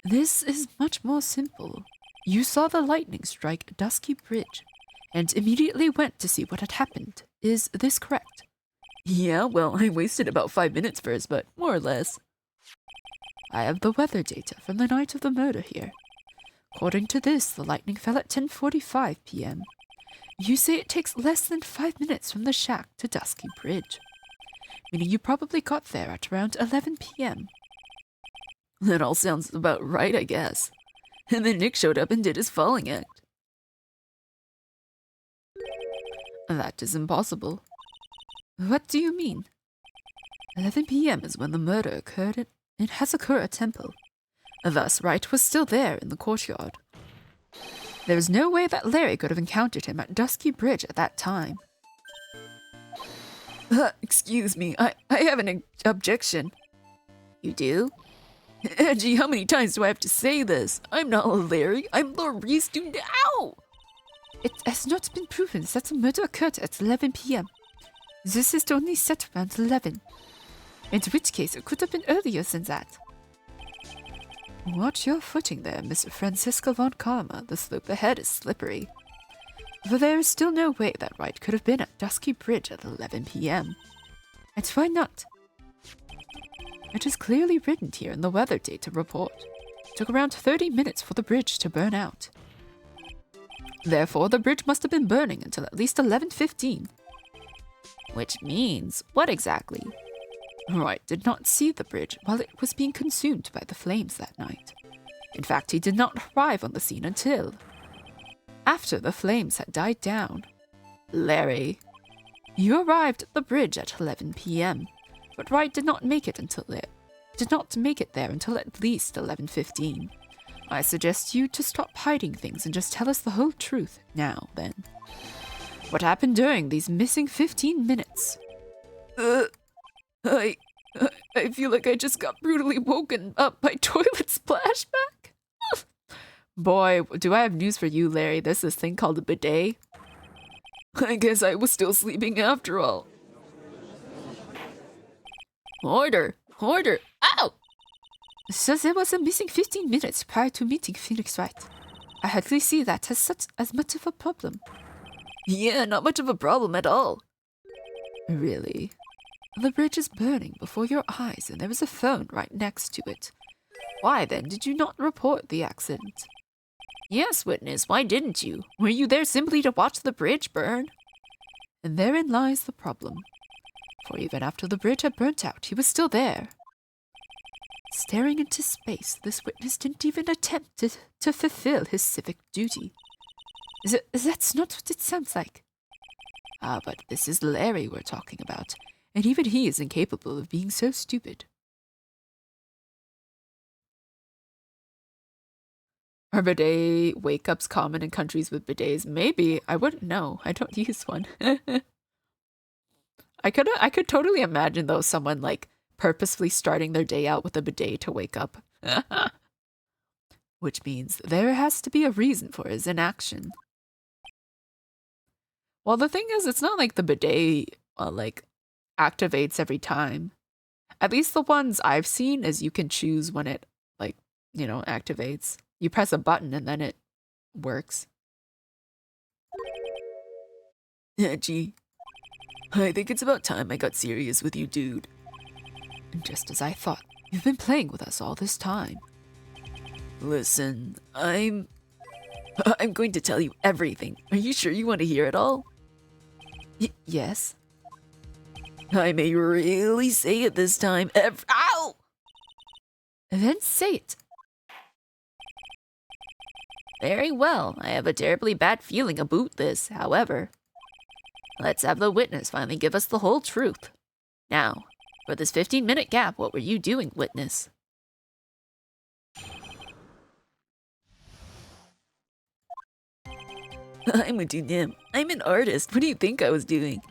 This is much more simple. You saw the lightning strike Dusky Bridge, and immediately went to see what had happened. Is this correct? Yeah, well, I wasted about 5 minutes first, but more or less. I have the weather data from the night of the murder here. According to this, the lightning fell at 10:45 p.m. You say it takes less than 5 minutes from the shack to Dusky Bridge, meaning you probably got there at around 11 p.m. That all sounds about right, I guess. And then Nick showed up and did his falling act. That is impossible. What do you mean? 11 p.m. is when the murder occurred in Hazakura Temple. Thus, Wright was still there in the courtyard. There was no way that Larry could have encountered him at Dusky Bridge at that time. Excuse me, I have an objection. You do? Angie, how many times do I have to say this? I'm not Larry, I'm Laurice do now! It has not been proven that the murder occurred at 11 p.m. This is only set around 11. In which case, it could have been earlier than that. Watch your footing there, Mr. Francisco von Karma. The slope ahead is slippery. For there is still no way that Wright could have been at Dusky Bridge at 11 p.m. And why not? It is clearly written here in the weather data report. It took around 30 minutes for the bridge to burn out. Therefore, the bridge must have been burning until at least 11:15. Which means, what exactly? Wright did not see the bridge while it was being consumed by the flames that night. In fact, he did not arrive on the scene until after the flames had died down. Larry, you arrived at the bridge at 11 p.m., but Wright did not make it there until at least 11:15. I suggest you to stop hiding things and just tell us the whole truth now, then. What happened during these missing 15 minutes? I feel like I just got brutally woken up by toilet splashback. Boy, do I have news for you, Larry. There's this thing called a bidet. I guess I was still sleeping after all. Order! Order! Ow! So there was a missing 15 minutes prior to meeting Phoenix Wright. I hardly see that as much of a problem. Yeah, not much of a problem at all. Really? The bridge is burning before your eyes and there is a phone right next to it. Why then did you not report the accident? Yes, witness, why didn't you? Were you there simply to watch the bridge burn? And therein lies the problem. For even after the bridge had burnt out, he was still there. Staring into space, this witness didn't even attempt to fulfill his civic duty. That's not what it sounds like. Ah, but this is Larry we're talking about, and even he is incapable of being so stupid. Are bidet wake-ups common in countries with bidets? Maybe. I wouldn't know. I don't use one. I could totally imagine, though, someone, like, purposefully starting their day out with a bidet to wake up. Which means there has to be a reason for his inaction. Well, the thing is, it's not like the bidet, activates every time. At least the ones I've seen is you can choose when it, activates. You press a button and then it works. Yeah, gee. I think it's about time I got serious with you, dude. And just as I thought, you've been playing with us all this time. Listen, I'm going to tell you everything. Are you sure you want to hear it all? Yes. I may really say it this time. Ow! Then say it. Very well. I have a terribly bad feeling about this, however. Let's have the witness finally give us the whole truth. Now, for this 15-minute gap, what were you doing, witness? I'm a dude. I'm an artist. What do you think I was doing?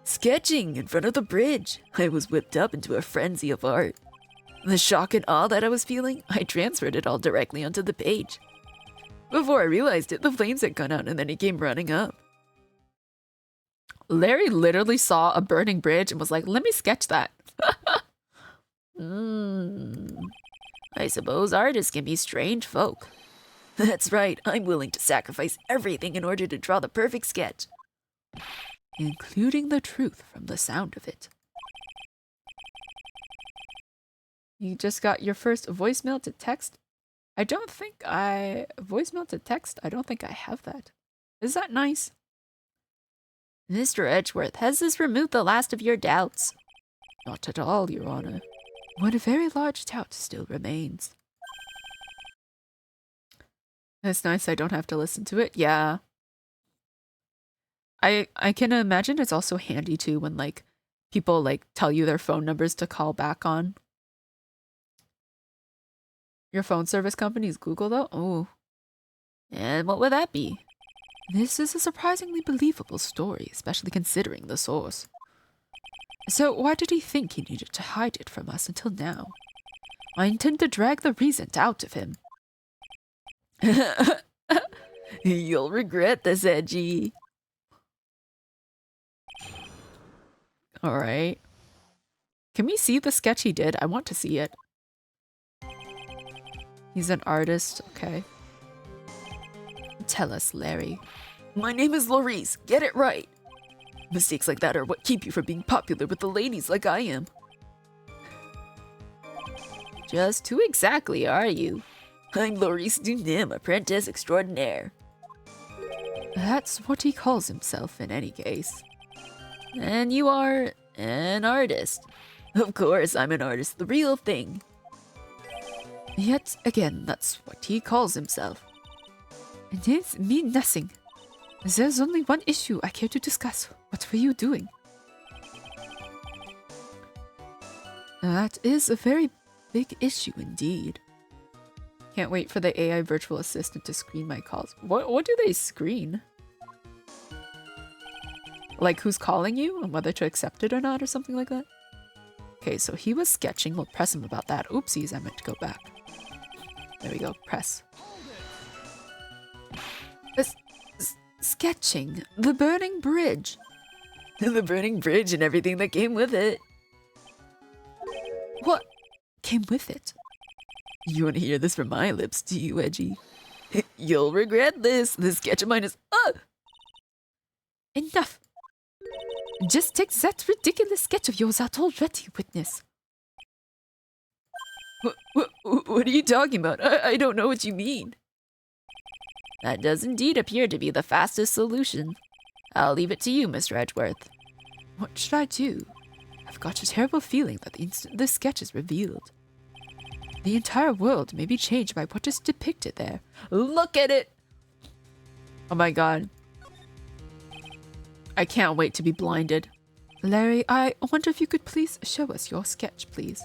Sketching in front of the bridge. I was whipped up into a frenzy of art. The shock and awe that I was feeling, I transferred it all directly onto the page. Before I realized it, the flames had gone out and then he came running up. Larry literally saw a burning bridge and was like, let me sketch that. I suppose artists can be strange folk. That's right, I'm willing to sacrifice everything in order to draw the perfect sketch. Including the truth from the sound of it. You just got your first voicemail to text? Voicemail to text? I don't think I have that. Is that nice? Mr. Edgeworth, has this removed the last of your doubts? Not at all, Your Honor. One very large doubt still remains. It's nice I don't have to listen to it. Yeah. I can imagine it's also handy too when people tell you their phone numbers to call back on. Your phone service company is Google, though? Oh. And what would that be? This is a surprisingly believable story, especially considering the source. So why did he think he needed to hide it from us until now? I intend to drag the reason out of him. You'll regret this, Edgy. Alright. Can we see the sketch he did? I want to see it. He's an artist, okay. Tell us, Larry. My name is Laurice, get it right. Mistakes like that are what keep you from being popular with the ladies like I am. Just who exactly are you? I'm Laurice Dunim, apprentice extraordinaire. That's what he calls himself in any case. And you are an artist. Of course, I'm an artist, the real thing. Yet again, that's what he calls himself. It is mean nothing. There's only one issue I care to discuss. What were you doing? That is a very big issue indeed. Can't wait for the AI virtual assistant to screen my calls. What do they screen? Like who's calling you and whether to accept it or not or something like that? Okay, so he was sketching. We'll press him about that. Oopsies, I meant to go back. There we go, press. Sketching the burning bridge. The burning bridge and everything that came with it. What came with it? You want to hear this from my lips, do you, Edgy? You'll regret this. This sketch of mine is... Enough. Just take that ridiculous sketch of yours out already, witness. What are you talking about? I don't know what you mean. That does indeed appear to be the fastest solution. I'll leave it to you, Mr. Edgeworth. What should I do? I've got a terrible feeling that the instant this sketch is revealed, the entire world may be changed by what is depicted there. Look at it! Oh my god. I can't wait to be blinded. Larry, I wonder if you could please show us your sketch, please.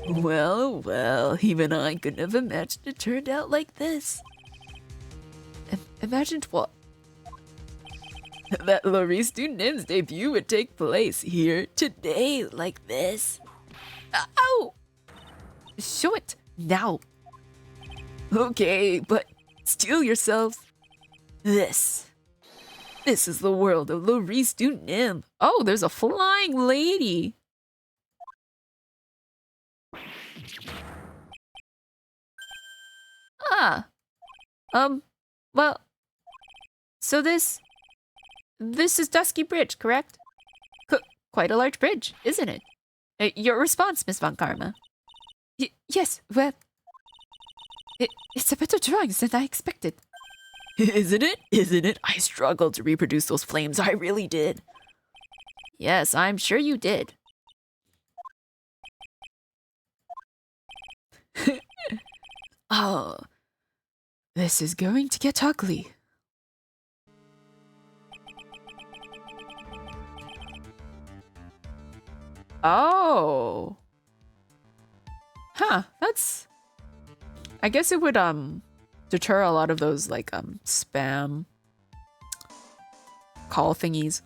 Well, even I couldn't have imagined it turned out like this. Imagined what? That Laurice Dunim's debut would take place here today like this. Ow! Show it now. Okay, but steel yourselves. This is the world of Laurice Dunim. Oh, there's a flying lady. Well, so this is Dusky Bridge, correct? Quite a large bridge, isn't it? Your response, Miss Von Karma. Yes, well, it's a better drawing than I expected. Isn't it? Isn't it? I struggled to reproduce those flames, I really did. Yes, I'm sure you did. Oh, this is going to get ugly. Oh. Huh, that's... I guess it would, deter a lot of those, like, spam call thingies.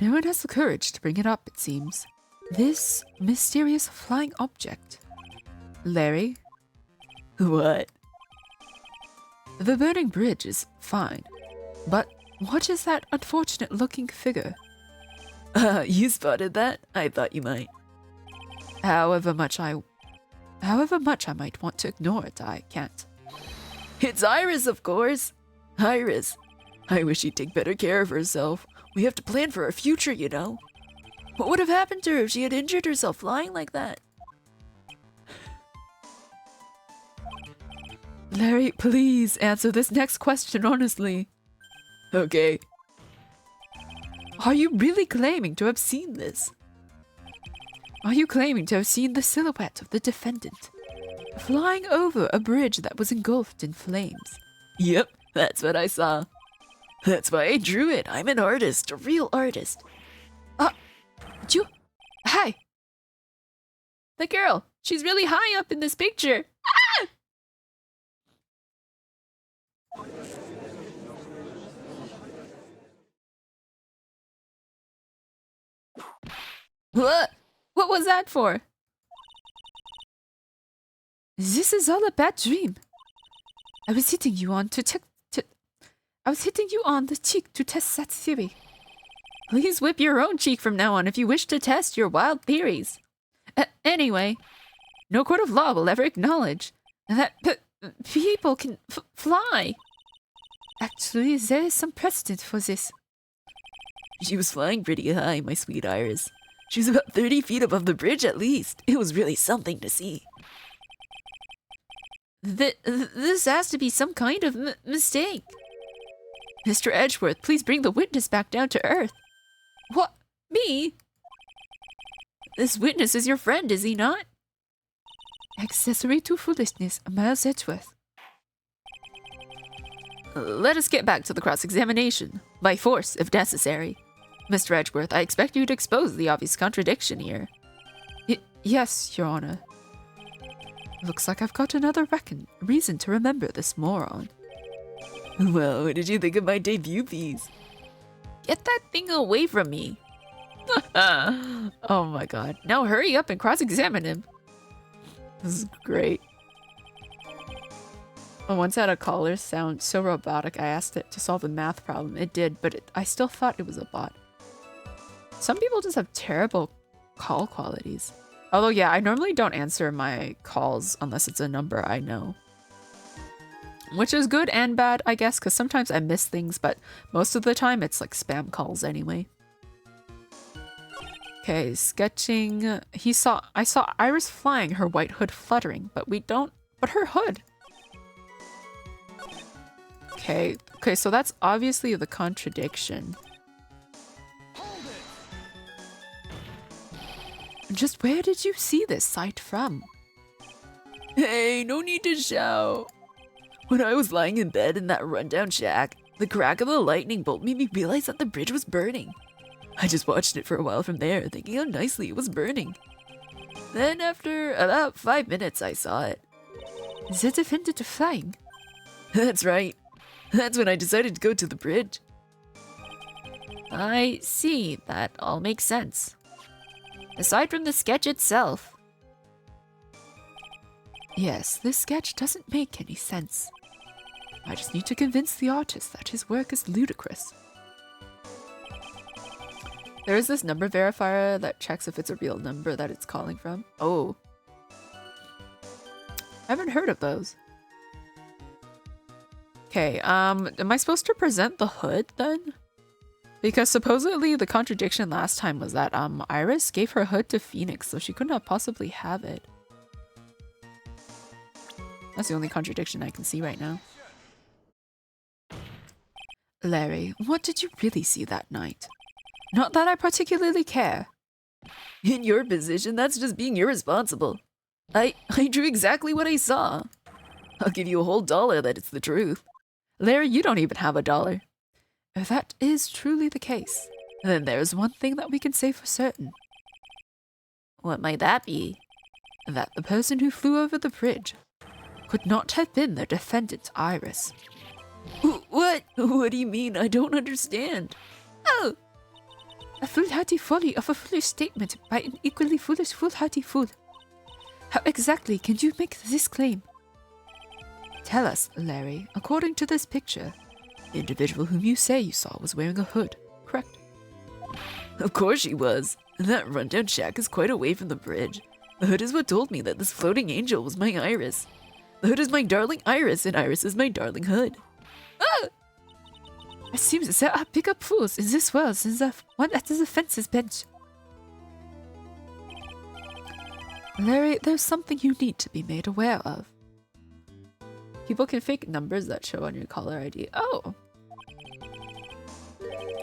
No one has the courage to bring it up, it seems. This mysterious flying object. Larry? What? The burning bridge is fine, but what is that unfortunate-looking figure? You spotted that? I thought you might. However much I might want to ignore it, I can't. It's Iris, of course. Iris. I wish she'd take better care of herself. We have to plan for our future, you know. What would have happened to her if she had injured herself flying like that? Larry, please answer this next question honestly. Okay. Are you really claiming to have seen this? Are you claiming to have seen the silhouette of the defendant flying over a bridge that was engulfed in flames? Yep, that's what I saw. That's why I drew it. I'm an artist, a real artist. Hi! The girl! She's really high up in this picture! Ah! What was that for? This is all a bad dream. I was hitting you on the cheek to test that theory. Please whip your own cheek from now on if you wish to test your wild theories. Anyway, no court of law will ever acknowledge that people can fly. Actually, there is some precedent for this. She was flying pretty high, my sweet Iris. She was about 30 feet above the bridge at least. It was really something to see. This has to be some kind of mistake. Mr. Edgeworth, please bring the witness back down to earth. What? Me? This witness is your friend, is he not? Accessory to foolishness, Miles Edgeworth. Let us get back to the cross-examination, by force, if necessary. Mr. Edgeworth, I expect you to expose the obvious contradiction here. Yes, Your Honor. Looks like I've got another reason to remember this moron. Well, what did you think of my debut piece? Get that thing away from me. Oh my god. Now hurry up and cross-examine him. This is great. I once had a caller sound so robotic I asked it to solve a math problem. It did, but I still thought it was a bot. Some people just have terrible call qualities. Although, yeah, I normally don't answer my calls unless it's a number I know. Which is good and bad, I guess, because sometimes I miss things, but most of the time it's like spam calls anyway. Okay, sketching. I saw Iris flying, her white hood fluttering, but her hood. Okay, so that's obviously the contradiction. Just where did you see this sight from? Hey, no need to shout. When I was lying in bed in that rundown shack, the crack of the lightning bolt made me realize that the bridge was burning. I just watched it for a while from there, thinking how nicely it was burning. Then after about 5 minutes, I saw it. The defendant flying? That's right. That's when I decided to go to the bridge. I see. That all makes sense. Aside from the sketch itself. Yes, this sketch doesn't make any sense. I just need to convince the artist that his work is ludicrous. There is this number verifier that checks if it's a real number that it's calling from. Oh. I haven't heard of those. Okay, am I supposed to present the hood then? Because supposedly the contradiction last time was that Iris gave her hood to Phoenix, so she could not possibly have it. That's the only contradiction I can see right now. Larry, what did you really see that night? Not that I particularly care. In your position, that's just being irresponsible. I drew exactly what I saw. I'll give you a whole $1 that it's the truth. Larry, you don't even have $1. If that is truly the case, then there's one thing that we can say for certain. What might that be? That the person who flew over the bridge could not have been the defendant, Iris. What? What do you mean? I don't understand. Oh! A foolhardy folly of a foolish statement by an equally foolish foolhardy fool. How exactly can you make this claim? Tell us, Larry, according to this picture, the individual whom you say you saw was wearing a hood, correct? Of course she was. That rundown shack is quite away from the bridge. The hood is what told me that this floating angel was my Iris. The hood is my darling Iris, and Iris is my darling hood. Ah! It seems there are bigger fools in this world than the one at the defense's bench. Larry, there's something you need to be made aware of. People can fake numbers that show on your caller ID. Oh!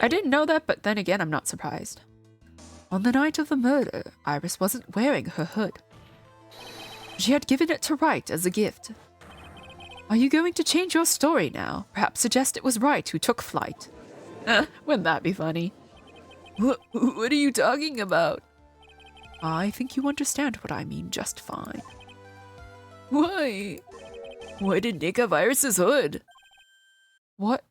I didn't know that, but then again, I'm not surprised. On the night of the murder, Iris wasn't wearing her hood. She had given it to Wright as a gift. Are you going to change your story now? Perhaps suggest it was Wright who took flight? Wouldn't that be funny? What are you talking about? I think you understand what I mean just fine. Why? Why did Nick have Iris's hood? What?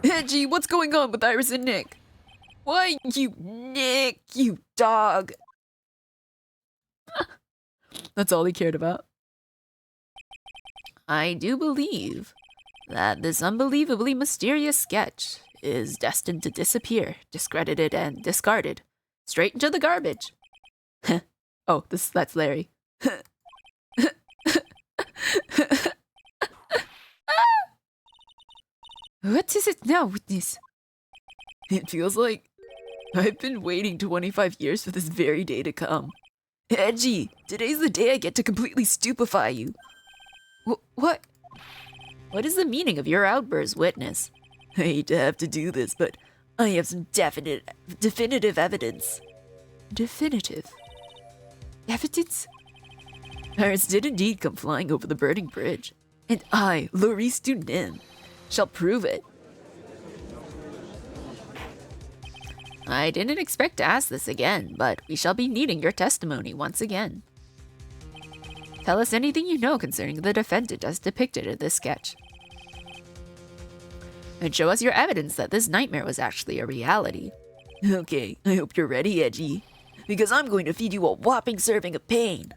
Edgy, what's going on with Iris and Nick? Why, you Nick, you dog. That's all he cared about. I do believe that this unbelievably mysterious sketch is destined to disappear, discredited, and discarded. Straight into the garbage. Oh, that's Larry. What is it now, witness? It feels like I've been waiting 25 years for this very day to come. Edgy, today's the day I get to completely stupefy you. What? What is the meaning of your outburst, witness? I hate to have to do this, but I have some definitive evidence. Definitive evidence? Iris did indeed come flying over the burning bridge, and I, Loris Dunim, shall prove it. I didn't expect to ask this again, but we shall be needing your testimony once again. Tell us anything you know concerning the defendant as depicted in this sketch. And show us your evidence that this nightmare was actually a reality. Okay, I hope you're ready, Edgy, because I'm going to feed you a whopping serving of pain.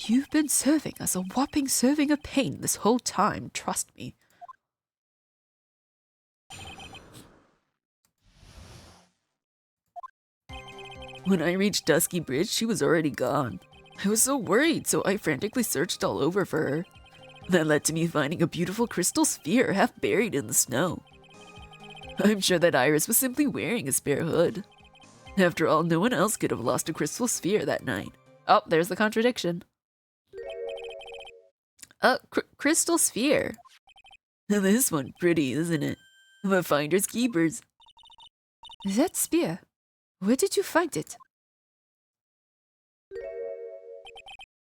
You've been serving us a whopping serving of pain this whole time, trust me. When I reached Dusky Bridge, she was already gone. I was so worried, so I frantically searched all over for her. That led to me finding a beautiful crystal sphere half buried in the snow. I'm sure that Iris was simply wearing a spare hood. After all, no one else could have lost a crystal sphere that night. Oh, there's the contradiction. Crystal sphere. This one pretty, isn't it? But finders keepers. That spear. Where did you find it?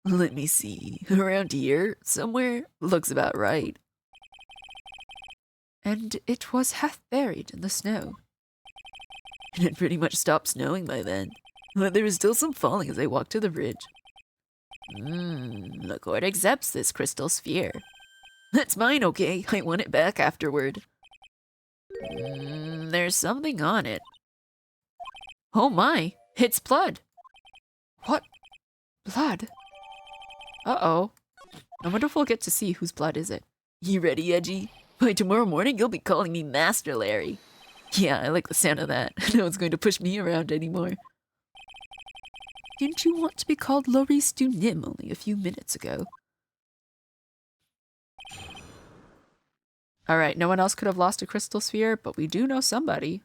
Let me see. Around here, somewhere. Looks about right. And it was half buried in the snow. It had pretty much stopped snowing by then, but there was still some falling as I walked to the bridge. The court accepts this crystal sphere. That's mine, okay? I want it back afterward. There's something on it. Oh my, it's blood. What? Blood? Uh-oh. I wonder if we'll get to see whose blood is it. You ready, Edgy? By tomorrow morning, you'll be calling me Master Larry. Yeah, I like the sound of that. No one's going to push me around anymore. Didn't you want to be called Loris Dunim only a few minutes ago? Alright, no one else could have lost a crystal sphere, but we do know somebody.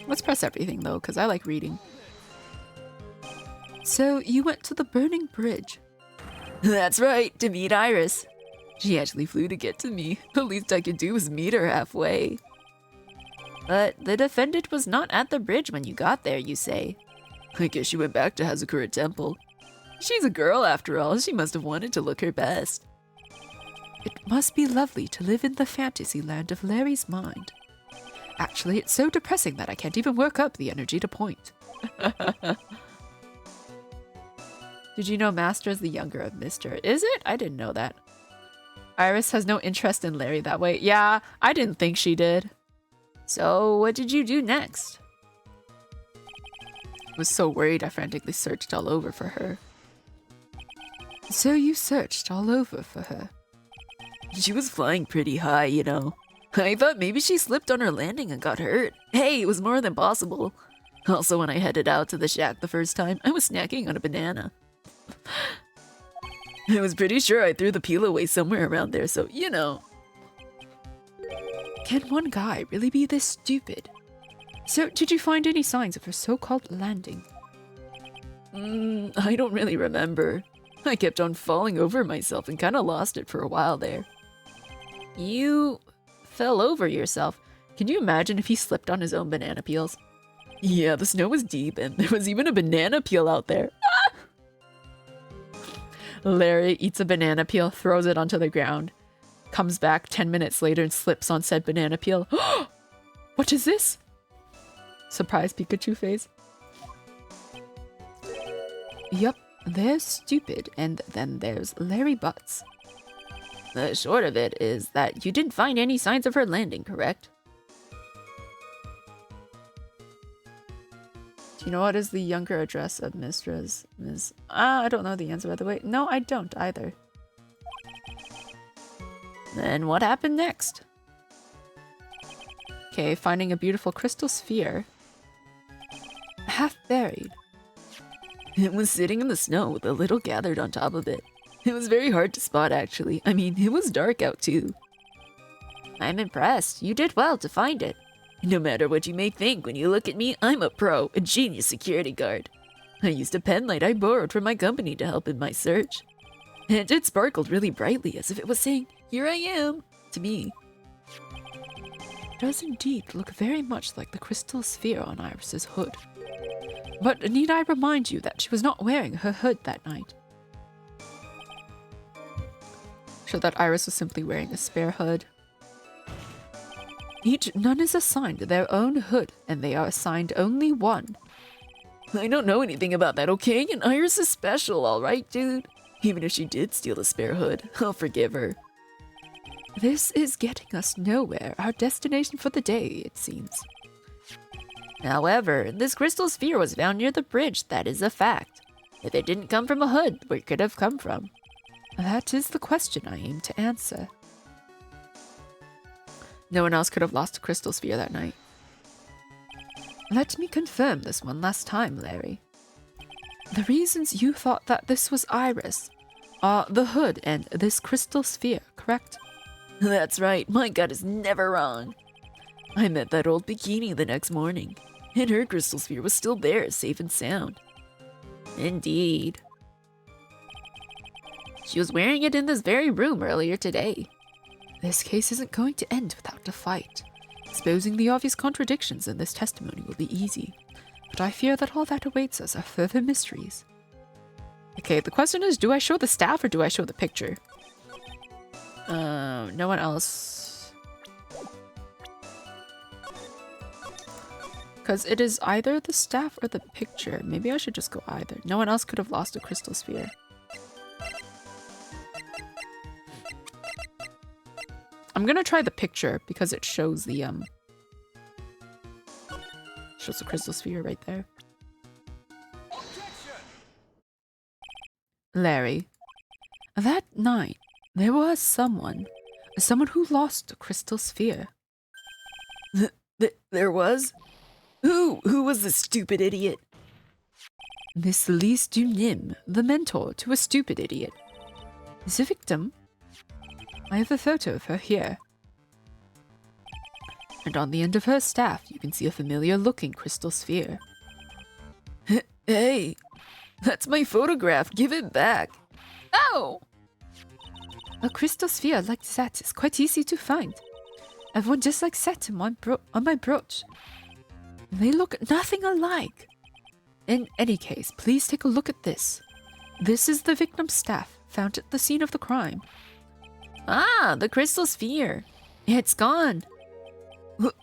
Let's press everything though, because I like reading. So, you went to the burning bridge. That's right, to meet Iris. She actually flew to get to me. The least I could do was meet her halfway. But the defendant was not at the bridge when you got there, you say. I guess she went back to Hazakura Temple. She's a girl after all, she must have wanted to look her best. It must be lovely to live in the fantasy land of Larry's mind. Actually, it's so depressing that I can't even work up the energy to point. Did you know Master is the younger of Mister? Is it? I didn't know that. Iris has no interest in Larry that way. Yeah, I didn't think she did. So, what did you do next? I was so worried I frantically searched all over for her. So you searched all over for her? She was flying pretty high, you know. I thought maybe she slipped on her landing and got hurt. Hey, it was more than possible. Also, when I headed out to the shack the first time, I was snacking on a banana. I was pretty sure I threw the peel away somewhere around there, so, you know. Can one guy really be this stupid? So, did you find any signs of her so-called landing? I don't really remember. I kept on falling over myself and kind of lost it for a while there. You fell over yourself. Can you imagine if he slipped on his own banana peels? Yeah, the snow was deep and there was even a banana peel out there. Larry eats a banana peel, throws it onto the ground, comes back 10 minutes later and slips on said banana peel. What is this? Surprise Pikachu face. Yup, there's Stupid, and then there's Larry Butts. The short of it is that you didn't find any signs of her landing, correct? Do you know what is the younger address of Mistress? I don't know the answer, by the way. No, I don't either. Then what happened next? Okay, finding a beautiful crystal sphere. Half buried. It was sitting in the snow with a little gathered on top of it. It was very hard to spot, actually. I mean, it was dark out, too. I'm impressed. You did well to find it. No matter what you may think when you look at me, I'm a pro, a genius security guard. I used a pen light I borrowed from my company to help in my search. And it sparkled really brightly as if it was saying, "Here I am," to me. It does indeed look very much like the crystal sphere on Iris's hood. But need I remind you that she was not wearing her hood that night? Sure that Iris was simply wearing a spare hood. Each nun is assigned their own hood, and they are assigned only one. I don't know anything about that, okay? And Iris is special, alright, dude? Even if she did steal a spare hood, I'll forgive her. This is getting us nowhere. Our destination for the day, it seems. However, this crystal sphere was found near the bridge, that is a fact. If it didn't come from a hood, where could it have come from? That is the question I aim to answer. No one else could have lost a crystal sphere that night. Let me confirm this one last time, Larry. The reasons you thought that this was Iris are the hood and this crystal sphere, correct? That's right, my gut is never wrong. I met that old bikini the next morning, and her crystal sphere was still there, safe and sound. Indeed. She was wearing it in this very room earlier today. This case isn't going to end without a fight. Exposing the obvious contradictions in this testimony will be easy, but I fear that all that awaits us are further mysteries. Okay, the question is, do I show the staff or do I show the picture? No one else. Because it is either the staff or the picture. Maybe I should just go either. No one else could have lost a crystal sphere. I'm gonna try the picture because it shows the shows the crystal sphere right there. Larry, that night there was someone who lost a crystal sphere. There was? Who was the stupid idiot? Miss Elise Dunim, the mentor to a stupid idiot. The victim? I have a photo of her here. And on the end of her staff, you can see a familiar-looking crystal sphere. Hey, that's my photograph. Give it back. Ow! A crystal sphere like that is quite easy to find. I've one just like that on my brooch. They look nothing alike. In any case, please take a look at this. This is the victim's staff, found at the scene of the crime. Ah, the crystal sphere. It's gone. What?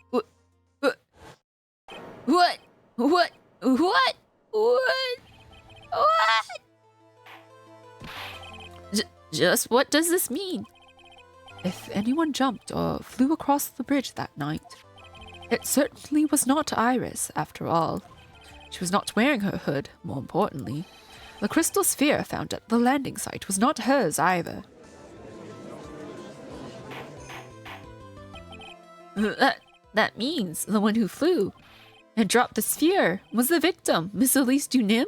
Just what does this mean? If anyone jumped or flew across the bridge that night, it certainly was not Iris, after all. She was not wearing her hood, more importantly. The crystal sphere found at the landing site was not hers either. That means the one who flew and dropped the sphere was the victim, Miss Elise Dunim?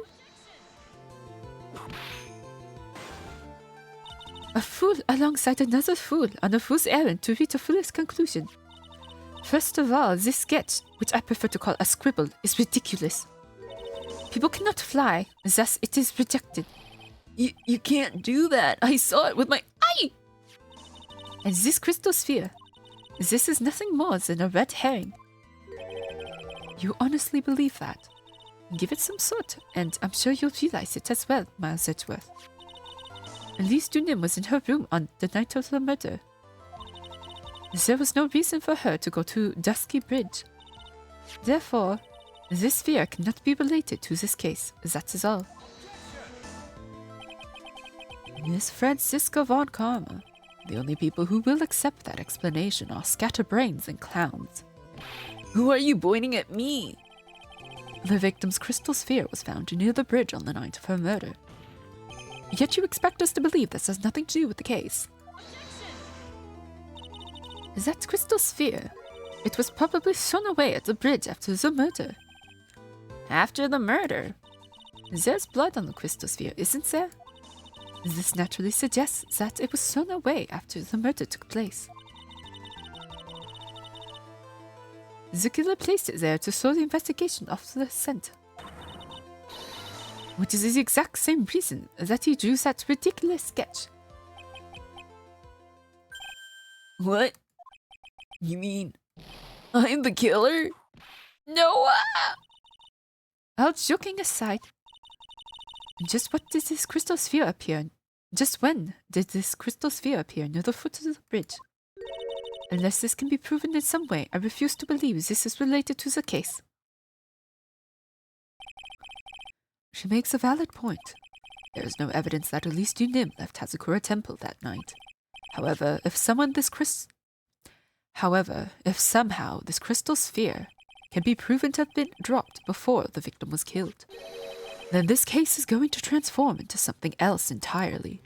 A fool alongside another fool on a fool's errand to reach a foolish conclusion. First of all, this sketch, which I prefer to call a scribble, is ridiculous. People cannot fly, thus it is rejected. You can't do that. I saw it with my eye. And this crystal sphere, this is nothing more than a red herring. You honestly believe that? Give it some thought, and I'm sure you'll realize it as well, Miles Edgeworth. Elise Dunim was in her room on the night of the murder. There was no reason for her to go to Dusky Bridge, Therefore, this sphere cannot be related to this case. That is all. Miss Francisca von Karma. The only people who will accept that explanation are scatterbrains and clowns. Who are you pointing at me? The victim's crystal sphere was found near the bridge on the night of her murder. Yet you expect us to believe this has nothing to do with the case. That crystal sphere, it was probably thrown away at the bridge after the murder. After the murder? There's blood on the crystal sphere, isn't there? This naturally suggests that it was thrown away after the murder took place. The killer placed it there to throw the investigation off the scent. Which is the exact same reason that he drew that ridiculous sketch. What? You mean I'm the killer? No! All joking aside, just when did this crystal sphere appear near the foot of the bridge? Unless this can be proven in some way, I refuse to believe this is related to the case. She makes a valid point. There is no evidence that Elise Dunim left Hazakura Temple that night. However, if somehow this crystal sphere can be proven to have been dropped before the victim was killed, then this case is going to transform into something else entirely.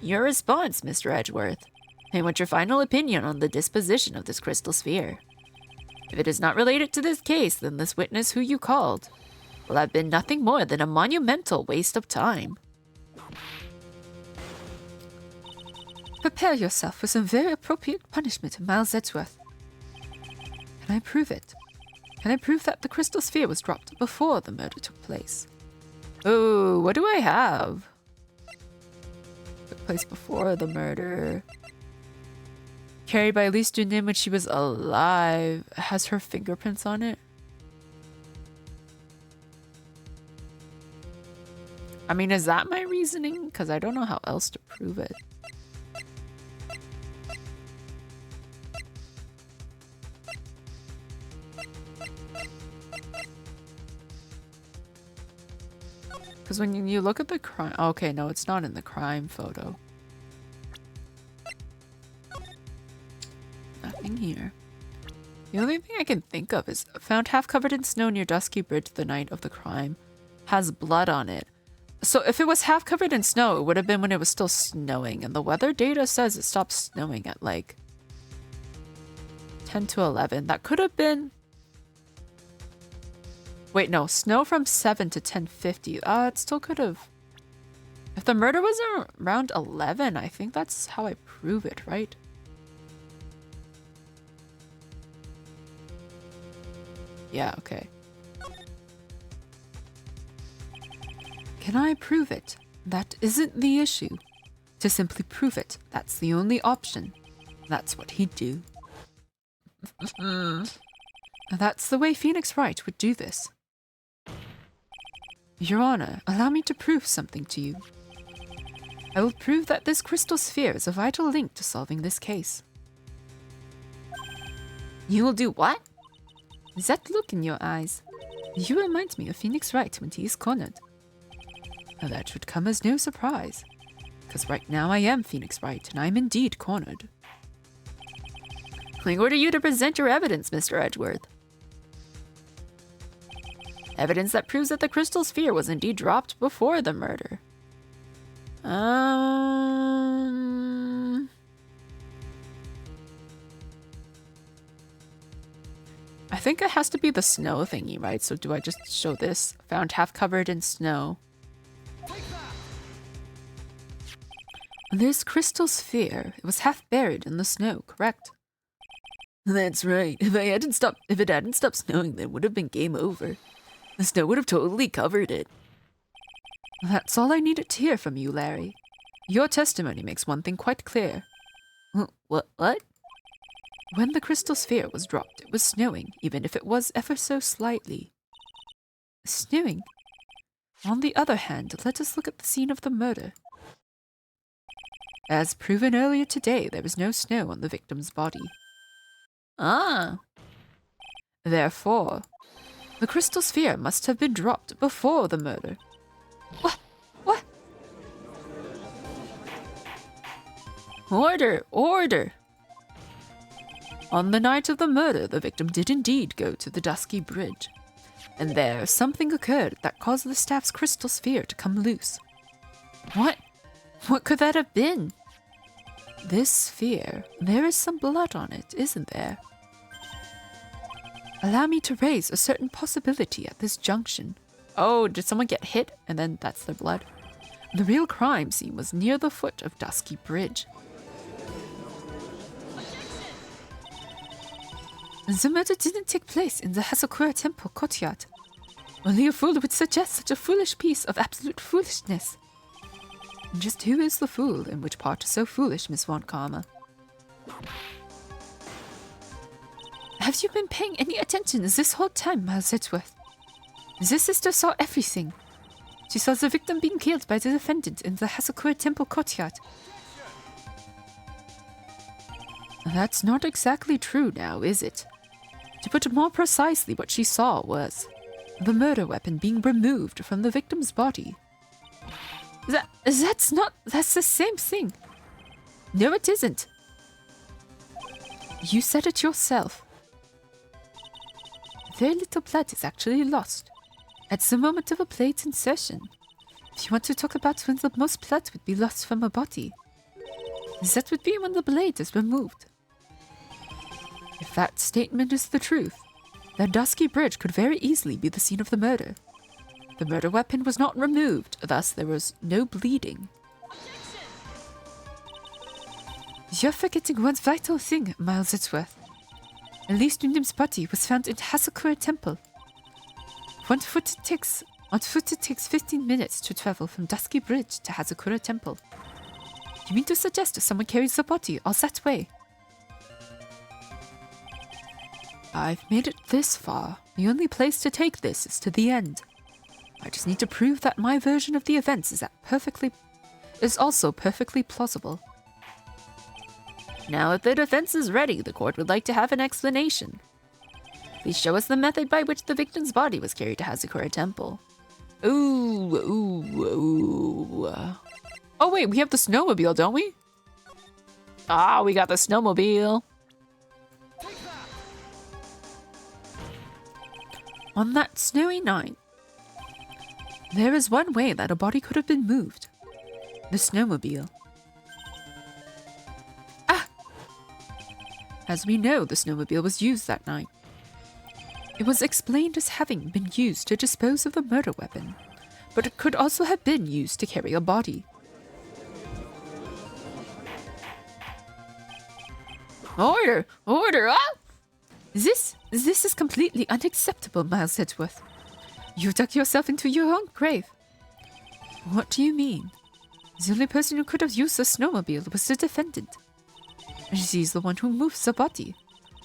Your response, Mr. Edgeworth. And what's your final opinion on the disposition of this crystal sphere? If it is not related to this case, then this witness who you called will have been nothing more than a monumental waste of time. Prepare yourself for some very appropriate punishment, Miles Edgeworth. Can I prove it? Can I prove that the crystal sphere was dropped before the murder took place? Oh, what do I have? Took place before the murder. Carried by Elise Dunim when she was alive. Has her fingerprints on it? I mean, is that my reasoning? Because I don't know how else to prove it. Because when you look at the crime... Okay, no, it's not in the crime photo. Nothing here. The only thing I can think of is found half covered in snow near Dusky Bridge the night of the crime. Has blood on it. So if it was half covered in snow, it would have been when it was still snowing. And the weather data says it stopped snowing at like 10 to 11. That could have been... Wait, no. Snow from 7 to 10:50. It still could have... If the murder was around 11, I think that's how I prove it, right? Yeah, okay. Can I prove it? That isn't the issue. To simply prove it, that's the only option. That's what he'd do. That's the way Phoenix Wright would do this. Your Honor, allow me to prove something to you. I will prove that this crystal sphere is a vital link to solving this case. You will do what? That look in your eyes. You remind me of Phoenix Wright when he is cornered. Now that should come as no surprise, because right now I am Phoenix Wright and I am indeed cornered. I order you to present your evidence, Mr. Edgeworth. Evidence that proves that the crystal sphere was indeed dropped before the murder. I think it has to be the snow thingy, right? So do I just show this? Found half covered in snow. This crystal sphere, it was half buried in the snow, correct? That's right. If it hadn't stopped snowing, then it would have been game over. The snow would have totally covered it. That's all I needed to hear from you, Larry. Your testimony makes one thing quite clear. What? When the crystal sphere was dropped, it was snowing, even if it was ever so slightly. Snowing? On the other hand, let us look at the scene of the murder. As proven earlier today, there was no snow on the victim's body. Ah. Therefore, the crystal sphere must have been dropped before the murder. What? Order! Order! On the night of the murder, the victim did indeed go to the Dusky Bridge. And there, something occurred that caused the staff's crystal sphere to come loose. What? What could that have been? This sphere, there is some blood on it, isn't there? Allow me to raise a certain possibility at this junction. Oh, did someone get hit? And then that's their blood. The real crime scene was near the foot of Dusky Bridge. The murder didn't take place in the Hasakura Temple courtyard. Only a fool would suggest such a foolish piece of absolute foolishness. And just who is the fool, and which part is so foolish, Miss Von Karma? Have you been paying any attention this whole time, Miles Edgeworth? The sister saw everything. She saw the victim being killed by the defendant in the Hasakura Temple courtyard. That's not exactly true now, is it? To put it more precisely, what she saw was the murder weapon being removed from the victim's body. That's the same thing. No, it isn't. You said it yourself. Very little blood is actually lost at the moment of a blade's insertion. If you want to talk about when the most blood would be lost from a body, that would be when the blade is removed. If that statement is the truth, then Dusky Bridge could very easily be the scene of the murder. The murder weapon was not removed, thus there was no bleeding. You're forgetting one vital thing, Miles Edgeworth. At least Unim's body was found in Hasakura Temple. On foot it takes 15 minutes to travel from Dusky Bridge to Hasakura Temple. You mean to suggest someone carries the body all that way? I've made it this far. The only place to take this is to the end. I just need to prove that my version of the events is also perfectly plausible. Now, if the defense is ready, the court would like to have an explanation. Please show us the method by which the victim's body was carried to Hasakura Temple. Ooh. Oh wait, we have the snowmobile, don't we? Ah, we got the snowmobile. On that snowy night, there is one way that a body could have been moved. The snowmobile. Ah! As we know, the snowmobile was used that night. It was explained as having been used to dispose of the murder weapon, but it could also have been used to carry a body. Order! Order! Ah! This is completely unacceptable, Miles Edgeworth. You dug yourself into your own grave. What do you mean? The only person who could have used the snowmobile was the defendant. She's the one who moves the body.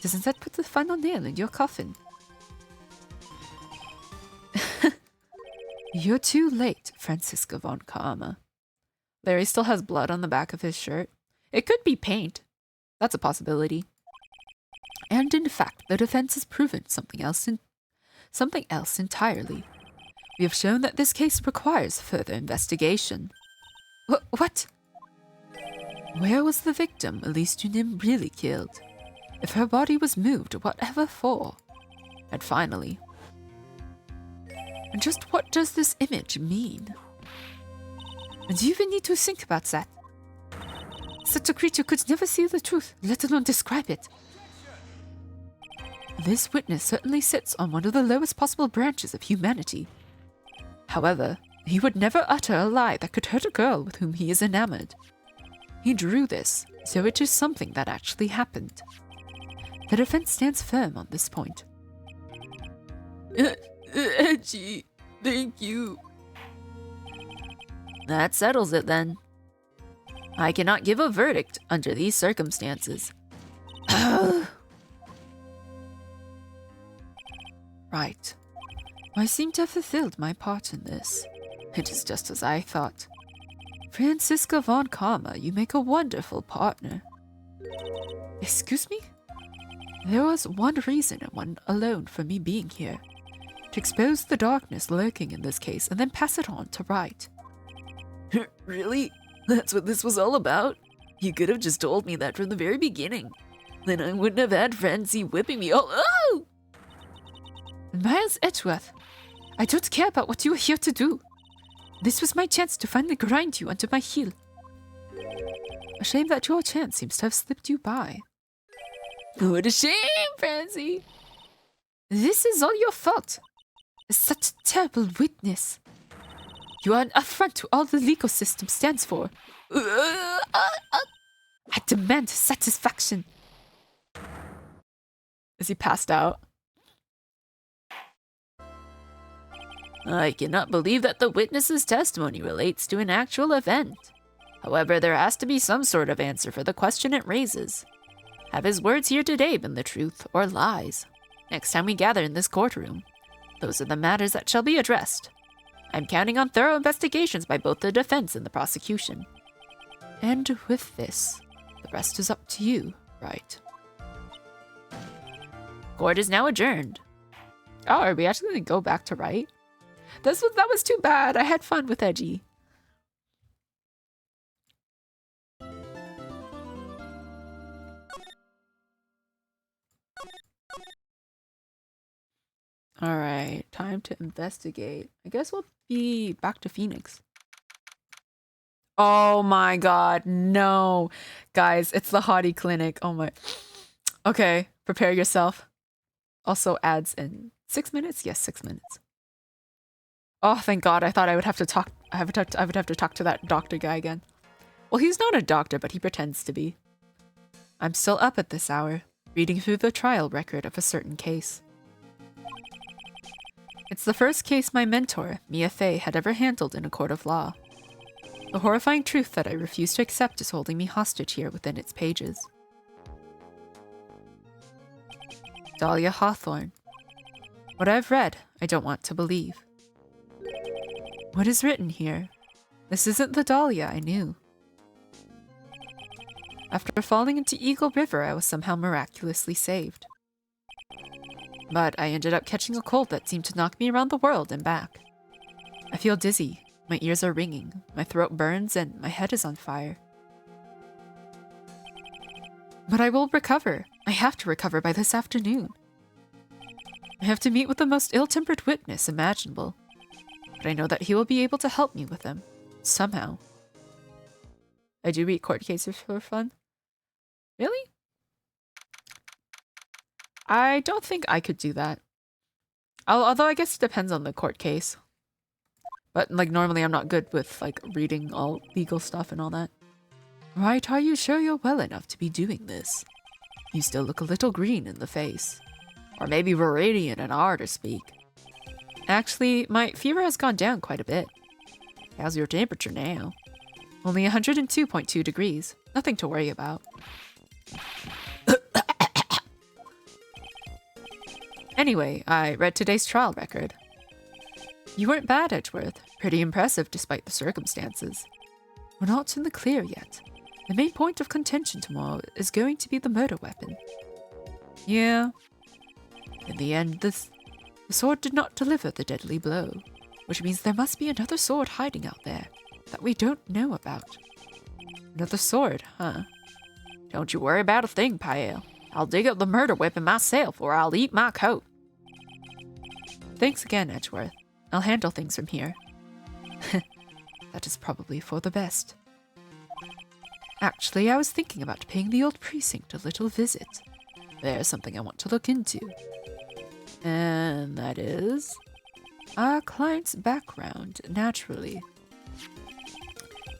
Doesn't that put the final nail in your coffin? You're too late, Francisca Von Karma. Larry still has blood on the back of his shirt. It could be paint. That's a possibility. And in fact, the defense has proven something else entirely. We have shown that this case requires further investigation. What? Where was the victim Elise Dunim really killed? If her body was moved, whatever for? And finally, just what does this image mean? Do you even need to think about that? Such a creature could never see the truth, let alone describe it. This witness certainly sits on one of the lowest possible branches of humanity. However, he would never utter a lie that could hurt a girl with whom he is enamored. He drew this, so it is something that actually happened. The defense stands firm on this point. Edgy, thank you. That settles it then. I cannot give a verdict under these circumstances. Right. I seem to have fulfilled my part in this. It is just as I thought. Francisca Von Karma, you make a wonderful partner. Excuse me? There was one reason and one alone for me being here. To expose the darkness lurking in this case and then pass it on to Wright. Really? That's what this was all about? You could have just told me that from the very beginning. Then I wouldn't have had Francie whipping me all— Oh! Miles Edgeworth, I don't care about what you are here to do. This was my chance to finally grind you under my heel. A shame that your chance seems to have slipped you by. What a shame, Francie! This is all your fault. Such a terrible witness. You are an affront to all the legal system stands for. I demand satisfaction. Is he passed out? I cannot believe that the witness's testimony relates to an actual event. However, there has to be some sort of answer for the question it raises. Have his words here today been the truth or lies? Next time we gather in this courtroom, those are the matters that shall be addressed. I'm counting on thorough investigations by both the defense and the prosecution. And with this, the rest is up to you, Wright. Court is now adjourned. Oh, are we actually going to go back to Wright? That was too bad. I had fun with Edgy. Alright, time to investigate. I guess we'll be back to Phoenix. Oh my god, no. Guys, it's the Hottie Clinic. Oh my. Okay, prepare yourself. Also ads in 6 minutes? Yes, 6 minutes. Oh, thank god, I thought I would have to talk. I would have to talk to that doctor guy again. Well, he's not a doctor, but he pretends to be. I'm still up at this hour, reading through the trial record of a certain case. It's the first case my mentor, Mia Fey, had ever handled in a court of law. The horrifying truth that I refuse to accept is holding me hostage here within its pages. Dahlia Hawthorne. What I've read, I don't want to believe. What is written here? This isn't the Dahlia I knew. After falling into Eagle River, I was somehow miraculously saved. But I ended up catching a cold that seemed to knock me around the world and back. I feel dizzy, my ears are ringing, my throat burns, and my head is on fire. But I will recover. I have to recover by this afternoon. I have to meet with the most ill-tempered witness imaginable. But I know that he will be able to help me with them. Somehow. I do read court cases for fun. Really? I don't think I could do that. Although I guess it depends on the court case. But like normally I'm not good with like reading all legal stuff and all that. Right, are you sure you're well enough to be doing this? You still look a little green in the face. Or maybe Viridian and R to speak. Actually, my fever has gone down quite a bit. How's your temperature now? Only 102.2 degrees. Nothing to worry about. Anyway, I read today's trial record. You weren't bad, Edgeworth. Pretty impressive despite the circumstances. We're not in the clear yet. The main point of contention tomorrow is going to be the murder weapon. Yeah. In the end, the sword did not deliver the deadly blow, which means there must be another sword hiding out there that we don't know about. Another sword, huh? Don't you worry about a thing, Pale. I'll dig up the murder weapon myself, or I'll eat my coat. Thanks again, Edgeworth. I'll handle things from here. That is probably for the best. Actually, I was thinking about paying the old precinct a little visit. There's something I want to look into. And that is our client's background, naturally.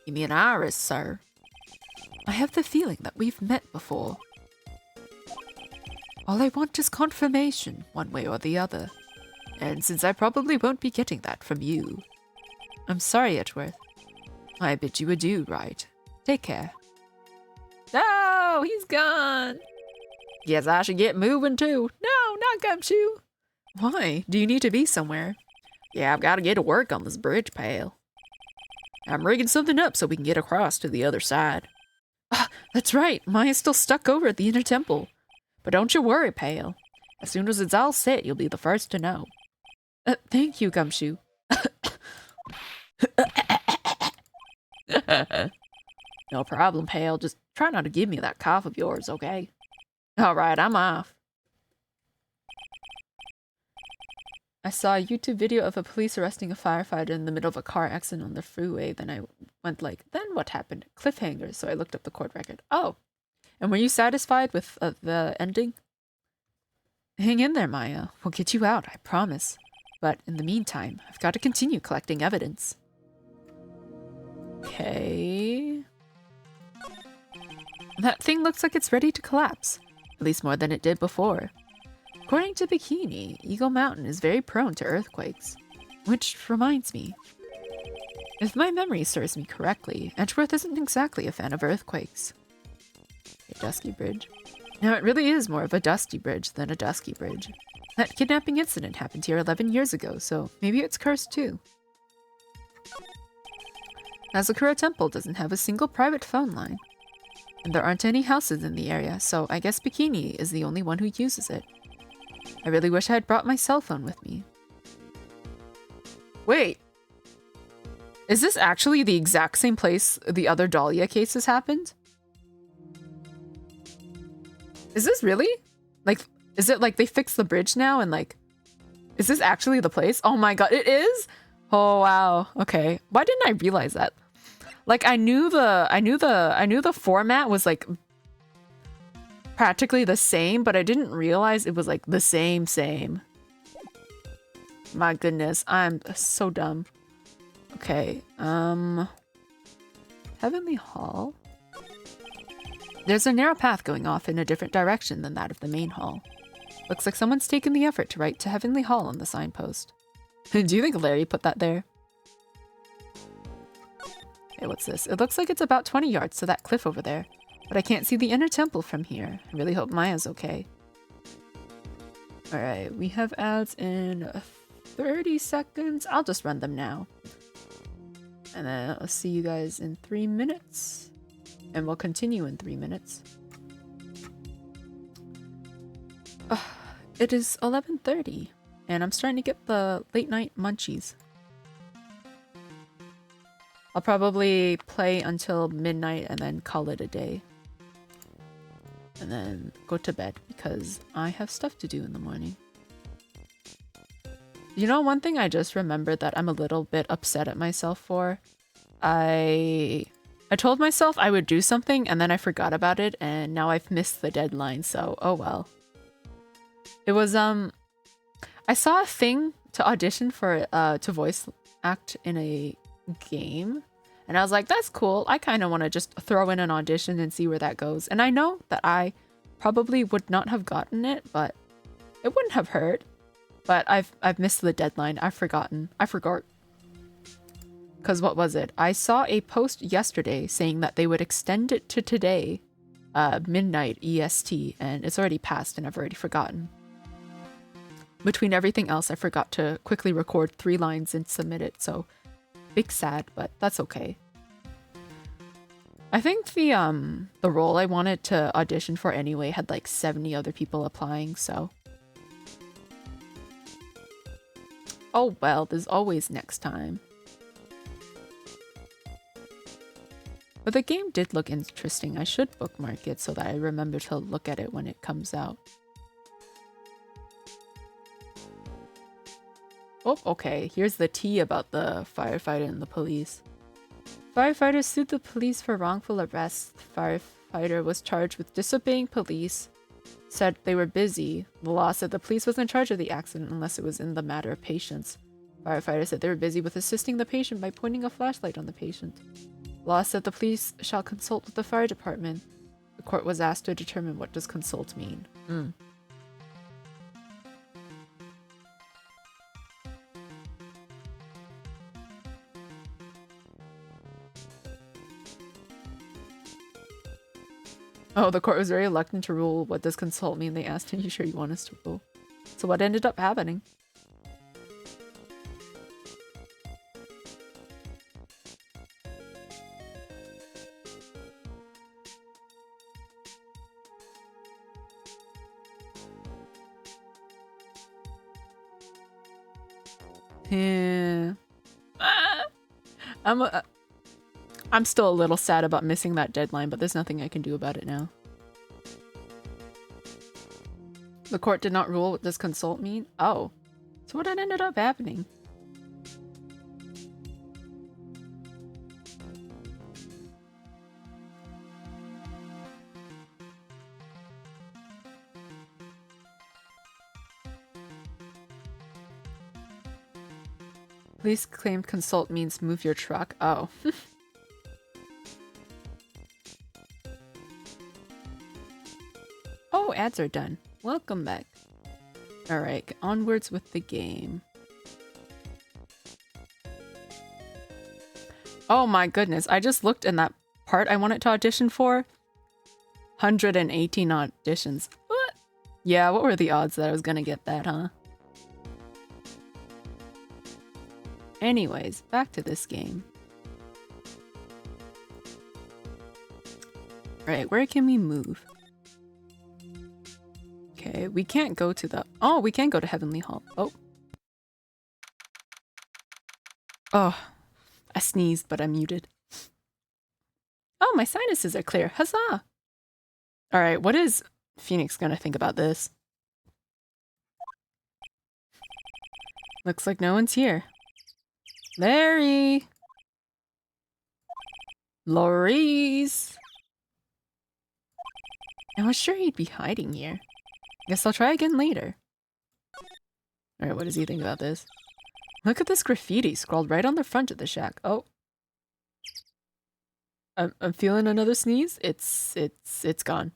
You mean Iris, sir? I have the feeling that we've met before. All I want is confirmation, one way or the other. And since I probably won't be getting that from you, I'm sorry, Edgeworth. I bid you adieu, Wright. Take care. No, he's gone. Guess I should get moving too. No, not Gumshoe. Why? Do you need to be somewhere? Yeah, I've got to get to work on this bridge, pal. I'm rigging something up so we can get across to the other side. Ah, that's right. Maya's still stuck over at the Inner Temple. But don't you worry, Pale. As soon as it's all set, you'll be the first to know. Thank you, Gumshoe. No problem, Pale. Just try not to give me that cough of yours, okay? Alright, I'm off. I saw a YouTube video of a police arresting a firefighter in the middle of a car accident on the freeway. Then I went like, then what happened? Cliffhanger. So I looked up the court record. Oh, and were you satisfied with the ending? Hang in there, Maya. We'll get you out, I promise. But in the meantime, I've got to continue collecting evidence. Okay. That thing looks like it's ready to collapse. At least more than it did before. According to Bikini, Eagle Mountain is very prone to earthquakes. Which reminds me. If my memory serves me correctly, Edgeworth isn't exactly a fan of earthquakes. A dusky bridge. Now it really is more of a dusty bridge than a dusky bridge. That kidnapping incident happened here 11 years ago, so maybe it's cursed too. Azakura Temple doesn't have a single private phone line. And there aren't any houses in the area, so I guess Bikini is the only one who uses it. I really wish I had brought my cell phone with me. Wait. Is this actually the exact same place the other Dahlia cases happened? Is this really? Like, is it like they fixed the bridge now and like, is this actually the place? Oh my god, it is? Oh wow. Okay. Why didn't I realize that? Like I knew the format was like practically the same, but I didn't realize it was like the same. My goodness, I'm so dumb. Okay, Heavenly Hall? There's a narrow path going off in a different direction than that of the main hall. Looks like someone's taken the effort to write to Heavenly Hall on the signpost. Do you think Larry put that there? Hey, what's this? It looks like it's about 20 yards to that cliff over there, but I can't see the inner temple from here. I really hope Maya's okay. Alright, we have ads in 30 seconds. I'll just run them now. And then I'll see you guys in 3 minutes. And we'll continue in 3 minutes. It is 11:30, and I'm starting to get the late night munchies. I'll probably play until midnight and then call it a day. And then go to bed because I have stuff to do in the morning. You know, one thing I just remembered that I'm a little bit upset at myself for? I told myself I would do something and then I forgot about it and now I've missed the deadline, so oh well. It was, I saw a thing to audition for, to voice act in a game. And I was like, that's cool. I kind of want to just throw in an audition and see where that goes. And I know that I probably would not have gotten it, but it wouldn't have hurt. But I've missed the deadline. I forgot. Because what was it? I saw a post yesterday saying that they would extend it to today, midnight EST, and it's already passed and I've already forgotten. Between everything else, I forgot to quickly record 3 lines and submit it, so big sad, but that's okay. I think the role I wanted to audition for anyway had like 70 other people applying, so. Oh well, there's always next time. But the game did look interesting. I should bookmark it so that I remember to look at it when it comes out. Oh, okay. Here's the tea about the firefighter and the police. Firefighters sued the police for wrongful arrest. The firefighter was charged with disobeying police. Said they were busy. The law said the police was in charge of the accident unless it was in the matter of patients. Firefighter said they were busy with assisting the patient by pointing a flashlight on the patient. Law said the police shall consult with the fire department. The court was asked to determine what does consult mean. Oh, the court was very reluctant to rule. What does consult mean? They asked, are you sure you want us to rule? So what ended up happening? Yeah. I'm still a little sad about missing that deadline, but there's nothing I can do about it now. The court did not rule. What does consult mean? Oh. So what ended up happening? Police claimed consult means move your truck. Oh. Oh, ads are done. Welcome back. Alright, onwards with the game. Oh my goodness, I just looked in that part I wanted to audition for. 118 auditions. What? Yeah, what were the odds that I was gonna get that, huh? Anyways, back to this game. Right, where can we move? Okay, we can't go to the... Oh, we can go to Heavenly Hall. Oh. Oh, I sneezed, but I'm muted. Oh, my sinuses are clear. Huzzah! Alright, what is Phoenix gonna think about this? Looks like no one's here. Larry! Lorries! I was sure he'd be hiding here. Guess I'll try again later. Alright, what does he think about this? Look at this graffiti scrawled right on the front of the shack. Oh. I'm feeling another sneeze. It's gone.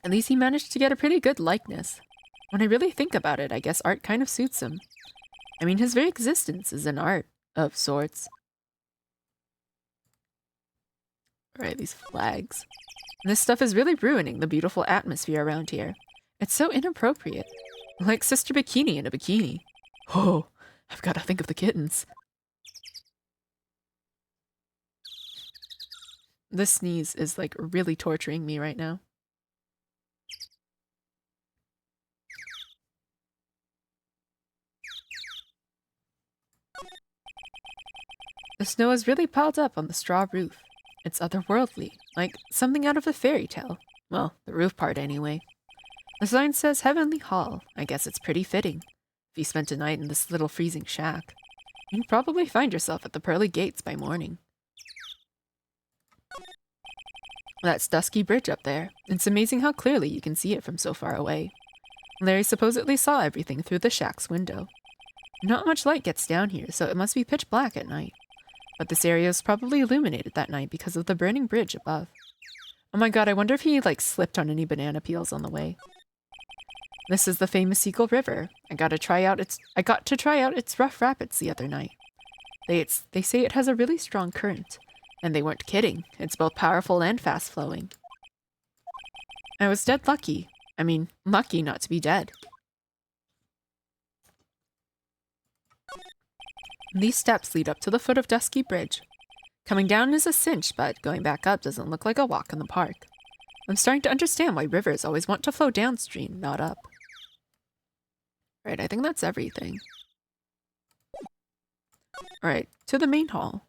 At least he managed to get a pretty good likeness. When I really think about it, I guess art kind of suits him. I mean, his very existence is an art of sorts. Alright, these flags. This stuff is really ruining the beautiful atmosphere around here. It's so inappropriate. Like Sister Bikini in a bikini. Oh, I've got to think of the kittens. This sneeze is like really torturing me right now. The snow is really piled up on the straw roof. It's otherworldly, like something out of a fairy tale. Well, the roof part anyway. The sign says Heavenly Hall. I guess it's pretty fitting. If you spent a night in this little freezing shack, you'd probably find yourself at the pearly gates by morning. That's Dusky Bridge up there. It's amazing how clearly you can see it from so far away. Larry supposedly saw everything through the shack's window. Not much light gets down here, so it must be pitch black at night. But this area is probably illuminated that night because of the burning bridge above. Oh my god, I wonder if he like slipped on any banana peels on the way. This is the famous Eagle River. I got to try out its rough rapids the other night. They say it has a really strong current. And they weren't kidding. It's both powerful and fast-flowing. I was dead lucky. I mean, lucky not to be dead. These steps lead up to the foot of Dusky Bridge. Coming down is a cinch, but going back up doesn't look like a walk in the park. I'm starting to understand why rivers always want to flow downstream, not up. Right, I think that's everything. Alright, to the main hall.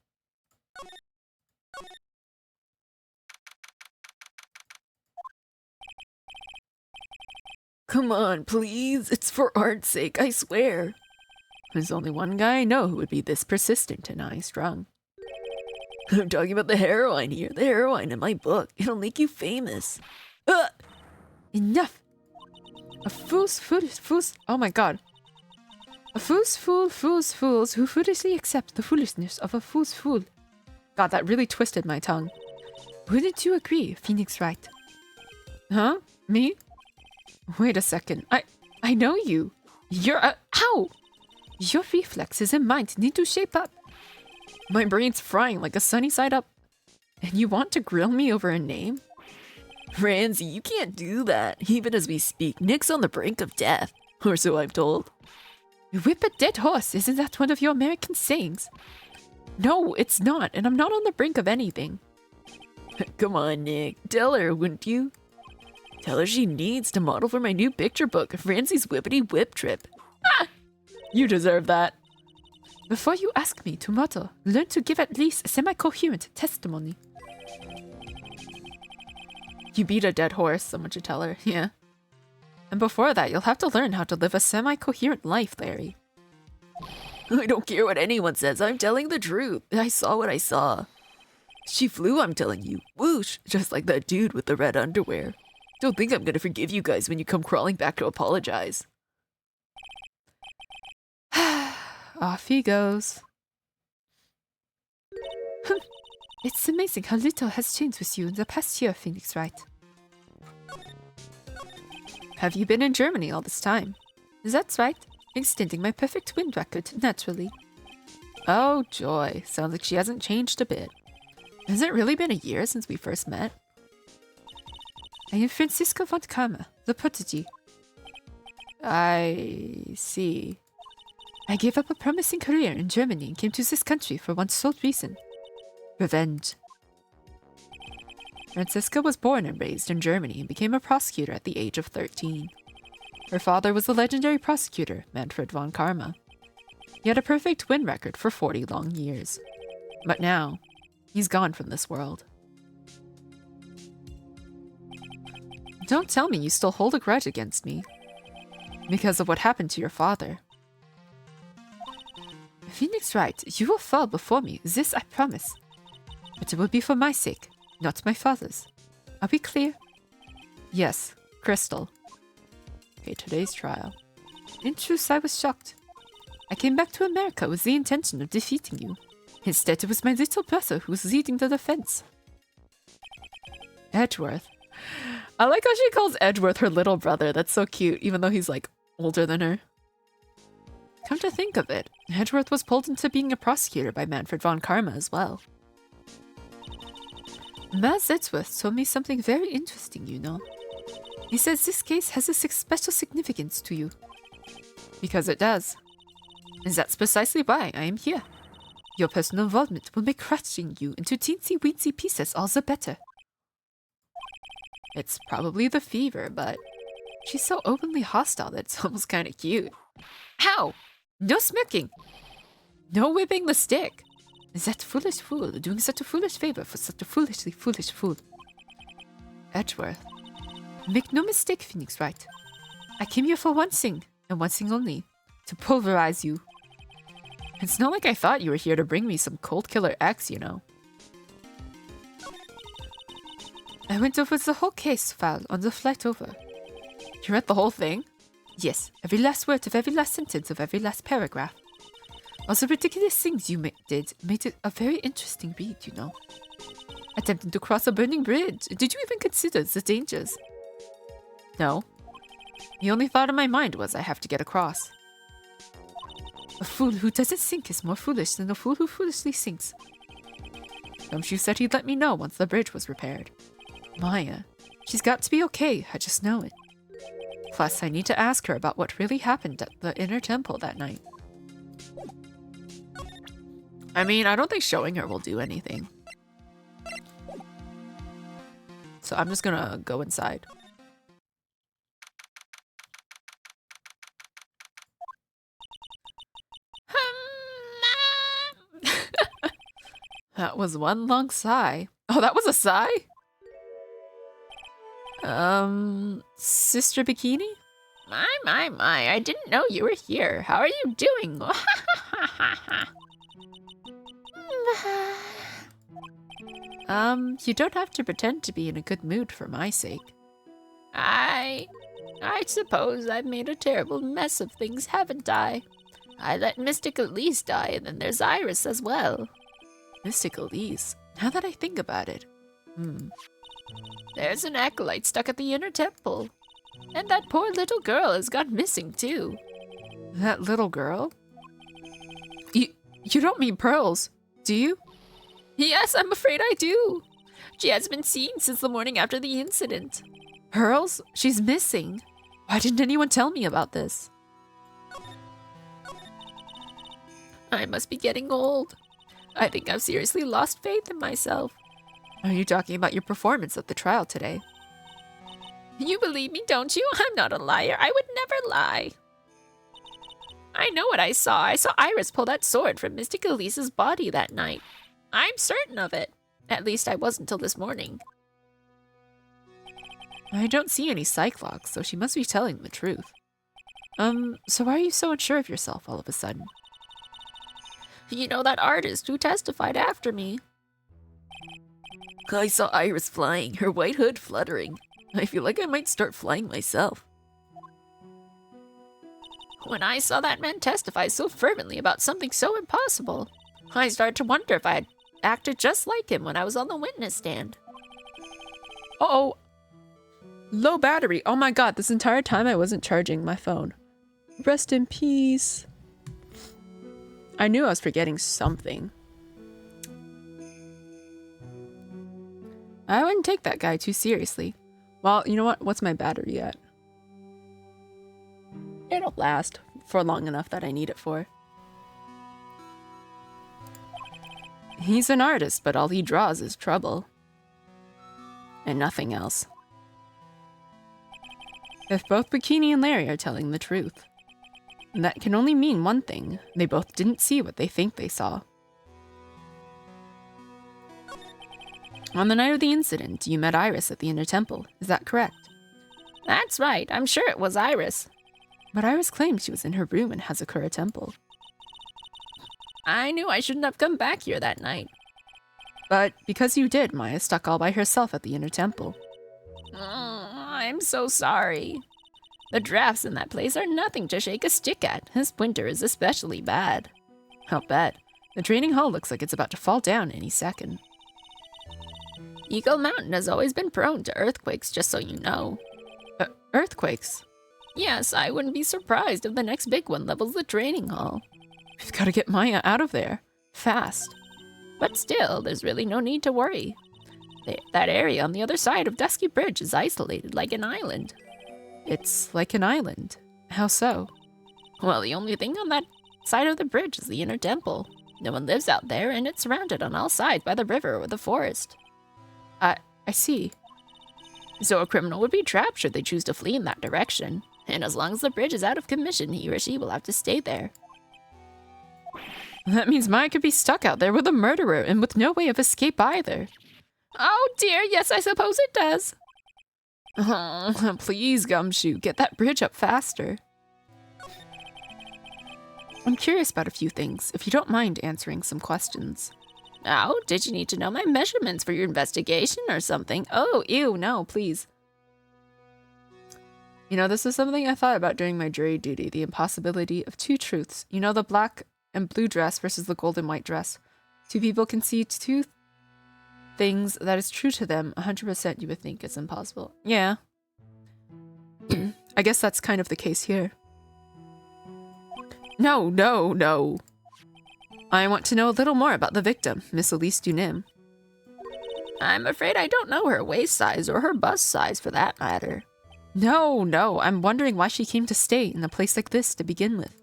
Come on, please. It's for art's sake, I swear. There's only one guy I know who would be this persistent and high-strung. I'm talking about the heroine here. The heroine in my book. It'll make you famous. Enough! Oh my god. A fool's fools who foolishly accept the foolishness of a fool's fool. God, that really twisted my tongue. Wouldn't you agree, Phoenix Wright? Huh? Me? Wait a second. I know you. You're ow! Your reflexes and mind need to shape up. My brain's frying like a sunny side up. And you want to grill me over a name? Ramsey, you can't do that. Even as we speak, Nick's on the brink of death. Or so I'm told. Whip a dead horse, isn't that one of your American sayings? No, it's not, and I'm not on the brink of anything. Come on, Nick. Tell her, wouldn't you? Tell her she needs to model for my new picture book, Ramsey's Whippity Whip Trip. You deserve that. Before you ask me to model, learn to give at least a semi-coherent testimony. You beat a dead horse, someone should tell her. Yeah. And before that, you'll have to learn how to live a semi-coherent life, Larry. I don't care what anyone says, I'm telling the truth. I saw what I saw. She flew, I'm telling you. Whoosh, just like that dude with the red underwear. Don't think I'm gonna forgive you guys when you come crawling back to apologize. Off he goes. It's amazing how little has changed with you in the past year, Phoenix Wright. Have you been in Germany all this time? That's right. Extending my perfect wind record, naturally. Oh, joy. Sounds like she hasn't changed a bit. Has it really been a year since we first met? I am Francisco von Karma, the prodigy. I see. I gave up a promising career in Germany and came to this country for one sole reason. Revenge. Francisca was born and raised in Germany and became a prosecutor at the age of 13. Her father was the legendary prosecutor, Manfred von Karma. He had a perfect win record for 40 long years. But now, he's gone from this world. Don't tell me you still hold a grudge against me. Because of what happened to your father. Phoenix Wright, you will fall before me, this I promise. But it will be for my sake, not my father's. Are we clear? Yes, Crystal. Okay, today's trial. In truth, I was shocked. I came back to America with the intention of defeating you. Instead, it was my little brother who was leading the defense. Edgeworth. I like how she calls Edgeworth her little brother. That's so cute, even though he's like older than her. Come to think of it, Edgeworth was pulled into being a prosecutor by Manfred von Karma as well. Miles Edgeworth told me something very interesting, you know. He says this case has a special significance to you. Because it does. And that's precisely why I am here. Your personal involvement will make crushing you into teensy-weensy pieces all the better. It's probably the fever, but she's so openly hostile that it's almost kind of cute. Ow! No smirking! No whipping the stick! That foolish fool doing such a foolish favor for such a foolishly foolish fool. Edgeworth. Make no mistake, Phoenix Wright. I came here for one thing, and one thing only. To pulverize you. It's not like I thought you were here to bring me some cold killer X, you know. I went over the whole case file on the flight over. You read the whole thing? Yes, every last word of every last sentence of every last paragraph. All the ridiculous things you did made it a very interesting read, you know. Attempting to cross a burning bridge. Did you even consider the dangers? No. The only thought in my mind was I have to get across. A fool who doesn't sink is more foolish than a fool who foolishly sinks. Gumshoe said he'd let me know once the bridge was repaired. Maya, she's got to be okay, I just know it. Plus, I need to ask her about what really happened at the inner temple that night. I mean, I don't think showing her will do anything. So I'm just gonna go inside. That was one long sigh. Oh, that was a sigh? Sister Bikini? My, I didn't know you were here. How are you doing? You don't have to pretend to be in a good mood for my sake. I suppose I've made a terrible mess of things, haven't I? I let Mystic Elise die, and then there's Iris as well. Mystic Elise? Now that I think about it. There's an acolyte stuck at the inner temple. And that poor little girl has gone missing, too. That little girl? You don't mean Pearls, do you? Yes, I'm afraid I do. She has been seen since the morning after the incident. Pearls? She's missing. Why didn't anyone tell me about this? I must be getting old. I think I've seriously lost faith in myself. Are you talking about your performance at the trial today? You believe me, don't you? I'm not a liar. I would never lie. I know what I saw. I saw Iris pull that sword from Mystic Elise's body that night. I'm certain of it. At least I was until this morning. I don't see any psych logs, so she must be telling the truth. So why are you so unsure of yourself all of a sudden? You know that artist who testified after me? I saw Iris flying, her white hood fluttering. I feel like I might start flying myself. When I saw that man testify so fervently about something so impossible, I started to wonder if I had acted just like him when I was on the witness stand. Uh-oh. Low battery. Oh my god, this entire time I wasn't charging my phone. Rest in peace. I knew I was forgetting something. I wouldn't take that guy too seriously. Well, you know what? What's my battery at? It'll last for long enough that I need it for. He's an artist, but all he draws is trouble. And nothing else. If both Bikini and Larry are telling the truth, that can only mean one thing. They both didn't see what they think they saw. On the night of the incident, you met Iris at the Inner Temple. Is that correct? That's right. I'm sure it was Iris. But Iris claims she was in her room in Hazakura Temple. I knew I shouldn't have come back here that night. But because you did, Maya stuck all by herself at the Inner Temple. I'm so sorry. The drafts in that place are nothing to shake a stick at. This winter is especially bad. I'll bet. The training hall looks like it's about to fall down any second. Eagle Mountain has always been prone to earthquakes, just so you know. Earthquakes? Yes, I wouldn't be surprised if the next big one levels the training hall. We've got to get Maya out of there. Fast. But still, there's really no need to worry. That area on the other side of Dusky Bridge is isolated like an island. It's like an island. How so? Well, the only thing on that side of the bridge is the Inner Temple. No one lives out there, and it's surrounded on all sides by the river or the forest. I see. So a criminal would be trapped should they choose to flee in that direction. And as long as the bridge is out of commission, he or she will have to stay there. That means Maya could be stuck out there with a murderer and with no way of escape either. Oh dear, yes, I suppose it does. Oh, please, Gumshoe, get that bridge up faster. I'm curious about a few things, if you don't mind answering some questions. Oh, did you need to know my measurements for your investigation or something? Oh, ew, no, please. You know, this is something I thought about during my jury duty, the impossibility of two truths. You know, the black and blue dress versus the gold and white dress. Two people can see two things that is true to them 100% you would think is impossible. Yeah. I guess that's kind of the case here. No, no, no. I want to know a little more about the victim, Miss Elise Dunim. I'm afraid I don't know her waist size or her bust size for that matter. No, I'm wondering why she came to stay in a place like this to begin with.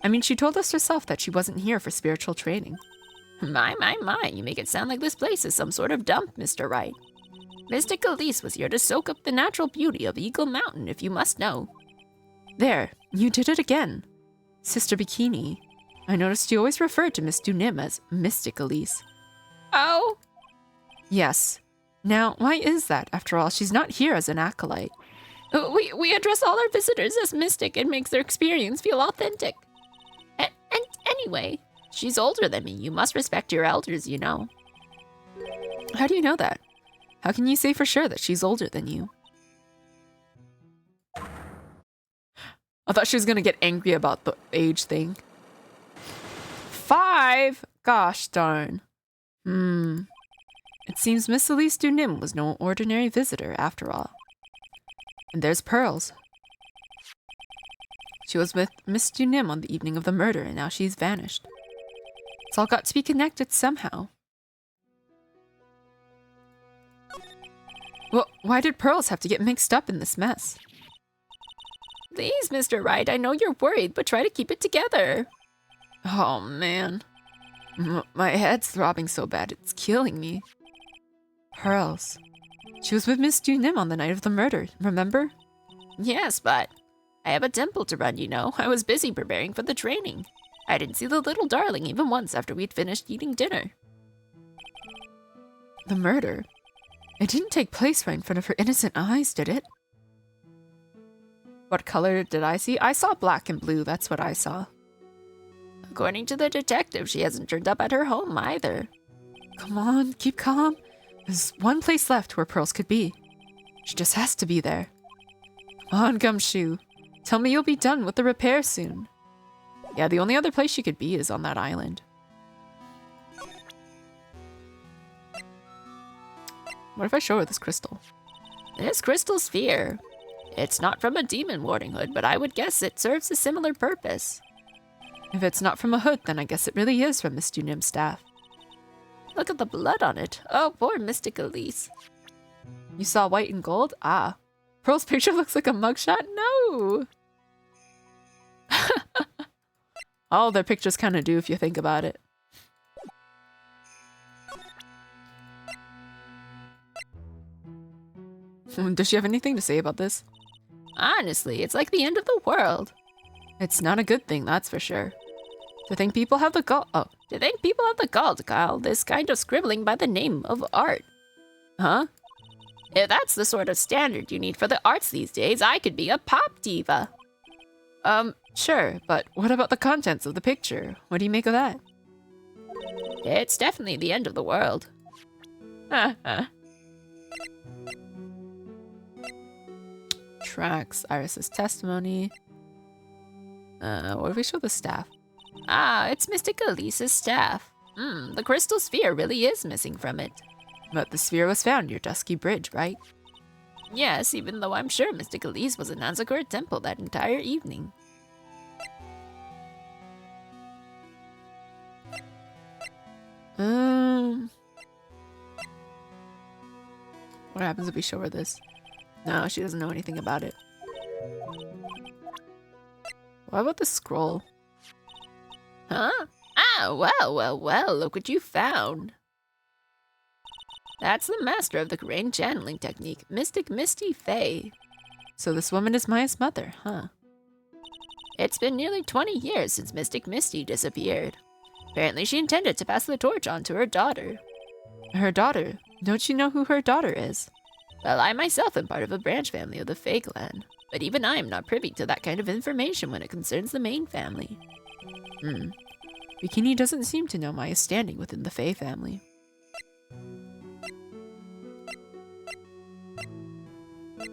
I mean, she told us herself that she wasn't here for spiritual training. My, you make it sound like this place is some sort of dump, Mr. Wright. Mystic Elise was here to soak up the natural beauty of Eagle Mountain, if you must know. There, you did it again. Sister Bikini. I noticed you always referred to Miss Dunim as Mystic Elise. Oh? Yes. Now, why is that? After all, she's not here as an acolyte. We address all our visitors as mystic and makes their experience feel authentic. And anyway, she's older than me. You must respect your elders, you know. How do you know that? How can you say for sure that she's older than you? I thought she was gonna get angry about the age thing. 5? Gosh darn. It seems Miss Elise Dunim was no ordinary visitor after all. And there's Pearls. She was with Miss Dunim on the evening of the murder, and now she's vanished. It's all got to be connected somehow. Well, why did Pearls have to get mixed up in this mess? Please, Mr. Wright, I know you're worried, but try to keep it together. Oh, man. My head's throbbing so bad, it's killing me. Pearls. She was with Miss Dunim on the night of the murder, remember? Yes, but... I have a temple to run, you know. I was busy preparing for the training. I didn't see the little darling even once after we'd finished eating dinner. The murder? It didn't take place right in front of her innocent eyes, did it? What color did I see? I saw black and blue, that's what I saw. According to the detective, she hasn't turned up at her home either. Come on, keep calm. There's one place left where Pearls could be. She just has to be there. Come on, Gumshoe. Tell me you'll be done with the repair soon. Yeah, the only other place she could be is on that island. What if I show her this crystal? This crystal sphere. It's not from a demon warding hood, but I would guess it serves a similar purpose. If it's not from a hood, then I guess it really is from Miss Dunim's staff. Look at the blood on it. Oh, poor Mystic Elise. You saw white and gold? Ah. Pearl's picture looks like a mugshot? No! All their pictures kind of do if you think about it. Does she have anything to say about this? Honestly, it's like the end of the world. It's not a good thing, that's for sure. To think people have the gall to call this kind of scribbling by the name of art. Huh? If that's the sort of standard you need for the arts these days, I could be a pop diva. Sure, but what about the contents of the picture? What do you make of that? It's definitely the end of the world. Tracks, Iris's testimony. What if we show the staff? Ah, it's Mystic Elise's staff. The crystal sphere really is missing from it. But the sphere was found near Dusky Bridge, right? Yes, even though I'm sure Mystic Elise was in Nanzakura Temple that entire evening. What happens if we show her this? No, she doesn't know anything about it. What about the scroll? Huh? Ah, well, look what you found. That's the master of the Crane channeling technique, Mystic Misty Fae. So this woman is Maya's mother, huh? It's been nearly 20 years since Mystic Misty disappeared. Apparently she intended to pass the torch on to her daughter. Her daughter? Don't you know who her daughter is? Well, I myself am part of a branch family of the Fae clan, but even I am not privy to that kind of information when it concerns the main family. Bikini doesn't seem to know Maya's standing within the Fae family.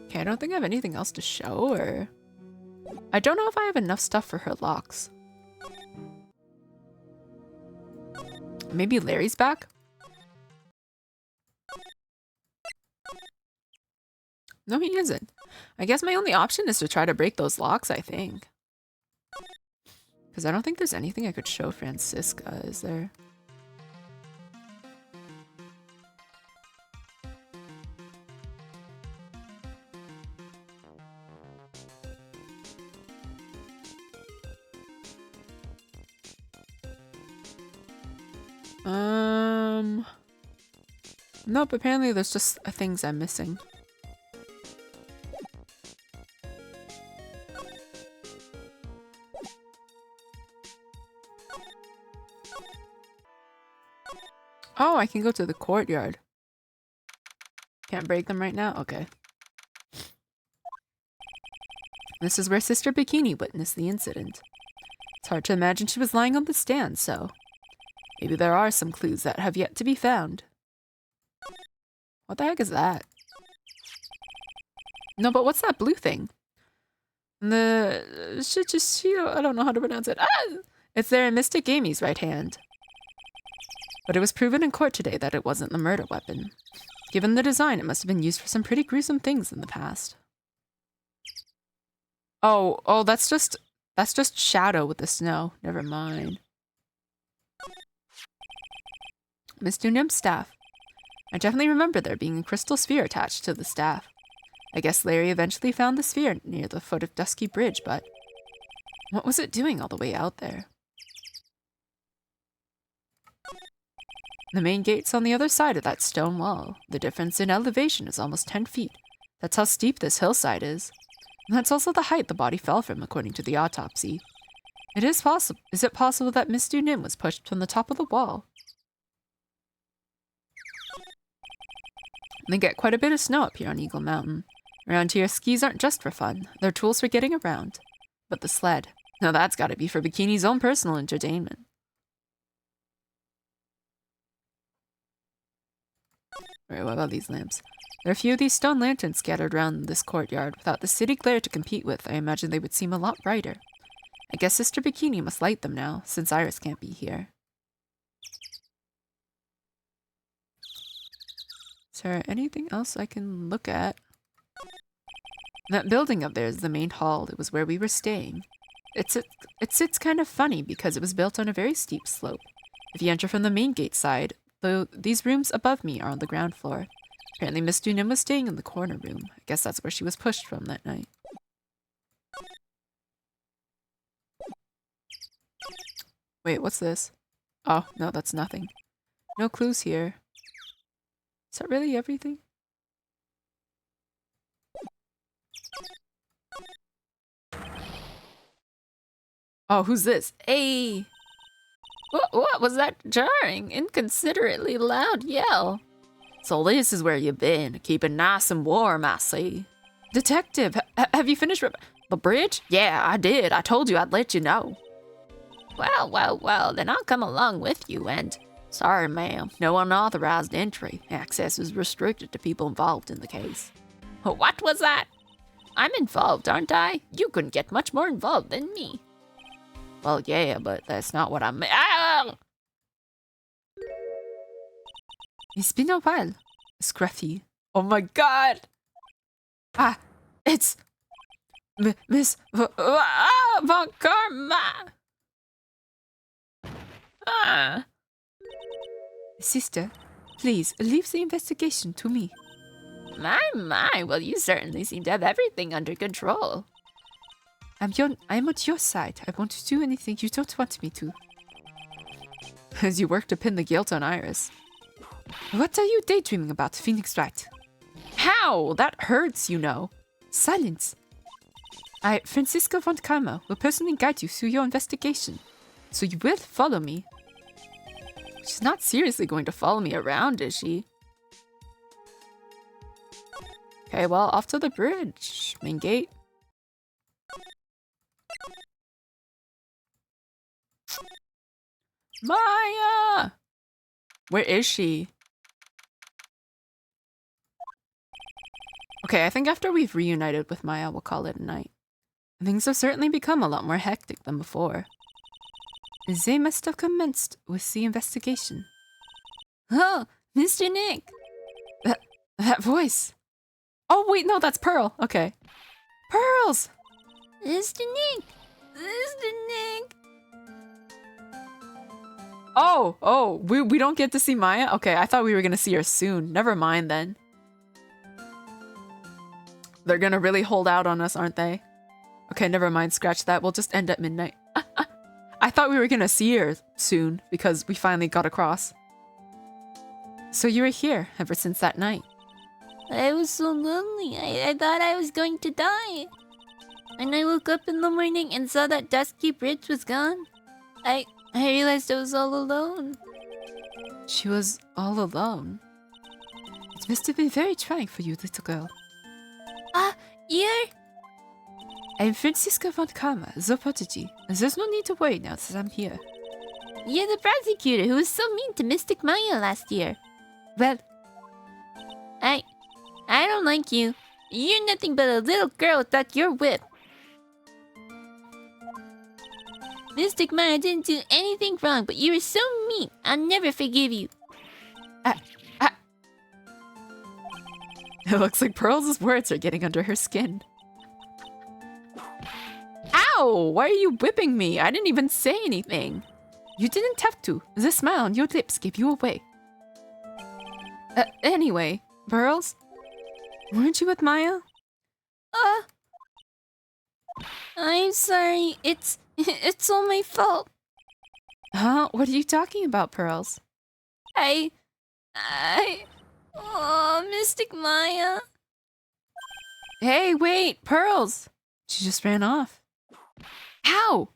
Okay, I don't think I have anything else to show her. I don't know if I have enough stuff for her locks. Maybe Larry's back? No, he isn't. I guess my only option is to try to break those locks, I think. Because I don't think there's anything I could show Francisca, is there? Nope, apparently there's just things I'm missing. Oh, I can go to the courtyard. Can't break them right now? Okay. This is where Sister Bikini witnessed the incident. It's hard to imagine she was lying on the stand, so maybe there are some clues that have yet to be found. What the heck is that? No, but what's that blue thing? The I don't know how to pronounce it. Ah! It's there in Mystic Amy's right hand. But it was proven in court today that it wasn't the murder weapon. Given the design, it must have been used for some pretty gruesome things in the past. Oh, that's just shadow with the snow. Never mind. Miss Dunim's staff. I definitely remember there being a crystal sphere attached to the staff. I guess Larry eventually found the sphere near the foot of Dusky Bridge, but what was it doing all the way out there? The main gate's on the other side of that stone wall. The difference in elevation is almost 10 feet. That's how steep this hillside is. That's also the height the body fell from, according to the autopsy. Is it possible that Mr. Nim was pushed from the top of the wall? They get quite a bit of snow up here on Eagle Mountain. Around here, skis aren't just for fun. They're tools for getting around. But the sled, now that's gotta be for Bikini's own personal entertainment. Right, what about these lamps? There are a few of these stone lanterns scattered around this courtyard. Without the city glare to compete with, I imagine they would seem a lot brighter. I guess Sister Bikini must light them now, since Iris can't be here. Is there anything else I can look at? That building up there is the main hall. It was where we were staying. It sits kind of funny because it was built on a very steep slope. If you enter from the main gate side, these rooms above me are on the ground floor. Apparently Miss Dunim was staying in the corner room. I guess that's where she was pushed from that night. Wait, what's this? Oh, no, that's nothing. No clues here. Is that really everything? Oh, who's this? Hey! What was that jarring, inconsiderately loud yell? So this is where you've been, keeping nice and warm, I see. Detective, have you finished the bridge? Yeah, I did. I told you I'd let you know. Well, then I'll come along with you and... Sorry, ma'am. No unauthorized entry. Access is restricted to people involved in the case. What was that? I'm involved, aren't I? You couldn't get much more involved than me. Well, yeah, but that's not what I meant. Ah! It's been a while, Scruffy. Oh my god! Ah, it's... Miss... Von Karma! Ah! Sister, please, leave the investigation to me. My, well, you certainly seem to have everything under control. I'm on your side. I won't do anything you don't want me to. As you work to pin the guilt on Iris. What are you daydreaming about, Phoenix Wright? How? That hurts, you know. Silence. Francisco von Karma, will personally guide you through your investigation. So you will follow me. She's not seriously going to follow me around, is she? Okay, well, off to the bridge. Main gate. Maya! Where is she? Okay, I think after we've reunited with Maya, we'll call it a night. Things have certainly become a lot more hectic than before. They must have commenced with the investigation. Oh, Mr. Nick! That voice! Oh, wait, no, that's Pearl. Okay. Pearls! Mr. Nick! Mr. Nick! Oh, we don't get to see Maya? Okay, I thought we were gonna see her soon. Never mind then. They're gonna really hold out on us, aren't they? Okay, never mind, scratch that. We'll just end at midnight. I thought we were gonna see her soon because we finally got across. So you were here ever since that night? I was so lonely. I thought I was going to die. And I woke up in the morning and saw that Dusky Bridge was gone. I realized I was all alone. She was all alone. It must have been very trying for you, little girl. You're... I'm Francisco von Karma, the prodigy. There's no need to worry now that I'm here. You're the prosecutor who was so mean to Mystic Maya last year. Well, I don't like you. You're nothing but a little girl without your whip. Mystic Maya didn't do anything wrong, but you were so mean. I'll never forgive you. It looks like Pearl's words are getting under her skin. Ow! Why are you whipping me? I didn't even say anything. You didn't have to. The smile on your lips gave you away. Anyway, Pearls? Weren't you with Maya? I'm sorry. It's all my fault. Huh? What are you talking about, Pearls? Oh, Mystic Maya. Hey, wait, Pearls! She just ran off. How?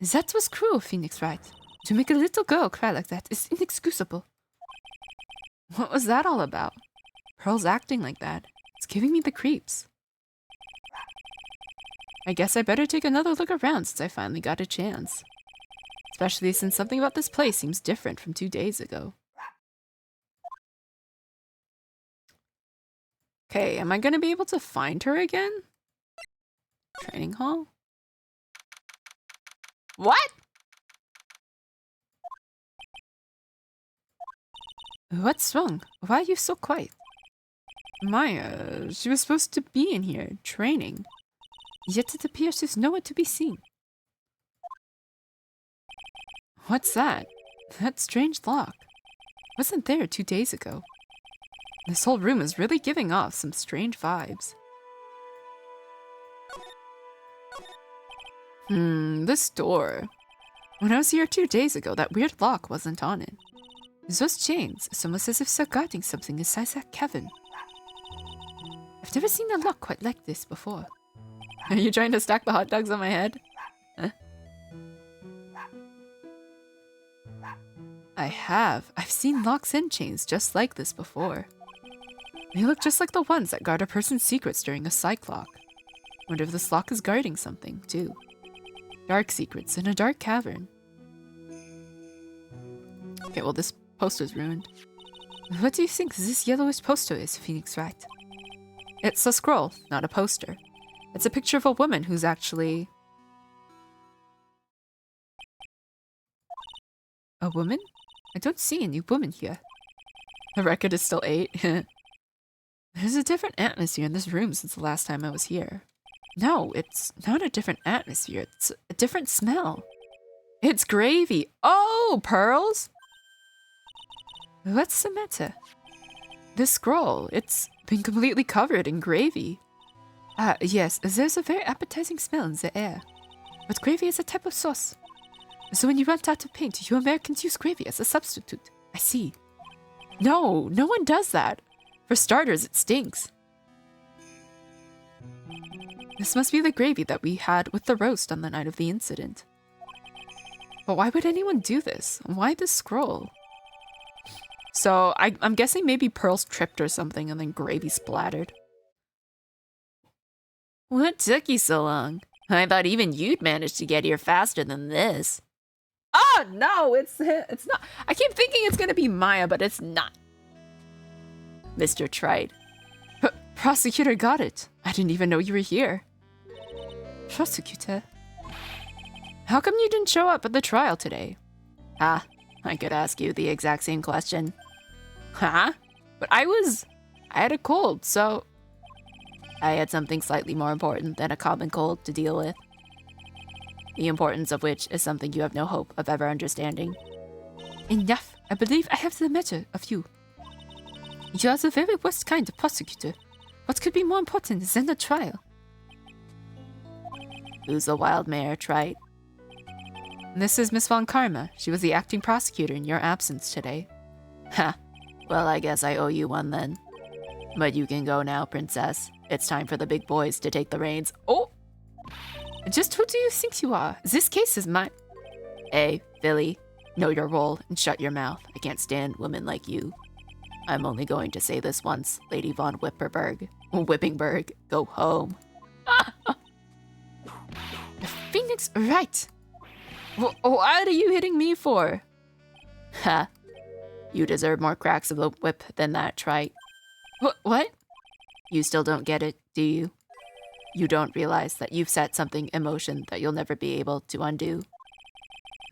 That was cruel, Phoenix Wright. To make a little girl cry like that is inexcusable. What was that all about? Pearl's acting like that. It's giving me the creeps. I guess I better take another look around since I finally got a chance. Especially since something about this place seems different from 2 days ago. Okay, am I gonna be able to find her again? Training hall? What? What's wrong? Why are you so quiet? Maya, she was supposed to be in here, training. Yet it appears she's nowhere to be seen. What's that? That strange lock. Wasn't there 2 days ago. This whole room is really giving off some strange vibes. This door. When I was here 2 days ago, that weird lock wasn't on it. Those chains, it's almost as if they're guarding something inside that cavern. I've never seen a lock quite like this before. Are you trying to stack the hot dogs on my head? Huh? I have. I've seen locks and chains just like this before. They look just like the ones that guard a person's secrets during a cyclock. Wonder if this lock is guarding something, too. Dark secrets in a dark cavern. Okay, well this poster's ruined. What do you think this yellowish poster is, Phoenix Wright? It's a scroll, not a poster. It's a picture of a woman who's actually... A woman? I don't see any woman here. The record is still 8. There's a different atmosphere in this room since the last time I was here. No, it's not a different atmosphere. It's a different smell. It's gravy. Oh, pearls! What's the matter? This scroll, it's been completely covered in gravy. Ah, yes, there's a very appetizing smell in the air. But gravy is a type of sauce. So when you run out of paint, you Americans use gravy as a substitute. I see. No, no one does that. For starters, it stinks. This must be the gravy that we had with the roast on the night of the incident. But why would anyone do this? Why this scroll? So, I'm guessing maybe pearls tripped or something and then gravy splattered. What took you so long? I thought even you'd manage to get here faster than this. Oh, no, it's not. I keep thinking it's gonna be Maya, but it's not. Mr. Wright. Prosecutor got it. I didn't even know you were here. Prosecutor? How come you didn't show up at the trial today? Ah, I could ask you the exact same question. Huh? But I had a cold, so... I had something slightly more important than a common cold to deal with. The importance of which is something you have no hope of ever understanding. Enough. I believe I have the matter of you. You are the very worst kind of prosecutor. What could be more important than a trial? Who's the wild mare, Wright? This is Miss Von Karma. She was the acting prosecutor in your absence today. Ha. Well, I guess I owe you one then. But you can go now, princess. It's time for the big boys to take the reins. Oh! Just who do you think you are? This case is mine. Hey, Billy. Know your role and shut your mouth. I can't stand women like you. I'm only going to say this once, Lady Von Whippingberg, go home. Phoenix Wright! What are you hitting me for? Ha. You deserve more cracks of the whip than that, Wright. What? You still don't get it, do you? You don't realize that you've set something in motion that you'll never be able to undo.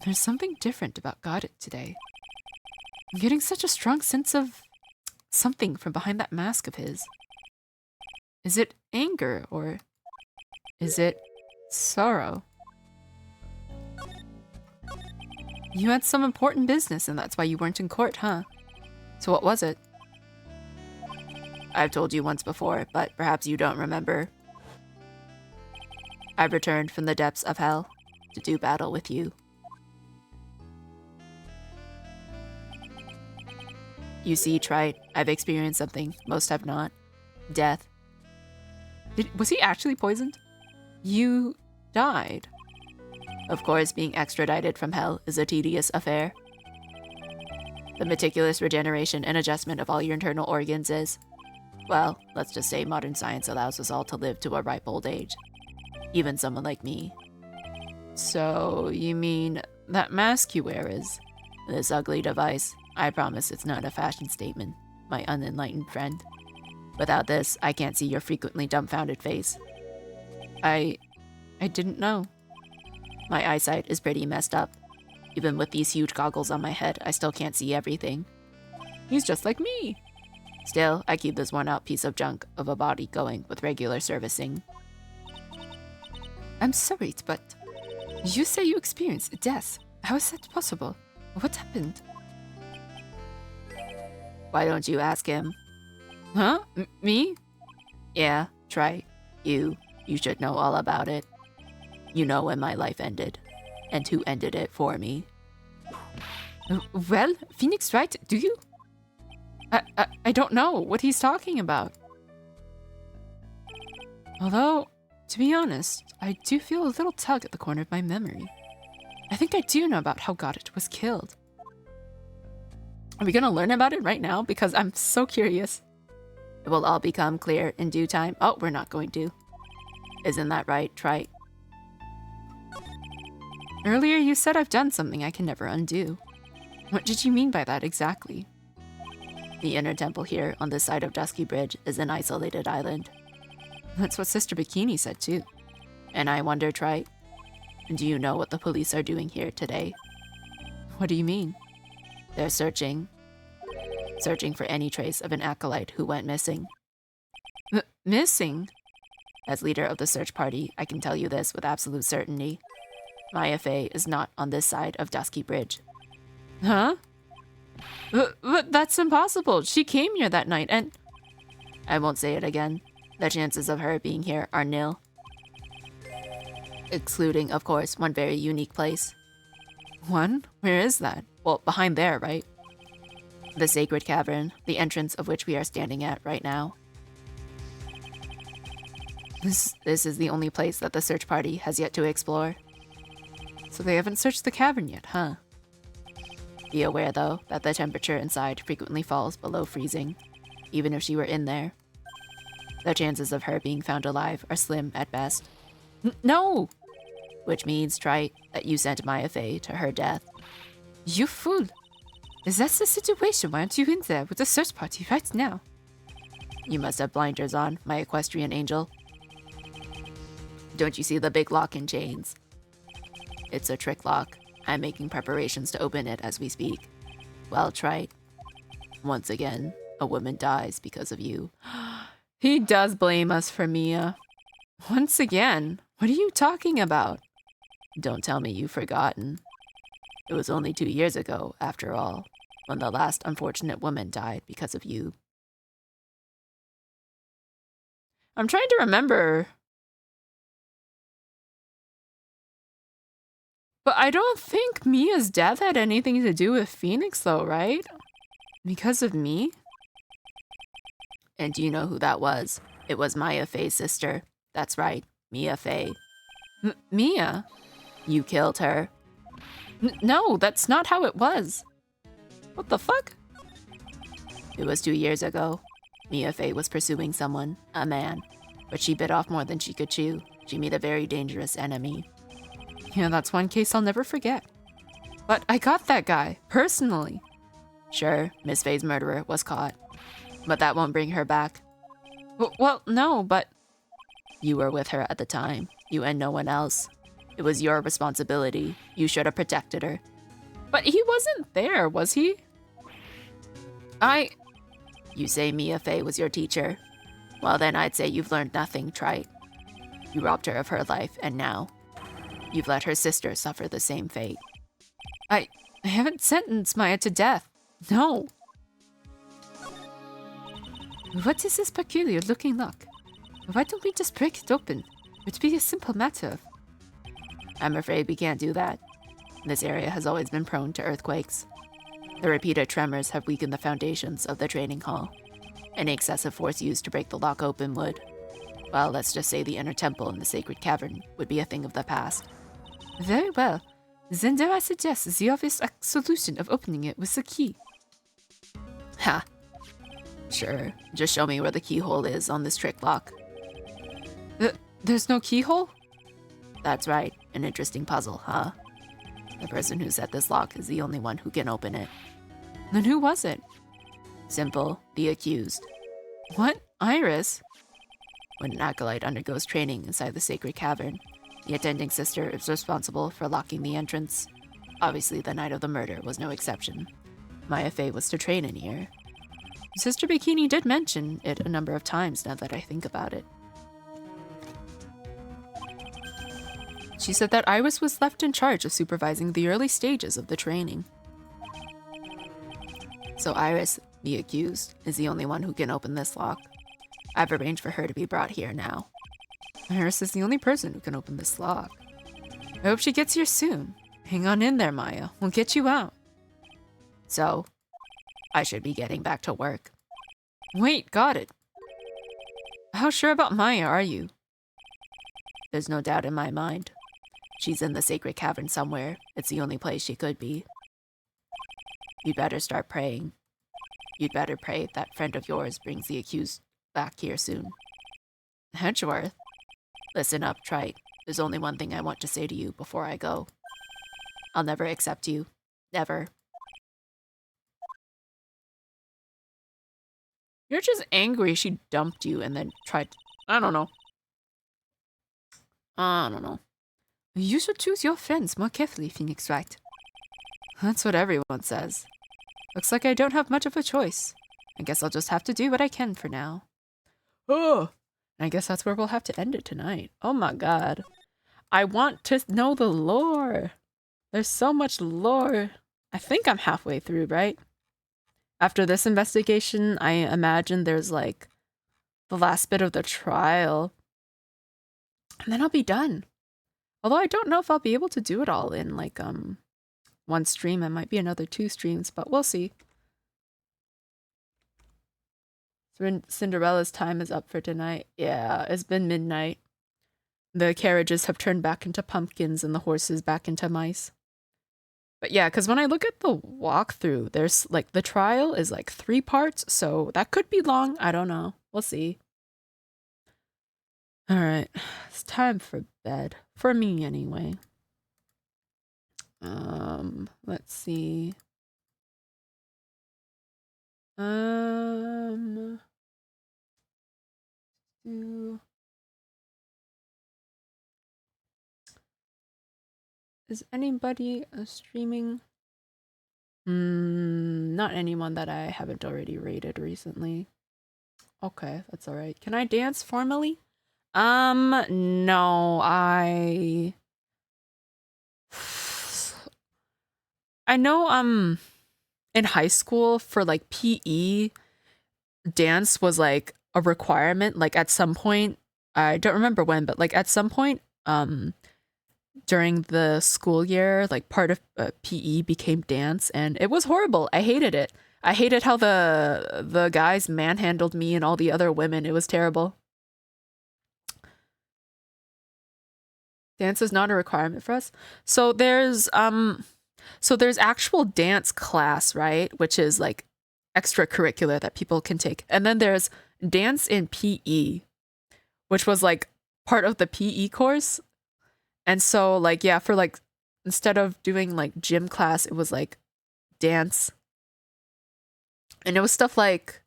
There's something different about Goddard today. I'm getting such a strong sense of something from behind that mask of his. Is it anger or is it sorrow? You had some important business and that's why you weren't in court, huh? So what was it? I've told you once before, but perhaps you don't remember. I've returned from the depths of hell to do battle with you. You see, Wright, I've experienced something most have not. Death. Was he actually poisoned? You died. Of course, being extradited from hell is a tedious affair. The meticulous regeneration and adjustment of all your internal organs is, well, let's just say modern science allows us all to live to a ripe old age. Even someone like me. So, you mean that mask you wear is... This ugly device, I promise it's not a fashion statement, my unenlightened friend. Without this, I can't see your frequently dumbfounded face. I didn't know. My eyesight is pretty messed up. Even with these huge goggles on my head, I still can't see everything. He's just like me. Still, I keep this worn-out piece of junk of a body going with regular servicing. I'm sorry, but you say you experienced death. How is that possible? What happened? Why don't you ask him? Huh? Me? Yeah, try. You should know all about it. You know when my life ended, and who ended it for me. Well, Phoenix Wright, do you? I don't know what he's talking about. Although, to be honest, I do feel a little tug at the corner of my memory. I think I do know about how Goddard was killed. Are we gonna learn about it right now? Because I'm so curious. It will all become clear in due time. Oh, we're not going to. Isn't that right, Trite? Earlier you said I've done something I can never undo. What did you mean by that exactly? The inner temple here on this side of Dusky Bridge is an isolated island. That's what Sister Bikini said too. And I wonder, Trite, do you know what the police are doing here today? What do you mean? They're searching for any trace of an acolyte who went missing. Missing? As leader of the search party, I can tell you this with absolute certainty. Maya Fey is not on this side of Dusky Bridge. Huh? But that's impossible. She came here that night and... I won't say it again. The chances of her being here are nil. Excluding, of course, one very unique place. One? Where is that? Well, behind there, right? The Sacred Cavern, the entrance of which we are standing at right now. This is the only place that the search party has yet to explore. So they haven't searched the cavern yet, huh? Be aware, though, that the temperature inside frequently falls below freezing, even if she were in there. The chances of her being found alive are slim at best. No! Which means, Trite, that you sent Maya Fey to her death. You fool! Is that the situation? Why aren't you in there with the search party right now? You must have blinders on, my equestrian angel. Don't you see the big lock and chains? It's a trick lock. I'm making preparations to open it as we speak. Well, Trite, once again, a woman dies because of you. He does blame us for Mia. Once again, what are you talking about? Don't tell me you've forgotten. It was only 2 years ago, after all, when the last unfortunate woman died because of you. I'm trying to remember. But I don't think Mia's death had anything to do with Phoenix, though, right? Because of me? And do you know who that was? It was Maya Fey's sister. That's right, Mia Fey. Mia? You killed her. No, that's not how it was. What the fuck? It was 2 years ago. Mia Fey was pursuing someone, a man, but she bit off more than she could chew. She made a very dangerous enemy. Yeah, that's one case I'll never forget. But I got that guy, personally. Sure, Miss Fey's murderer was caught. But that won't bring her back. Well, no, but... You were with her at the time. You and no one else. It was your responsibility. You should have protected her. But he wasn't there, was he? You say Mia Fey was your teacher. Well, then I'd say you've learned nothing, Trite. You robbed her of her life, and now you've let her sister suffer the same fate. I haven't sentenced Maya to death. No. What is this peculiar looking lock? Why don't we just break it open? It would be a simple matter. I'm afraid we can't do that. This area has always been prone to earthquakes. The repeated tremors have weakened the foundations of the training hall. Any excessive force used to break the lock open would, Well, let's just say the inner temple in the sacred cavern would be a thing of the past. Very well. Then dare I suggest the obvious solution of opening it with the key. Ha. Sure, just show me where the keyhole is on this trick lock. There's no keyhole? That's right, an interesting puzzle, huh? The person who set this lock is the only one who can open it. Then who was it? Simple, the accused. What? Iris? When an acolyte undergoes training inside the sacred cavern, the attending sister is responsible for locking the entrance. Obviously, the night of the murder was no exception. Maya Fey was to train in here. Sister Bikini did mention it a number of times now that I think about it. She said that Iris was left in charge of supervising the early stages of the training. So Iris, the accused, is the only one who can open this lock. I've arranged for her to be brought here now. Iris is the only person who can open this lock. I hope she gets here soon. Hang on in there, Maya. We'll get you out. So, I should be getting back to work. Wait, got it. How sure about Maya are you? There's no doubt in my mind. She's in the sacred cavern somewhere. It's the only place she could be. You'd better start praying. You'd better pray that friend of yours brings the accused back here soon. Edgeworth? Listen up, Wright. There's only one thing I want to say to you before I go. I'll never accept you. Never. You're just angry she dumped you and then tried... I don't know. You should choose your friends more carefully, Phoenix Wright. That's what everyone says. Looks like I don't have much of a choice. I guess I'll just have to do what I can for now. Oh, I guess that's where we'll have to end it tonight. Oh my god. I want to know the lore. There's so much lore. I think I'm halfway through, right? After this investigation, I imagine there's like the last bit of the trial. And then I'll be done. Although I don't know if I'll be able to do it all in like one stream. It might be another 2 streams, but we'll see. Cinderella's time is up for tonight. Yeah, it's been midnight. The carriages have turned back into pumpkins and the horses back into mice. But yeah, because when I look at the walkthrough, there's like the trial is like 3 parts, so that could be long. I don't know. We'll see. All right, it's time for bed. For me, anyway. Let's see. Is anybody streaming? Not anyone that I haven't already rated recently. Okay, that's all right. Can I dance formally? No, I know, in high school for like PE, dance was like a requirement. Like at some point, I don't remember when, but like at some point, during the school year, like part of PE became dance, and it was horrible. I hated it. I hated how the guys manhandled me and all the other women. It was terrible. Dance is not a requirement for us. So there's actual dance class, right? Which is like extracurricular that people can take. And then there's dance in PE, which was like part of the PE course. And so like, yeah, for like, instead of doing like gym class, it was like dance. And it was stuff like,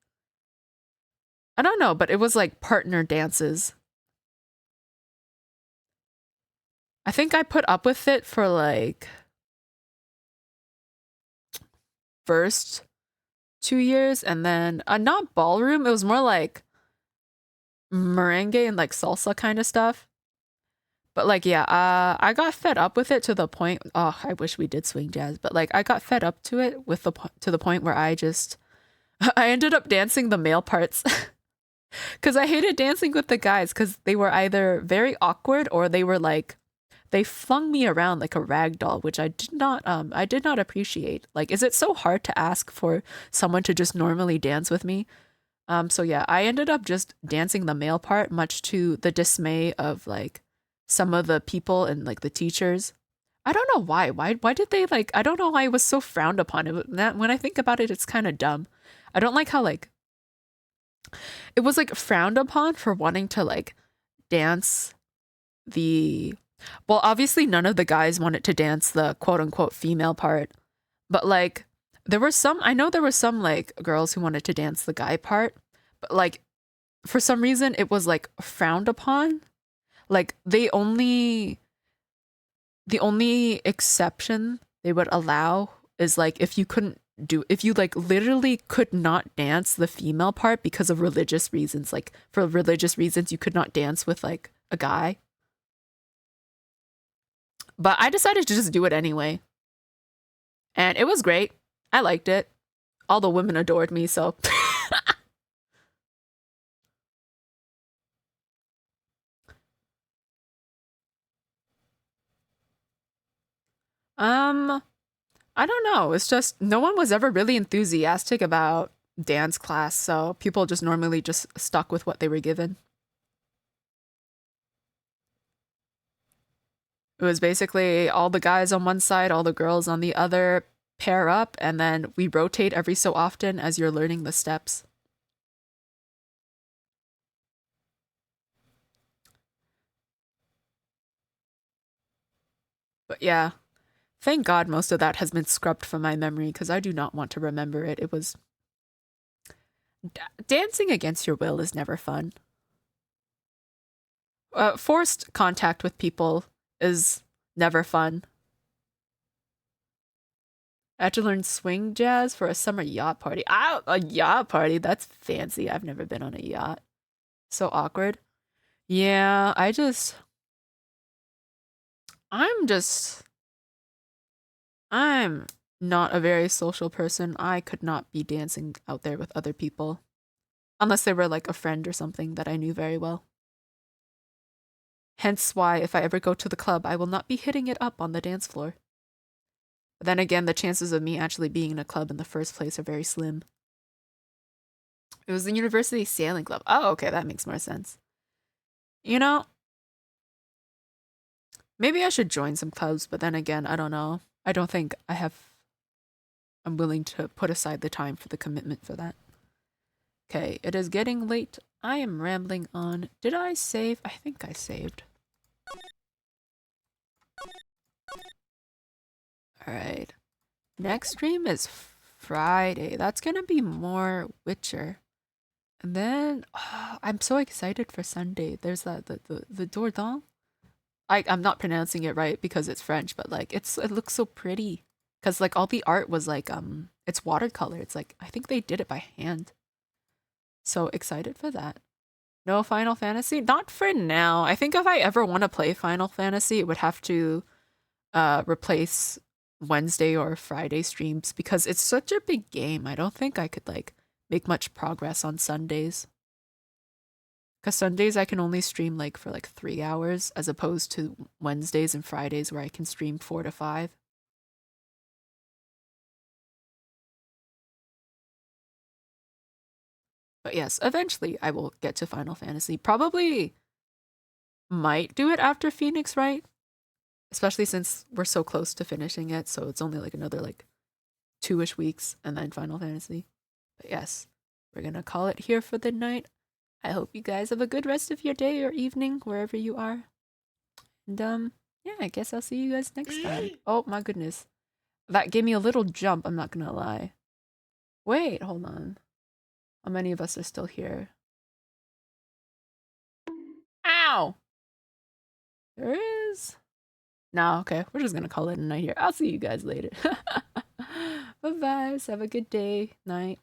I don't know, but it was like partner dances. I think I put up with it for like first 2 years, and then not ballroom. It was more like merengue and like salsa kind of stuff. But like, yeah, I got fed up with it to the point. Oh, I wish we did swing jazz, but like I got fed up to it with to the point where I ended up dancing the male parts. Because I hated dancing with the guys because they were either very awkward or they were like, they flung me around like a rag doll, which I did not appreciate. Like, is it so hard to ask for someone to just normally dance with me? So yeah, I ended up just dancing the male part, much to the dismay of like some of the people and like the teachers. I don't know why. Why did they like? I don't know why it was so frowned upon. When I think about it, it's kind of dumb. I don't like how like it was like frowned upon for wanting to like dance the. Well, obviously none of the guys wanted to dance the quote unquote female part, but like there were some. I know there were some like girls who wanted to dance the guy part, but like for some reason it was like frowned upon. Like the only exception they would allow is like if you like literally could not dance the female part because of religious reasons, like for religious reasons you could not dance with like a guy. But I decided to just do it anyway, and it was great. I liked it. All the women adored me, so um I don't know. It's just no one was ever really enthusiastic about dance class, so people just normally just stuck with what they were given. It was basically all the guys on one side, all the girls on the other, pair up, and then we rotate every so often as you're learning the steps. But yeah, thank God most of that has been scrubbed from my memory because I do not want to remember it. It was. Dancing against your will is never fun. Forced contact with people is never fun. I had to learn swing jazz for a summer yacht party. A yacht party? That's fancy. I've never been on a yacht. So awkward. Yeah, I'm just, I'm not a very social person. I could not be dancing out there with other people. Unless they were like a friend or something that I knew very well. Hence why, if I ever go to the club, I will not be hitting it up on the dance floor. But then again, the chances of me actually being in a club in the first place are very slim. It was the University Sailing Club. Oh, okay, that makes more sense. You know, maybe I should join some clubs, but then again, I don't know. I don't think I'm willing to put aside the time for the commitment for that. Okay, it is getting late. I am rambling on. Did I save? I think I saved. Alright. Next stream is Friday. That's gonna be more Witcher. And then I'm so excited for Sunday. There's the Dordogne. I'm not pronouncing it right because it's French, but like it looks so pretty. Cause like all the art was like it's watercolor. It's like I think they did it by hand. So excited for that. No Final Fantasy? Not for now. I think if I ever want to play Final Fantasy, it would have to replace Wednesday or Friday streams because it's such a big game. I don't think I could like make much progress on Sundays. Because Sundays I can only stream like for like 3 hours as opposed to Wednesdays and Fridays where I can stream 4 to 5. But yes, eventually I will get to Final Fantasy. Probably might do it after Phoenix, right? Especially since we're so close to finishing it, so it's only like another like 2-ish weeks and then Final Fantasy. But yes, we're gonna call it here for the night. I hope you guys have a good rest of your day or evening, wherever you are. And yeah, I guess I'll see you guys next time. Oh my goodness. That gave me a little jump, I'm not gonna lie. Wait, hold on. How many of us are still here? Ow! There is. No, okay. We're just gonna call it a night here. I'll see you guys later. Bye bye. Have a good day, night.